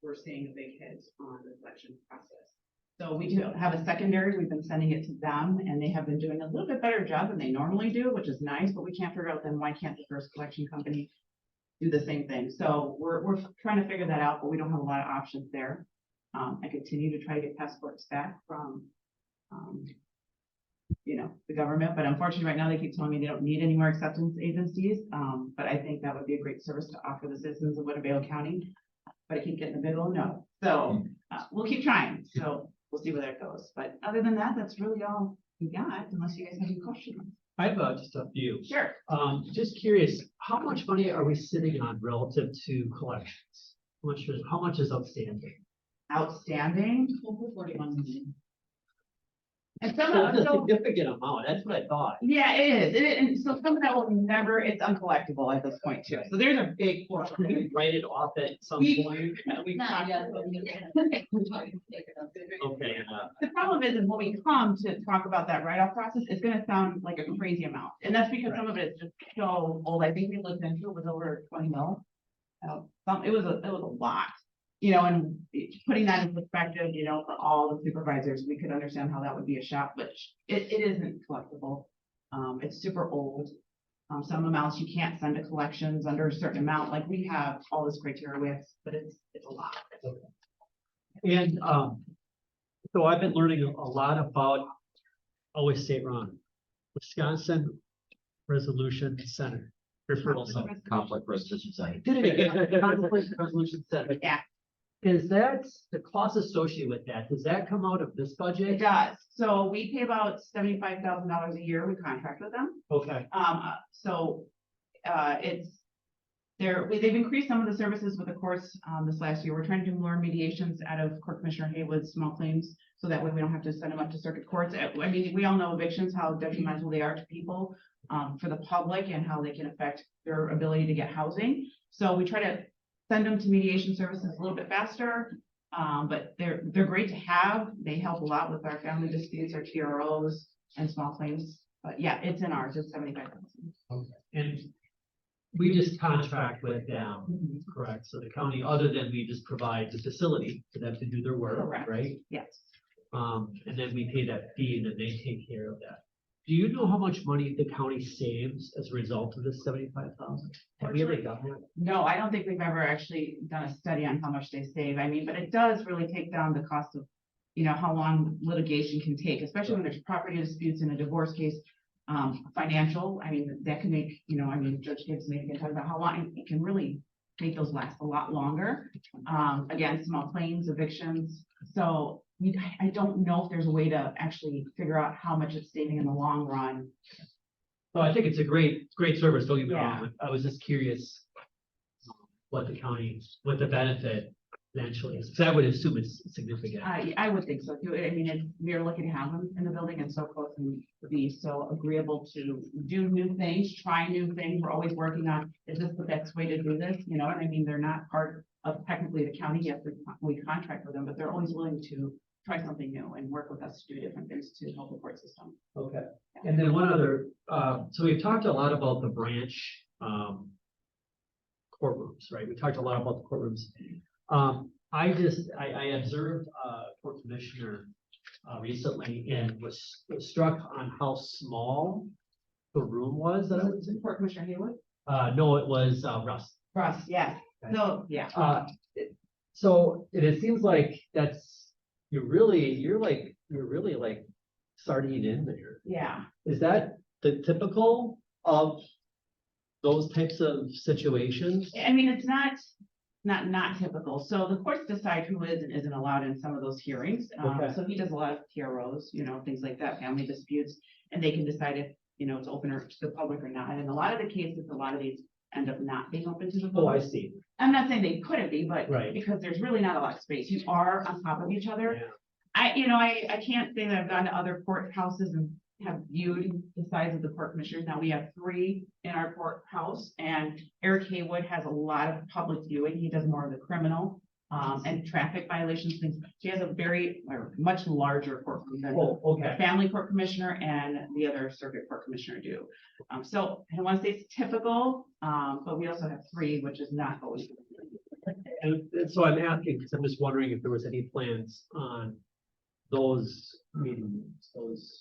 We're seeing a big hit on the collection process. So we do have a secondary. We've been sending it to them, and they have been doing a little bit better job than they normally do, which is nice, but we can't figure out then why can't the first collection company do the same thing? So we're trying to figure that out, but we don't have a lot of options there. I continue to try to get passports back from, the government, but unfortunately right now they keep telling me they don't need any more acceptance agencies. But I think that would be a great service to offer the citizens of Winnebago County, but I keep getting a big old no. So we'll keep trying. So we'll see where that goes. But other than that, that's really all we got, unless you guys have any questions. I have just a few. Sure. Just curious, how much money are we sitting on relative to collections? How much is outstanding? Outstanding, 41 million. And some So of that's a so, significant amount. That's what I thought. yeah, it is. And so some of that will never, it's uncollectible at this point too. So there's a big portion. Can we write it off at some We- point? We've talked about it. Okay. The problem is when we come to talk about that write-off process, it's gonna sound like a crazy amount. And that's because some of it is just so old. I think we looked into it was over 20 mil. It was a lot, and putting that in perspective, for all the supervisors, we could understand how that would be a shock, but it isn't collectible. It's super old. Some amounts you can't send to collections under a certain amount, like we have all this criteria with, but it's a lot. And so I've been learning a lot about, always say it wrong, Wisconsin Resolution Center. referral center. Conflict resolution site. Conflict resolution center. Yeah. Is that, the cost associated with that, does that come out of this It budget? does. So we pay about $75,000 a year. We contract with them. Okay, It's, they've increased some of the services with the courts, this last year. We're trying to do more mediations out of Court Commissioner Haywood's small claims. So that way we don't have to send them up to circuit courts. I mean, we all know evictions, how detrimental they are to people, for the public and how they can affect their ability to get housing. So we try to send them to mediation services a little bit faster. But they're great to have. They help a lot with our family disputes, our TROs and small claims. But yeah, it's in ours. It's 75,000. and we just contract with them, correct? So the county, other than we just provide the facility for them to do their work, Correct. right? Yes. And then we pay that fee and then they take care of that. Do you know how much money the county saves as a result of this 75,000? Have we ever done that? No, I don't think we've ever actually done a study on how much they save. I mean, but it does really take down the cost of, how long litigation can take, especially when there's property disputes in a divorce case. Financial, I mean, that can make, Judge Gibbs maybe can talk about how long it can really make those last a lot longer. Again, small claims, evictions. So I don't know if there's a way to actually figure out how much it's saving in the long run. Well, I think it's a great service, don't get me Yeah. wrong. I was just curious what the benefit eventually is, because I would assume it's significant. I would think so too. I mean, we are lucky to have them in the building and so close and be so agreeable to do new things, try new things. We're always working on, is this the best way to do this? And I mean, they're not part of technically the county yet, we contract with them, but they're always willing to try something new and work with us to do different things to help the court system. Okay, and then one other, so we've talked a lot about the branch courtrooms, right? We talked a lot about the courtrooms. I observed court commissioner recently and was struck on how small the room was that I was in. Court Commissioner Haywood? No, it was Russ. Russ, yes. Okay. So, yeah. So it seems like you're really like starting in there. Yeah. Is that the typical of those types of situations? I mean, it's not typical. So the courts decide who is and isn't allowed in some of those hearings. Okay. So he does a lot of TROs, things like that, family disputes, and they can decide if, it's open to the public or not. And in a lot of the cases, a lot of these end up not being open to the Oh, I public. see. I'm not saying they couldn't be, but Right. because there's really not a lot of space. You are on top of each other. Yeah. I can't say that I've gone to other courthouses and have viewed the size of the court commissioners. Now we have 3 in our courthouse, and Eric Haywood has a lot of public viewing. He does more of the criminal and traffic violations things. He has a much larger courtroom than Oh, the okay. family court commissioner and the other circuit court commissioner do. So I don't want to say it's typical, but we also have 3, which is not always. And so I'm asking, because I'm just wondering if there was any plans on those meetings,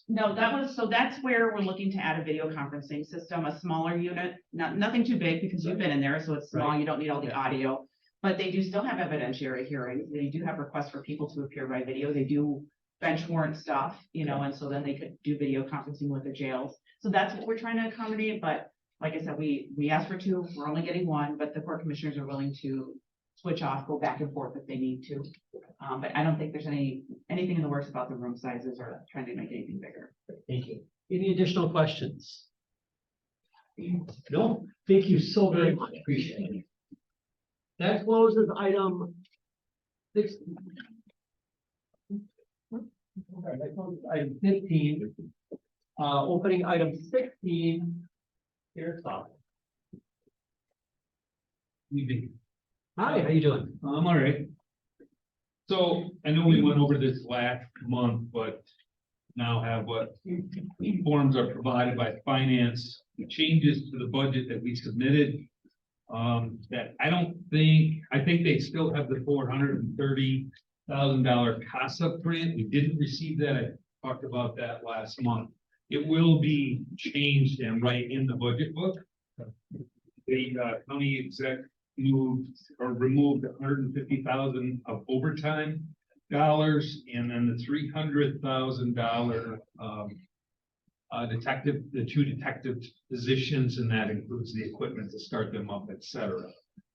No, that's where we're looking to add a video conferencing system, a smaller unit, nothing too big because you've been in there, so it's small, Right. you don't need all the Yeah. audio. But they do still have evidentiary hearings. They do have requests for people to appear by video. They do bench warrant stuff, and so then they could do video conferencing with the jails. So that's what we're trying to accommodate, but like I said, we asked for 2, we're only getting 1, but the court commissioners are willing to switch off, go back and forth if they need to. But I don't think there's anything in the works about the room sizes or trying to make anything bigger. Thank you. Any additional questions? No, thank you so very much. Appreciate it. That closes item 6. Okay, that closes item 15. Opening item 16. Here's Bob. Evening. Hi, how you doing? I'm all right. So I know we went over this last month, but now have what forms are provided by finance, changes to the budget that we submitted. That I think they still have the $430,000 CASA grant. We didn't receive that. I talked about that last month. It will be changed and right in the budget book. The county exec removed $150,000 of overtime dollars, and then the $300,000 the 2 detective positions, and that includes the equipment to start them up, et cetera.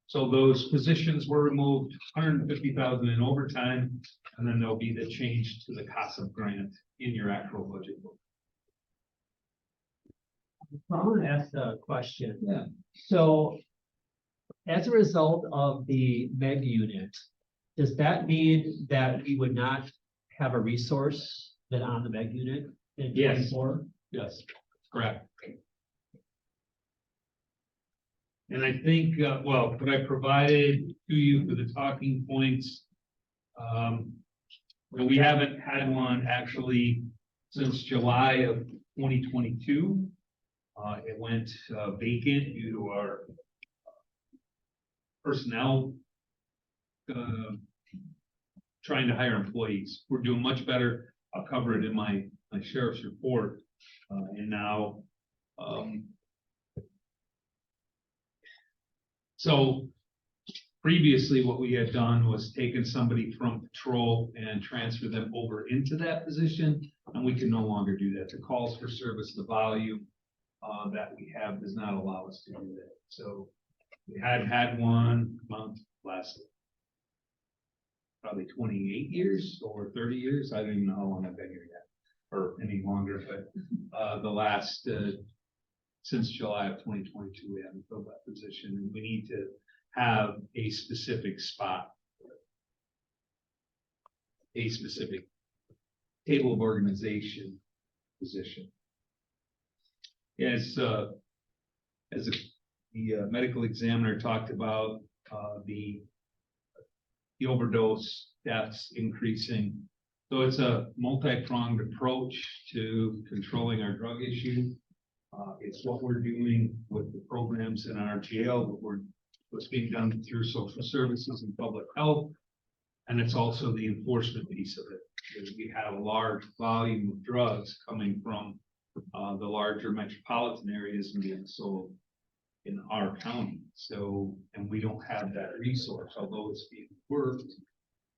So those positions were removed, $150,000 in overtime, and then there'll be the change to the CASA grant in your actual budget book. So I want to ask a question. Yeah. So as a result of the MEG unit, does that mean that we would not have a resource that on the MEG unit in Yes. 24? Yes, correct. And I think, well, what I provided to you for the talking points, well, we haven't had one actually since July of 2022. It went vacant due to our personnel trying to hire employees. We're doing much better. I'll cover it in my sheriff's report. And now, so previously what we had done was taken somebody from patrol and transfer them over into that position, and we can no longer do that. The calls for service, the volume that we have does not allow us to do that. So we had one month last probably 28 years or 30 years. I don't even know how long I've been here yet, or any longer, but the last since July of 2022, we haven't filled that position, and we need to have a specific spot, a specific table of organization position. As the medical examiner talked about, the overdose deaths increasing. So it's a multi-pronged approach to controlling our drug issue. It's what we're doing with the programs in our jail, what's being done through social services and public health. And it's also the enforcement piece of it, because we have a large volume of drugs coming from the larger metropolitan areas and being sold in our county. So, and we don't have that resource, although it's being worked,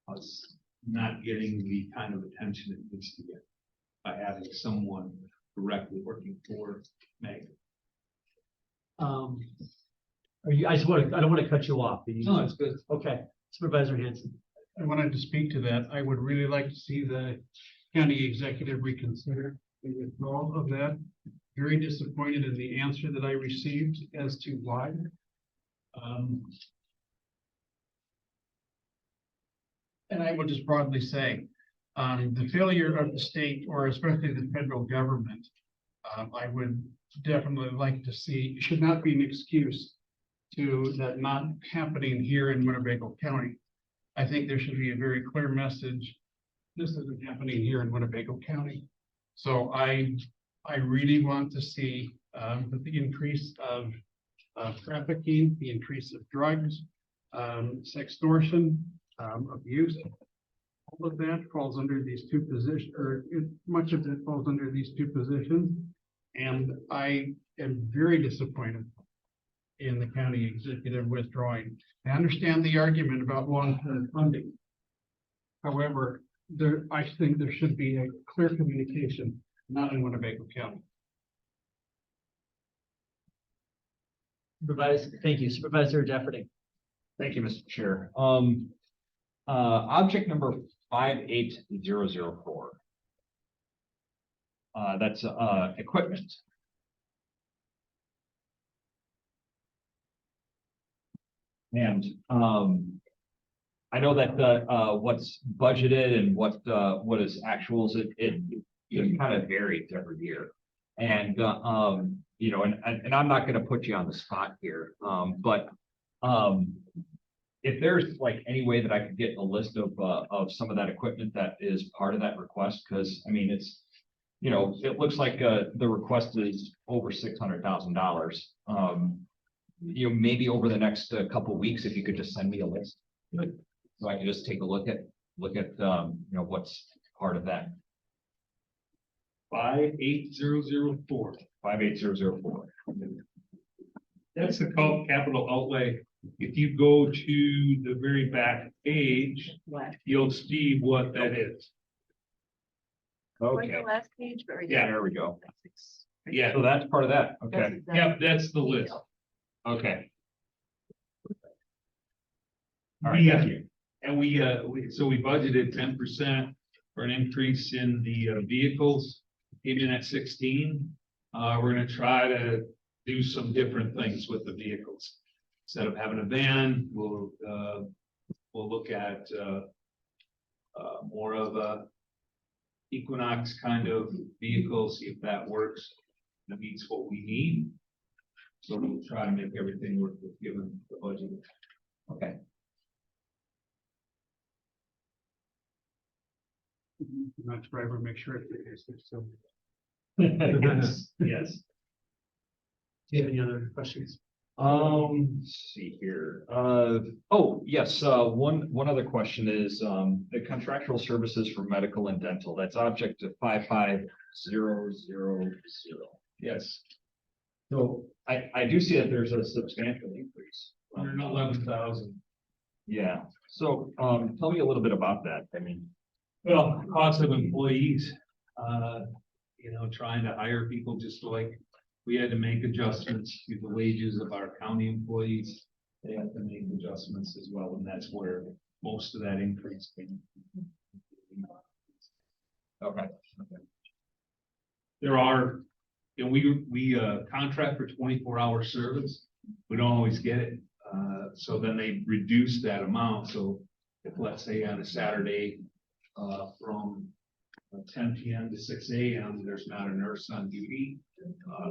us not getting the kind of attention it needs to get by having someone directly working for Meg. Are you, I don't want to cut you off. No, it's good. Okay, Supervisor Hanson. I wanted to speak to that. I would really like to see the county executive reconsider the withdrawal of that. Very disappointed in the answer that I received as to why. And I will just broadly say, the failure of the state, or especially the federal government, I would definitely like to see, should not be an excuse to that not happening here in Winnebago County. I think there should be a very clear message. This isn't happening here in Winnebago County. So I really want to see that the increase of trafficking, the increase of drugs, sextortion, abuse, all of that falls under these two positions, or much of it falls under these two positions. And I am very disappointed in the county executive withdrawing. I understand the argument about long-term funding. However, I think there should be a clear communication, not in Winnebago County. Thank you, Supervisor Jeffery. Thank you, Mr. Chair. Object number 58004. That's equipment. And I know that what's budgeted and what is actuals, it kind of varies every year. And you know, and I'm not going to put you on the spot here, but if there's like any way that I could get a list of some of that equipment that is part of that request, because I mean, it's, you know, it looks like the request is over $600,000. You know, maybe over the next couple of weeks, if you could just send me a list, so I can just take a look at you know, what's part of that. 58004. 58004. That's the capital outlay. If you go to the very back page, you'll see what that is. Okay, last page, but. Yeah. there we go. Yeah, So that's part of that. Okay, yeah, that's the list. okay. All right, thank you. And we budgeted 10% for an increase in the vehicles, came in at 16. We're gonna try to do some different things with the vehicles. Instead of having a van, we'll look at more of a Equinox kind of vehicle, see if that works. That meets what we need. So we'll try to make everything work with given the budget. Okay. Not driver, make sure it's so. Yes, yes. Do you have any other questions? Let's see here. Oh, yes, one other question is, the contractual services for medical and dental, that's object to 55000. Yes. So I do see that there's a substantial increase. 111,000. Yeah, so, tell me a little bit about that. I mean, Well, cost of employees, trying to hire people just like we had to make adjustments to the wages of our county employees. They have to make adjustments as well, and that's where most of that increase came. okay, There are, we contract for 24-hour service. We don't always get it. So then they reduce that amount. So if, let's say on a Saturday, from 10 p.m. to 6 a.m., there's not a nurse on duty,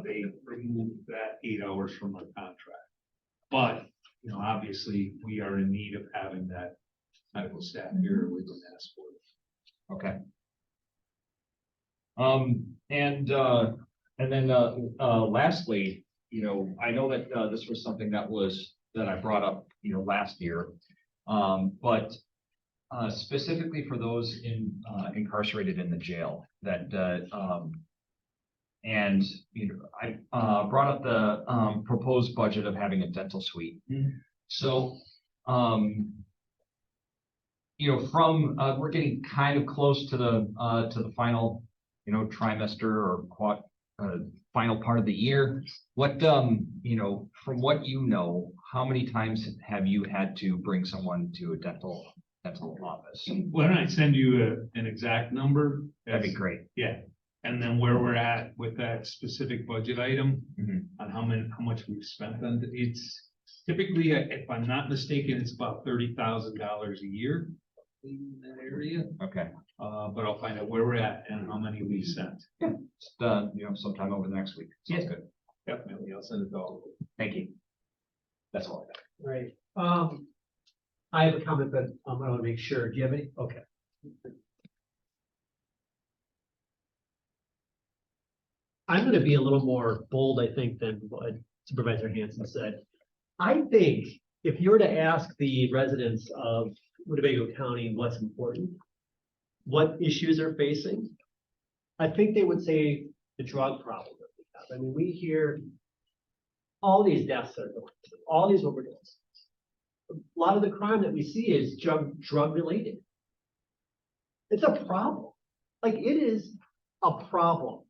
they remove that 8 hours from our contract. But, obviously we are in need of having that medical staff here. We've been asked for it. okay. And then lastly, I know that this was something that I brought up, last year. But specifically for those incarcerated in the jail that, and, I brought up the proposed budget of having a dental suite. So, we're getting kind of close to the final, trimester or final part of the year. What, from what how many times have you had to bring someone to a dental office? Why don't I send you an exact number? That'd be great. Yeah, and then where we're at with that specific budget item Mhm. on how much we've spent on it's typically, if I'm not mistaken, it's about $30,000 a year in that area. Okay. But I'll find out where we're at and how many we sent. Just, sometime over the next week. Sounds good. Definitely, I'll send it all. Thank you. That's all I got. Right. I have a comment, but I want to make sure. Do you have any? Okay. I'm going to be a little more bold, I think, than what Supervisor Hanson said. I think if you were to ask the residents of Winnebago County what's important, what issues they're facing, I think they would say the drug problem that we have. I mean, we hear all these deaths that are going through, all these overdoses. A lot of the crime that we see is drug related. It's a problem. Like, it is a problem.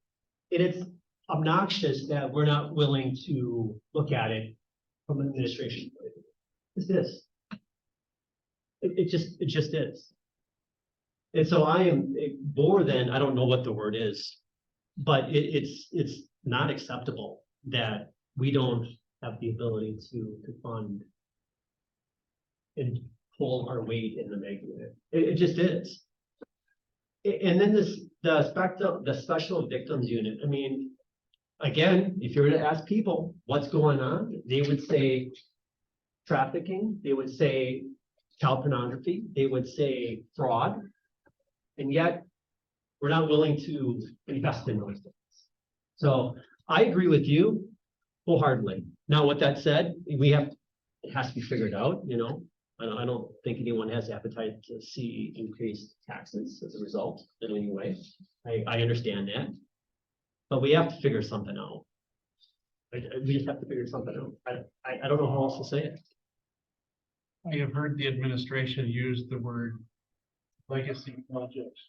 And it's obnoxious that we're not willing to look at it from an administration point of view. It's this. It just is. And so I am more than, I don't know what the word is, but it's not acceptable that we don't have the ability to fund and pull our weight in the making of it. It just is. And then the special victims unit, I mean, again, if you were to ask people what's going on, they would say trafficking, they would say child pornography, they would say fraud. And yet we're not willing to invest in those things. So I agree with you wholeheartedly. Now, with that said, it has to be figured out, I don't think anyone has appetite to see increased taxes as a result in any way. I understand that. But we have to figure something out. We just have to figure something out. I don't know how else to say it. I have heard the administration use the word legacy projects,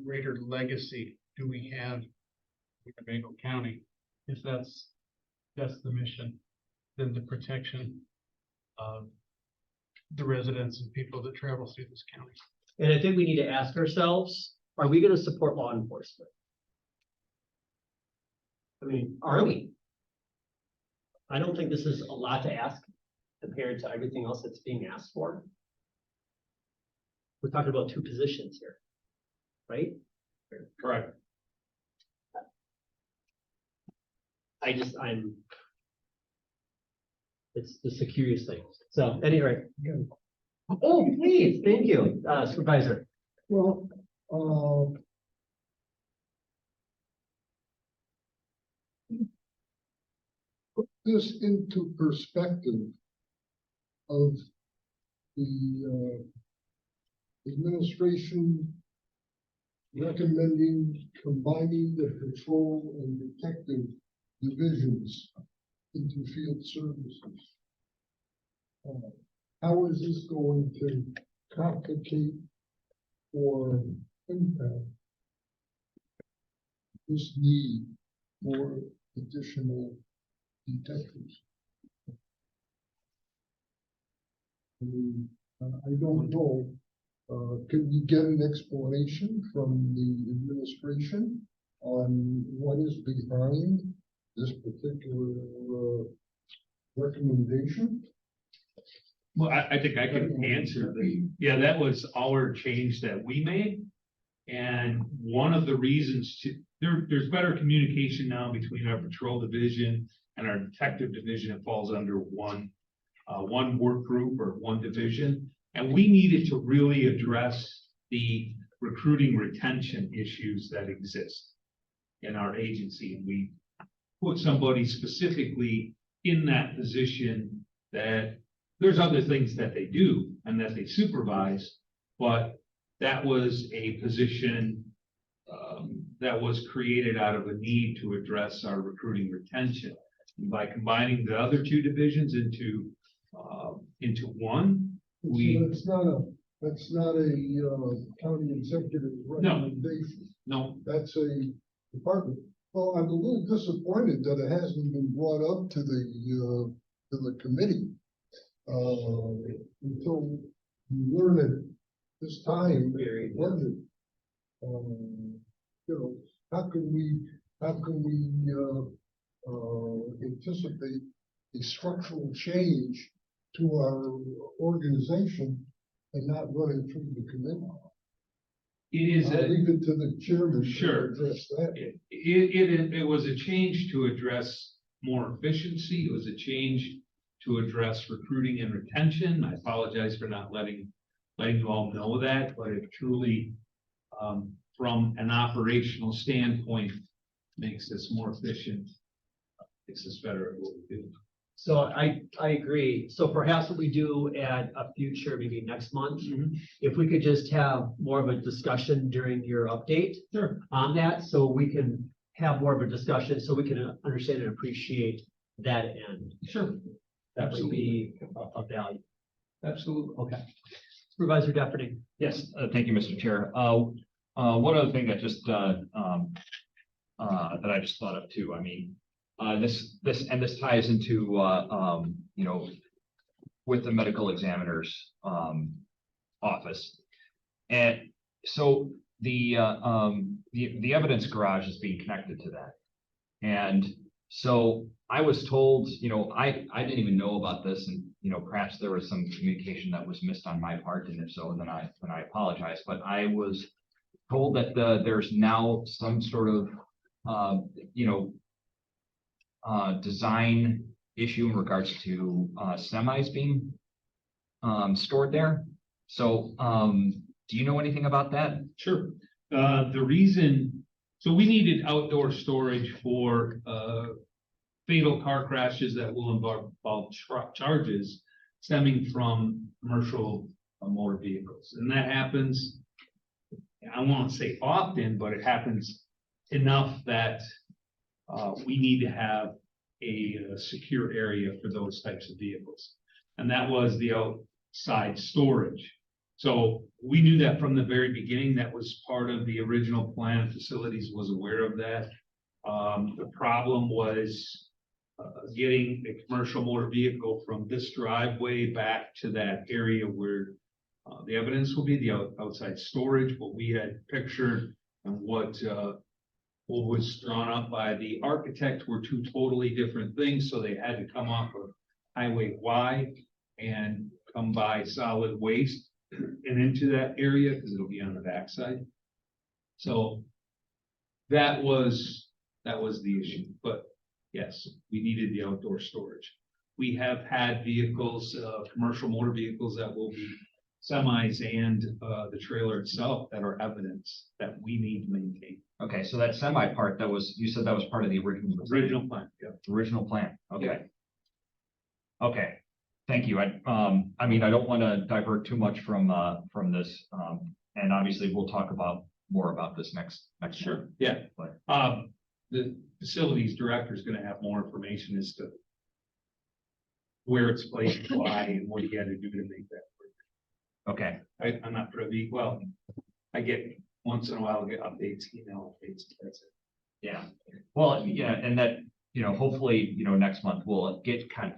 greater legacy. do we have Winnebago County? If that's the mission, then the protection of the residents and people that travel through this county. And I think we need to ask ourselves, are we gonna support law enforcement? I mean, are we? I don't think this is a lot to ask compared to everything else that's being asked for. We're talking about two positions here, right? Correct. It's just a curious thing. So anyway. Oh, please, thank you, Supervisor. Well, put this into perspective of the administration recommending combining the patrol and detective divisions into field services. How is this going to complicate or impact this need for additional detectives? I mean, I don't know. Can we get an explanation from the administration on what is behind this particular recommendation? Well, I think I can answer. Yeah, that was our change that we made. And one of the reasons there's better communication now between our patrol division and our detective division. It falls under one work group or one division. And we needed to really address the recruiting retention issues that exist in our agency. And we put somebody specifically in that position that there's other things that they do and that they supervise, but that was a position that was created out of a need to address our recruiting retention. And by combining the other two divisions into one, So that's not a county executive's recommendation. No, That's a department. Well, I'm a little disappointed that it hasn't been brought up to the committee. Until you learn it this time, budget. You know, how can we anticipate a structural change to our organization and not running through the committee? I'll leave it to the chairman to address that. It was a change to address more efficiency. It was a change to address recruiting and retention. I apologize for not letting you all know that, but it truly, from an operational standpoint, makes us more efficient. Makes us better at what we do. So I agree. So perhaps what we do at a future, maybe next month, if we could just have more of a discussion during your update on that, so we can have more of a discussion, so we can understand and appreciate that end. Sure. That would be a value. Absolutely. Okay. Supervisor Deputy. Yes, thank you, Mr. Chair. One other thing that just that I just thought of too. I mean, this ties into you know, with the medical examiner's office, and so the evidence garage is being connected to that, and so I was told, you know, I didn't even know about this, and you know, perhaps there was some communication that was missed on my part, and if so, then I apologize. But I was told that there's now some sort of you know, design issue in regards to semis being stored there. So do you know anything about that? Sure. The reason, so we needed outdoor storage for fatal car crashes that will involve charges stemming from commercial motor vehicles. And that happens, I won't say often, but it happens enough that we need to have a secure area for those types of vehicles. And that was the outside storage. So we knew that from the very beginning. That was part of the original plan. Facilities was aware of that. The problem was getting a commercial motor vehicle from this driveway back to that area where the evidence will be, the outside storage, what we had pictured and what was drawn up by the architect were two totally different things. So they had to come off of Highway Y and come by solid waste and into that area because it'll be on the backside. So that was the issue, but yes, we needed the outdoor storage. We have had vehicles, commercial motor vehicles that will be semis and the trailer itself that are evidence that we need to maintain. Okay, so that semi part, you said that was part of the Original plan, yeah. original plan, okay. Okay, thank you. I mean, I don't want to divert too much from this. And obviously we'll talk more about this next. Sure, yeah. But The facilities director is gonna have more information as to where it's placed, why, and what he had to do to make that work. okay, I'm not privy, well, I get, once in a while, I get updates, email updates, that's it. yeah. Well, yeah, and that, hopefully, next month we'll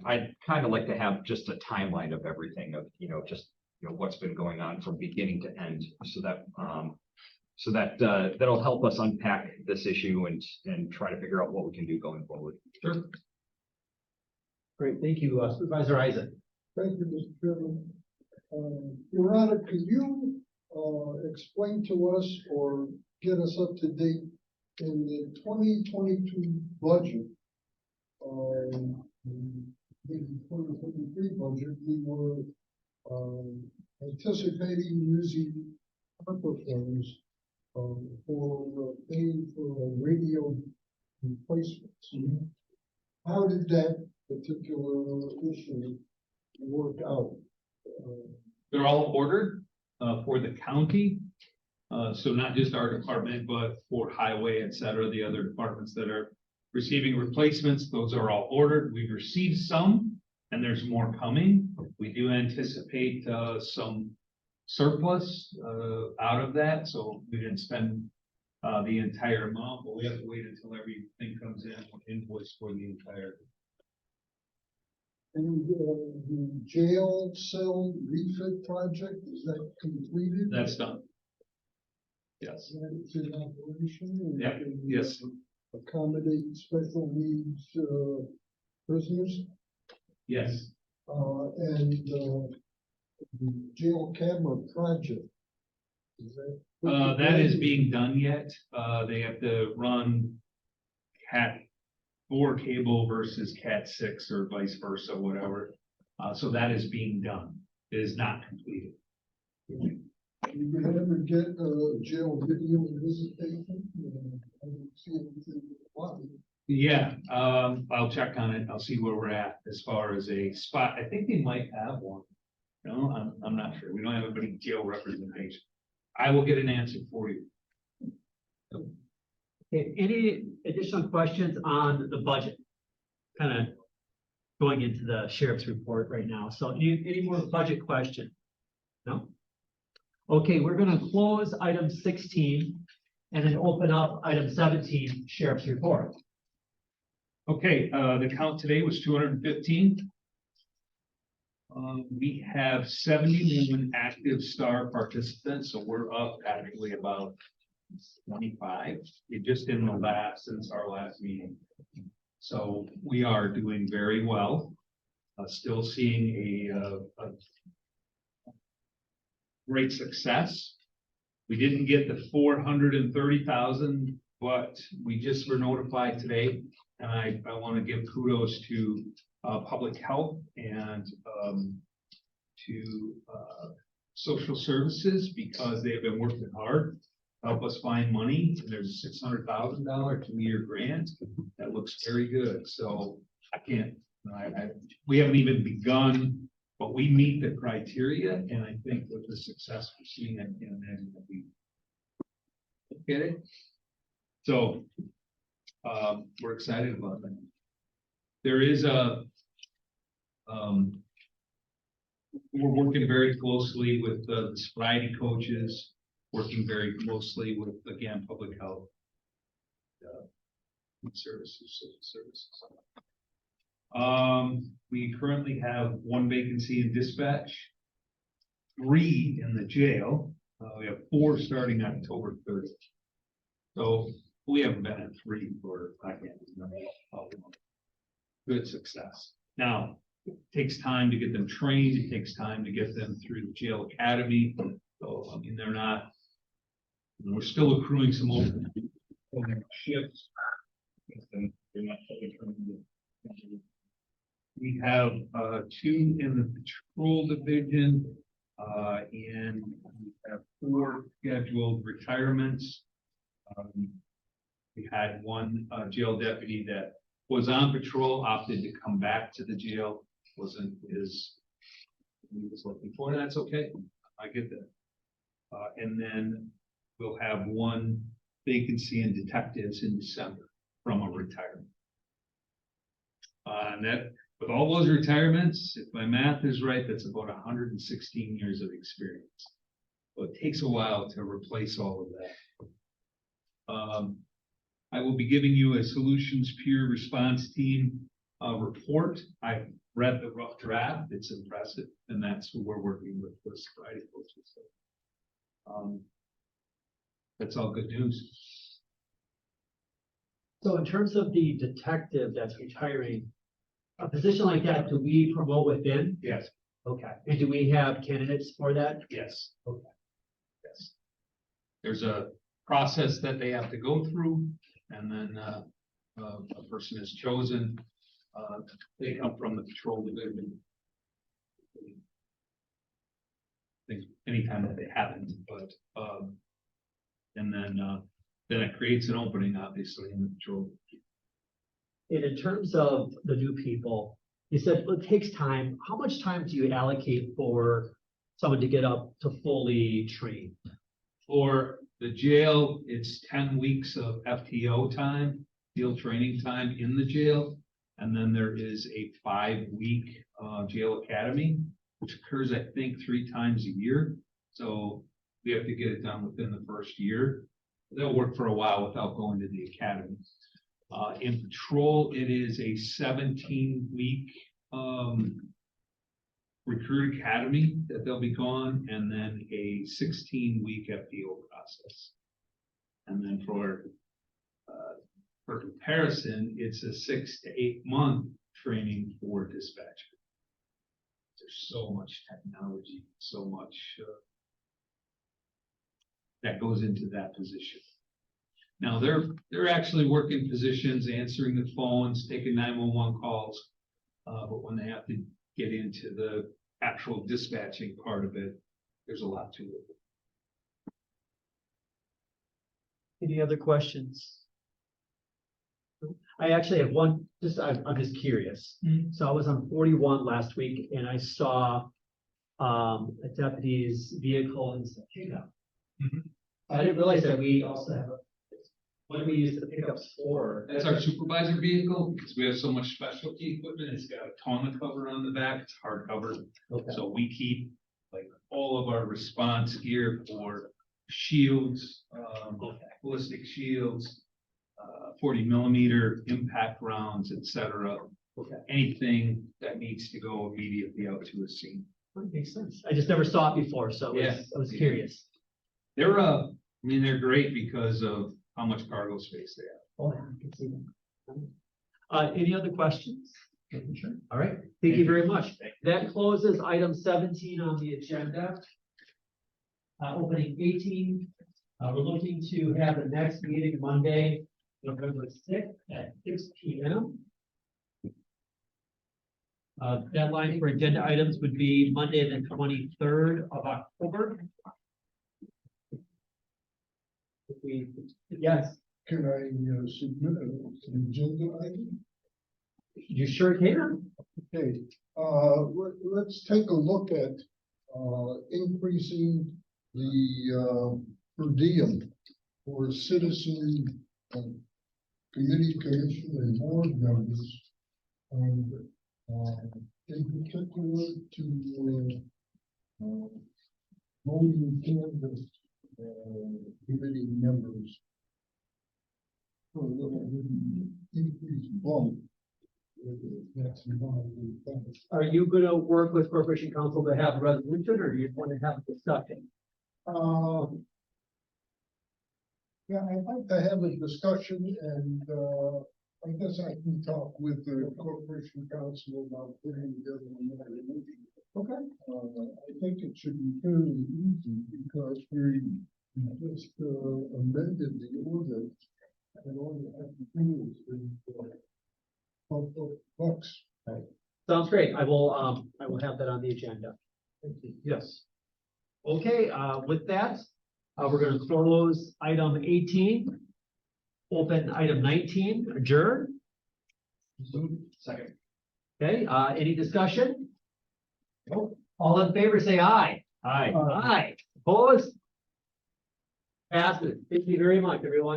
I'd kind of like to have just a timeline of everything of, just, what's been going on from beginning to end so that that'll help us unpack this issue and try to figure out what we can do going forward. Sure. Great, thank you, Supervisor Isaac. Thank you, Mr. Chairman. Your Honor, could you explain to us or get us up to date in the 2022 budget? The 2023 budget, we were anticipating using ARPA funds for paying for radio replacements. How did that particular issue work out? They're all ordered for the county. So not just our department, but for highway, et cetera, the other departments that are receiving replacements, those are all ordered. We've received some and there's more coming. We do anticipate some surplus out of that, so we didn't spend the entire amount, but we have to wait until everything comes in, invoice for the entire. And the jail cell refit project, is that completed? That's done. Yes. It's in operation? and Yep, can, yes. Accommodate special needs prisoners? Yes. And the jail camera project. Is that? That is being done yet. They have to run Cat 4 cable versus Cat 6 or vice versa, whatever. So that is being done. It is not completed. You can ever get jail video visitation? I don't see anything about it. Yeah, I'll check on it. I'll see where we're at as far as a spot. I think they might have one. No, I'm not sure. We don't have anybody jail representation. I will get an answer for you. Okay, any additional questions on the budget? Kind of going into the sheriff's report right now. So any more budget questions? No? Okay, we're gonna close item 16 and then open up item 17, sheriff's report. Okay, the count today was 215. We have 71 active STAR participants, so we're up actually about 25, just in the since our last meeting. So we are doing very well. Still seeing a great success. We didn't get the 430,000, but we just were notified today. And I want to give kudos to public health and to social services because they've been working hard to help us find money. And there's a $600,000 2-year grant that looks very good. So I can't, we haven't even begun, but we meet the criteria. And I think with the success we're seeing, I can imagine that we get it. So we're excited about that. There is a we're working very closely with the sobriety coaches, working very closely with, again, public health. Food services, social services. We currently have 1 vacancy in dispatch, 3 in the jail. We have 4 starting October 30th. So we haven't been at 3 for, I can't remember how long. Good success. Now, it takes time to get them trained. It takes time to get them through the jail academy. So, I mean, they're not, we're still accruing some open shifts. We have 2 in the patrol division, and we have 4 scheduled retirements. We had 1 jail deputy that was on patrol, opted to come back to the jail, wasn't as he was looking for. That's okay. I get that. And then we'll have 1 vacancy in detectives in December from a retirement. And that, with all those retirements, if my math is right, that's about 116 years of experience. So it takes a while to replace all of that. I will be giving you a solutions peer response team report. I've read the rough draft. It's impressive, and that's who we're working with the sobriety coaches. So, that's all good news. So in terms of the detective that's retiring, a position like that, do we promote within? Yes. Okay, and do we have candidates for that? Yes. Okay. Yes. There's a process that they have to go through, and then a person is chosen. They come from the patrol division. I think anytime that they haven't, but and then it creates an opening, obviously, in the patrol. And in terms of the new people, you said it takes time. How much time do you allocate for someone to get up to fully trained? For the jail, it's 10 weeks of FTO time, field training time in the jail. And then there is a 5-week jail academy, which occurs, I think, 3 times a year. So we have to get it done within the first year. They'll work for a while without going to the academy. In patrol, it is a 17-week recruit academy that they'll be gone, and then a 16-week FDO process. And then for comparison, it's a 6 to 8 month training for dispatcher. There's so much technology, so much that goes into that position. Now they're actually working positions, answering the phones, taking 911 calls, but when they have to get into the actual dispatching part of it, there's a lot to it. Any other questions? I actually have one, I'm just curious. So I was on 41 last week and I saw a deputy's vehicle in the pickup. I didn't realize that we also have what do we use the pickups for? That's our supervisor vehicle, because we have so much specialty equipment. It's got a tonneau cover on the back, it's hardcover. Okay. So we keep like all of our response gear for shields, ballistic shields, 40 millimeter impact rounds, etc. Okay. Anything that needs to go immediately out to a scene. That makes sense. I just never saw it before, so I was curious. They're they're great because of how much cargo space they have. Oh, yeah, I can see that. Any other questions? Sure. All right, thank you very much. That closes item 17 on the agenda. Opening 18, we're looking to have the next meeting Monday, November 6th at 6 p.m. Deadline for agenda items would be Monday, the 23rd of October. Yes, Can I submit an agenda item? you sure can. Okay, let's take a look at increasing the per diem for citizen committee, commission, and board members. And in particular to, voting canvas, committee members. For a little increased bump. That's involved in that. Are you gonna work with Corporation Council to have a resolution, or do you want to have a discussion? Yeah, I'd like to have a discussion and, I guess I can talk with the corporation council about putting together another meeting. Okay. I think it should be fairly easy because we just amended the ordinance. And all you have to do is, pump up bucks. Sounds great. I will have that on the agenda. Yes. Okay, with that, we're gonna close item 18. Open item 19, adjourn. Second. Okay, any discussion? Nope. All in favor, say aye. Aye. Aye. Opposed? Passes. Thank you very much, everyone.